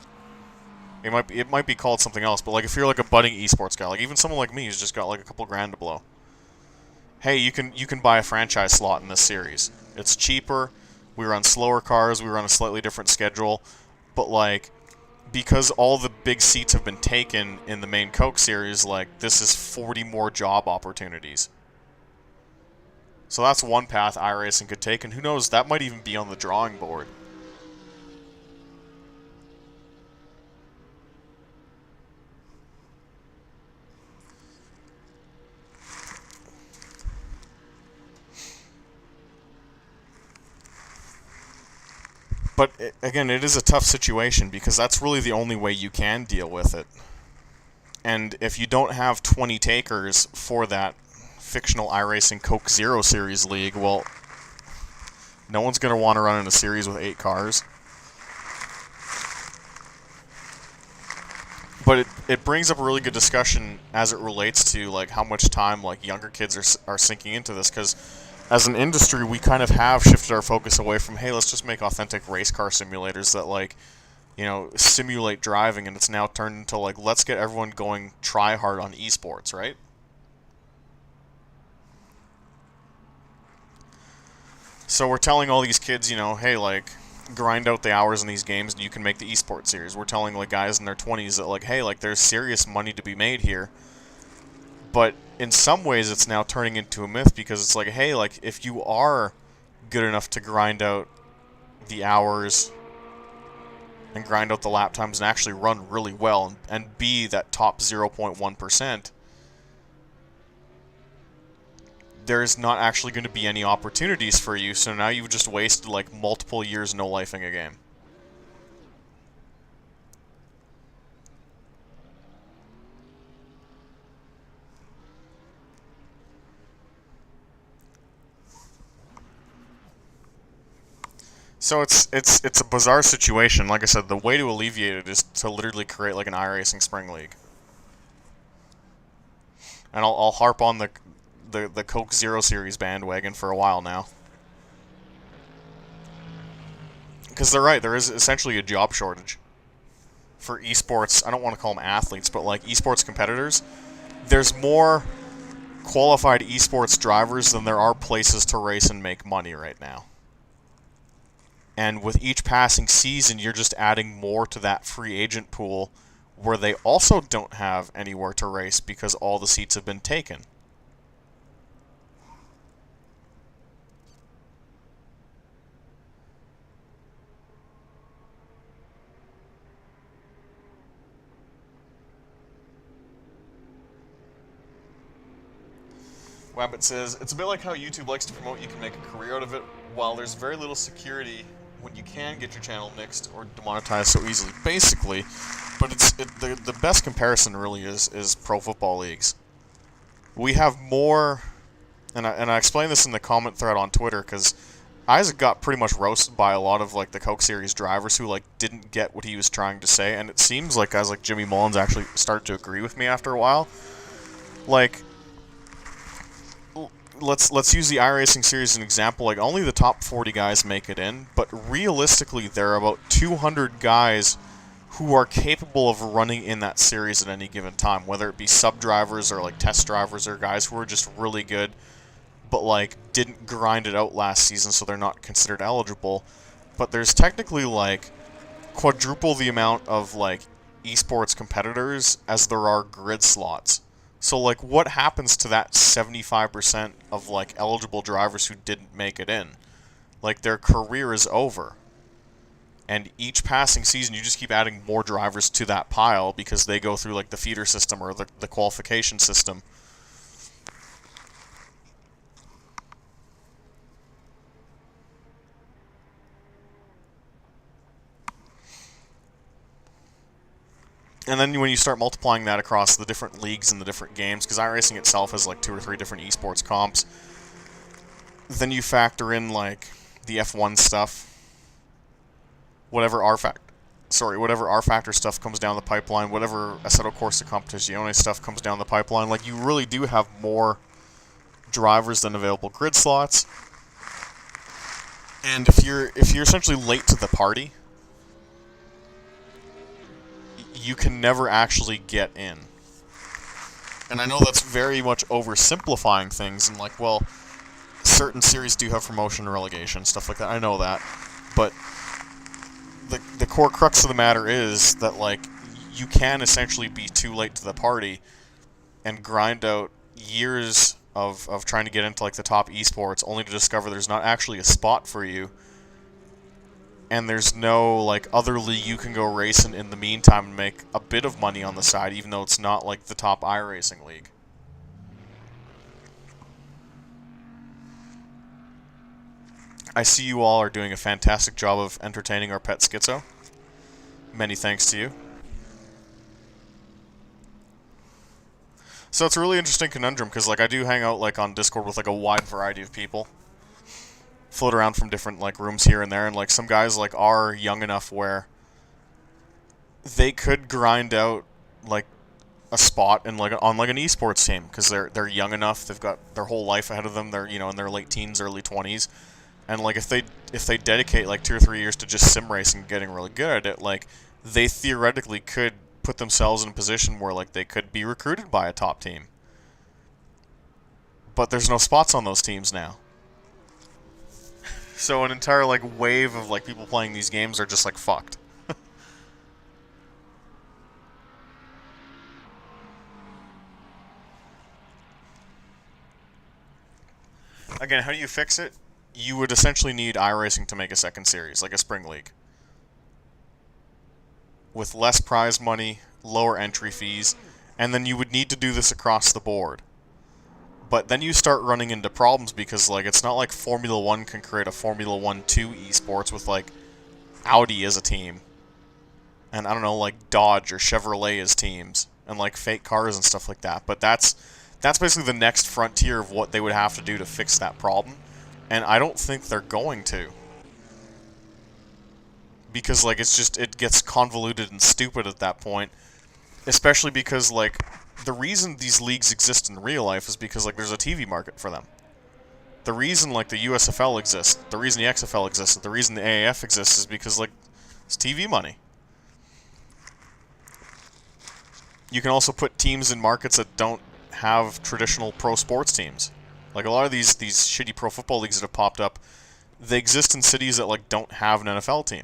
It might be called something else, but like if you're like a budding esports guy, like even someone like me who's just got like a couple grand to blow, hey, you can buy a franchise slot in this series. It's cheaper. We run slower cars. We run a slightly different schedule, but like because all the big seats have been taken in the main Coke series, like this is 40 more job opportunities. So that's one path iRacing could take, and who knows, that might even be on the drawing board. But again, it is a tough situation because that's really the only way you can deal with it. And if you don't have 20 takers for that fictional iRacing Coke Zero Series League, well, no one's going to want to run in a series with 8 cars. But it brings up a really good discussion as it relates to like how much time like younger kids are sinking into this, because as an industry, we kind of have shifted our focus away from, hey, let's just make authentic race car simulators that, like, you know, simulate driving, and it's now turned into, like, let's get everyone going try hard on esports, right? So we're telling all these kids, you know, hey, like, grind out the hours in these games and you can make the esports series. We're telling, like, guys in their 20s that, like, hey, like, there's serious money to be made here. But in some ways, it's now turning into a myth because it's like, hey, like, if you are good enough to grind out the hours and grind out the lap times and actually run really well and be that top 0.1%, there's not actually going to be any opportunities for you, so now you've just wasted, like, multiple years no-lifing a game. So it's a bizarre situation. Like I said, the way to alleviate it is to literally create like an iRacing Spring League. And I'll harp on the Coke Zero Series bandwagon for a while now. Because they're right, there is essentially a job shortage for esports. I don't want to call them athletes, but like esports competitors. There's more qualified esports drivers than there are places to race and make money right now. And with each passing season, you're just adding more to that free agent pool where they also don't have anywhere to race because all the seats have been taken. Wabbit says, it's a bit like how YouTube likes to promote you can make a career out of it, while there's very little security when you can get your channel nixed or demonetized so easily. Basically, but the best comparison really is pro football leagues. We have more, and I explained this in the comment thread on Twitter, because Isaac got pretty much roasted by a lot of like the Coke Series drivers who like didn't get what he was trying to say, and it seems like guys like Jimmy Mullins actually started to agree with me after a while. Like, let's use the iRacing series as an example. Like, only the top 40 guys make it in, but realistically there are about 200 guys who are capable of running in that series at any given time, whether it be sub drivers or like test drivers or guys who are just really good but like didn't grind it out last season, so they're not considered eligible. But there's technically like quadruple the amount of like esports competitors as there are grid slots. So, like, what happens to that 75% of, like, eligible drivers who didn't make it in? Like, their career is over. And each passing season, you just keep adding more drivers to that pile because they go through like the feeder system or the qualification system. And then when you start multiplying that across the different leagues and the different games, because iRacing itself has like 2 or 3 different esports comps, then you factor in like the F1 stuff, whatever R Factor stuff comes down the pipeline, whatever Assetto Corsa Competizione stuff comes down the pipeline, like you really do have more drivers than available grid slots. And if you're essentially late to the party, you can never actually get in. And I know that's very much oversimplifying things, and like, well, certain series do have promotion and relegation, stuff like that. I know that. But the core crux of the matter is that, like, you can essentially be too late to the party and grind out years of trying to get into, like, the top esports, only to discover there's not actually a spot for you. And there's no, like, other league you can go racing in the meantime and make a bit of money on the side, even though it's not, like, the top iRacing league. I see you all are doing a fantastic job of entertaining our pet Schizo. Many thanks to you. So it's a really interesting conundrum, because, like, I do hang out, like, on Discord with, like, a wide variety of people. Float around from different like rooms here and there, and like some guys like are young enough where they could grind out like a spot in like on like an esports team because they're young enough, they've got their whole life ahead of them, they're in their late teens, early 20s, and like if they dedicate like 2 or 3 years to just sim racing and getting really good at it, like they theoretically could put themselves in a position where like they could be recruited by a top team. But there's no spots on those teams now. So an entire like wave of like people playing these games are just like fucked. Again, how do you fix it? You would essentially need iRacing to make a second series, like a spring league. With less prize money, lower entry fees, and then you would need to do this across the board. But then you start running into problems because, like, it's not like Formula 1 can create a Formula 1-2 esports with, like, Audi as a team. And, I don't know, like, Dodge or Chevrolet as teams. And, like, fake cars and stuff like that. But that's basically the next frontier of what they would have to do to fix that problem. And I don't think they're going to. Because, like, it gets convoluted and stupid at that point. Especially because, like, the reason these leagues exist in real life is because, like, there's a TV market for them. The reason, like, the USFL exists, the reason the XFL exists, the reason the AAF exists is because, like, it's TV money. You can also put teams in markets that don't have traditional pro sports teams. Like, a lot of these shitty pro football leagues that have popped up, they exist in cities that, like, don't have an NFL team.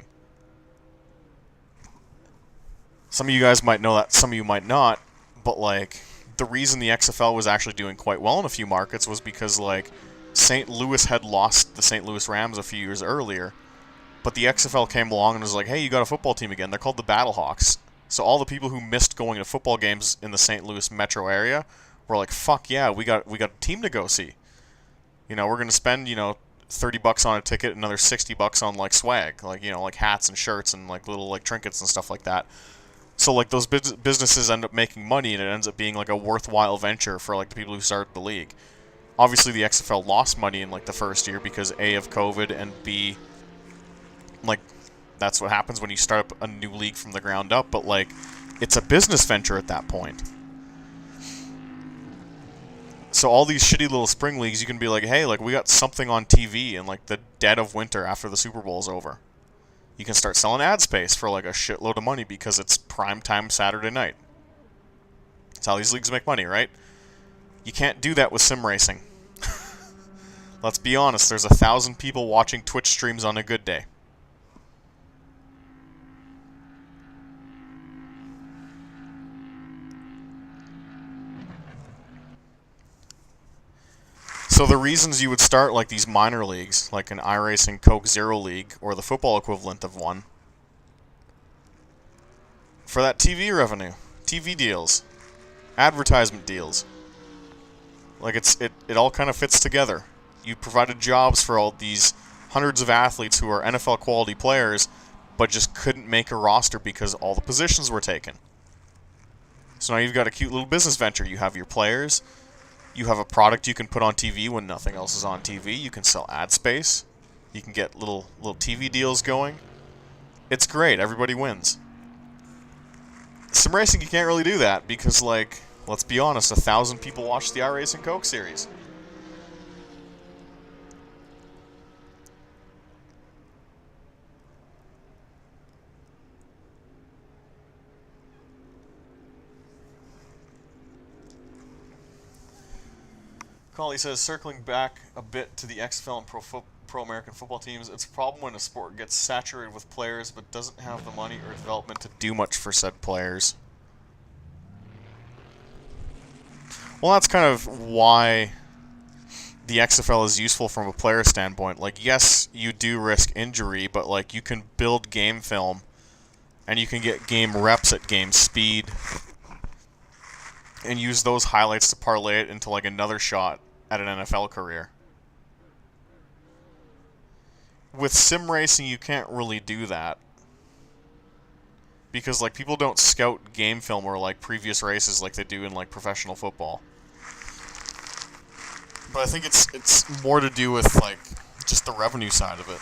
Some of you guys might know that, some of you might not. But, like, the reason the XFL was actually doing quite well in a few markets was because, like, St. Louis had lost the St. Louis Rams a few years earlier. But the XFL came along and was like, hey, you got a football team again. They're called the Battlehawks. So all the people who missed going to football games in the St. Louis metro area were like, fuck yeah, we got a team to go see. We're going to spend, $30 on a ticket, another $60 on, like, swag. Like, like hats and shirts and, like, little, like, trinkets and stuff like that. So, like, those businesses end up making money, and it ends up being, like, a worthwhile venture for, like, the people who started the league. Obviously, the XFL lost money in, like, the first year because, A, of COVID, and B, like, that's what happens when you start up a new league from the ground up, but, like, it's a business venture at that point. So all these shitty little spring leagues, you can be like, hey, like, we got something on TV in, like, the dead of winter after the Super Bowl's over. You can start selling ad space for, like, a shitload of money because it's primetime Saturday night. That's how these leagues make money, right? You can't do that with sim racing. Let's be honest, there's 1,000 people watching Twitch streams on a good day. So the reasons you would start, like, these minor leagues, like an iRacing Coke Zero League, or the football equivalent of one, for that TV revenue, TV deals, advertisement deals. Like it all kind of fits together. You provided jobs for all these hundreds of athletes who are NFL quality players, but just couldn't make a roster because all the positions were taken. So now you've got a cute little business venture. You have your players, you have a product you can put on TV when nothing else is on TV. You can sell ad space. You can get little TV deals going. It's great. Everybody wins. Sim racing, you can't really do that because, like, let's be honest, 1,000 people watch the iRacing Coke series. Collie says, circling back a bit to the XFL and Pro American football teams, it's a problem when a sport gets saturated with players but doesn't have the money or development to do much for said players. Well, that's kind of why the XFL is useful from a player standpoint. Like, yes, you do risk injury, but, like, you can build game film and you can get game reps at game speed and use those highlights to parlay it into, like, another shot at an NFL career. With sim racing, you can't really do that. Because, like, people don't scout game film or, like, previous races like they do in, like, professional football. But I think it's more to do with, like, just the revenue side of it.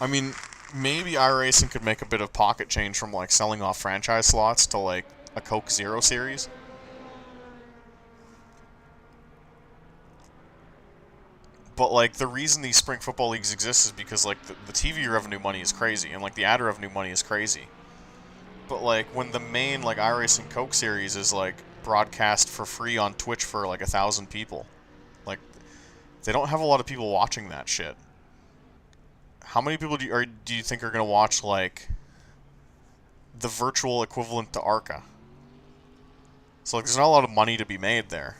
I mean, maybe iRacing could make a bit of pocket change from, like, selling off franchise slots to, like, a Coke Zero series. But, like, the reason these spring football leagues exist is because, like, the TV revenue money is crazy, and, like, the ad revenue money is crazy. But, like, when the main, like, iRacing Coke series is, like, broadcast for free on Twitch for, like, 1,000 people, like, they don't have a lot of people watching that shit. How many people do you think are going to watch, like, the virtual equivalent to ARCA? So, like, there's not a lot of money to be made there.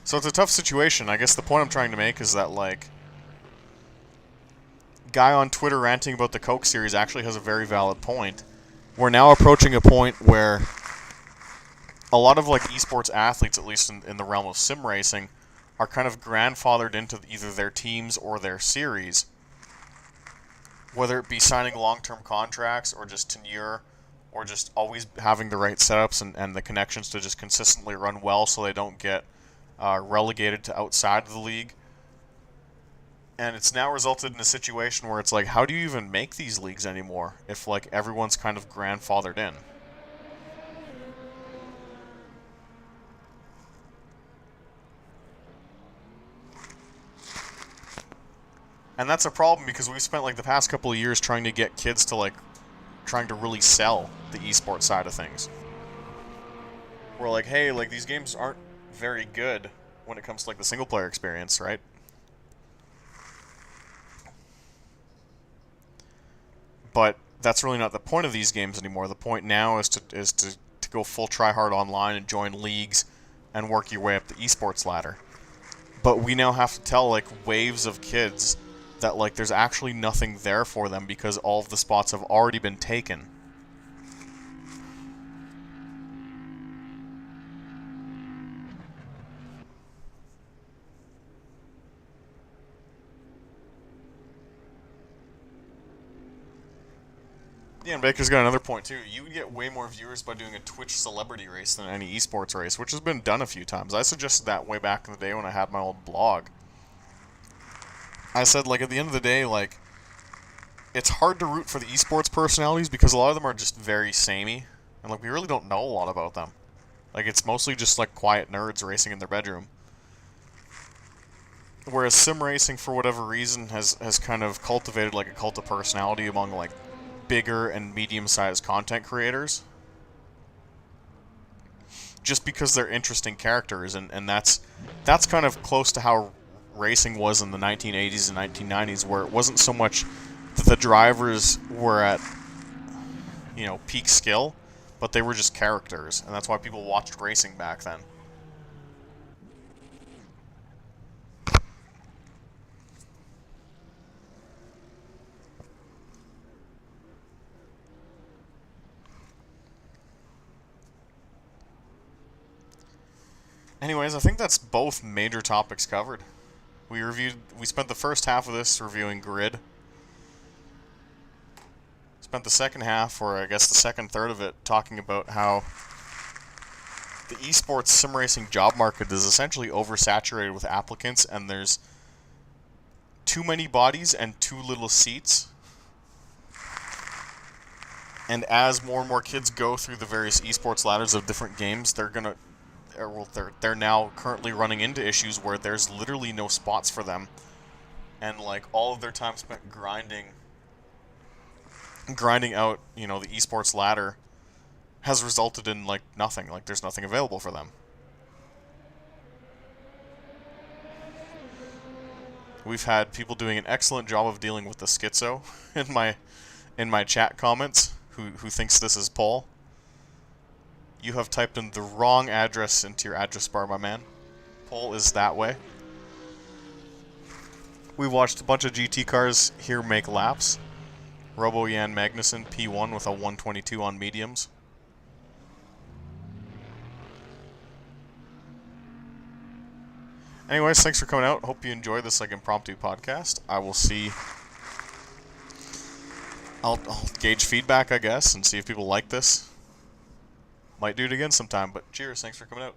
So it's a tough situation. I guess the point I'm trying to make is that, like, guy on Twitter ranting about the Coke series actually has a very valid point. We're now approaching a point where a lot of, like, esports athletes, at least in the realm of sim racing, are kind of grandfathered into either their teams or their series. Whether it be signing long-term contracts or just tenure or just always having the right setups and the connections to just consistently run well so they don't get relegated to outside of the league. And it's now resulted in a situation where it's like, how do you even make these leagues anymore if, like, everyone's kind of grandfathered in? And that's a problem because we've spent, like, the past couple of years trying to get kids to, like, trying to really sell the esports side of things. We're like, hey, like, these games aren't very good when it comes to, like, the single player experience, right? But that's really not the point of these games anymore. The point now is to go full try hard online and join leagues and work your way up the esports ladder. But we now have to tell, like, waves of kids that, like, there's actually nothing there for them because all of the spots have already been taken. Yeah, and Baker's got another point, too. You would get way more viewers by doing a Twitch celebrity race than any esports race, which has been done a few times. I suggested that way back in the day when I had my old blog. I said, like, at the end of the day, like, it's hard to root for the esports personalities because a lot of them are just very samey. And, like, we really don't know a lot about them. Like, it's mostly just, like, quiet nerds racing in their bedroom. Whereas sim racing, for whatever reason, has kind of cultivated, like, a cult of personality among, like, bigger and medium-sized content creators. Just because they're interesting characters, and that's kind of close to how racing was in the 1980s and 1990s, where it wasn't so much that the drivers were at, you know, peak skill, but they were just characters, and that's why people watched racing back then. Anyways, I think that's both major topics covered. We spent the first half of this reviewing Grid. Spent the second half, or I guess the second third of it, talking about how the esports sim racing job market is essentially oversaturated with applicants, and there's too many bodies and too little seats. And as more and more kids go through the various esports ladders of different games, they're now currently running into issues where there's literally no spots for them, and like all of their time spent grinding out, the esports ladder has resulted in like nothing. Like there's nothing available for them. We've had people doing an excellent job of dealing with the schizo in my chat comments who thinks this is Paul. You have typed in the wrong address into your address bar, my man. Paul is that way. We watched a bunch of GT cars here make laps. Robo Jan Magnussen, P1 with a 122 on mediums. Anyways, thanks for coming out. Hope you enjoy this like impromptu podcast. I will see. I'll gauge feedback, I guess, and see if people like this. Might do it again sometime, but cheers. Thanks for coming out.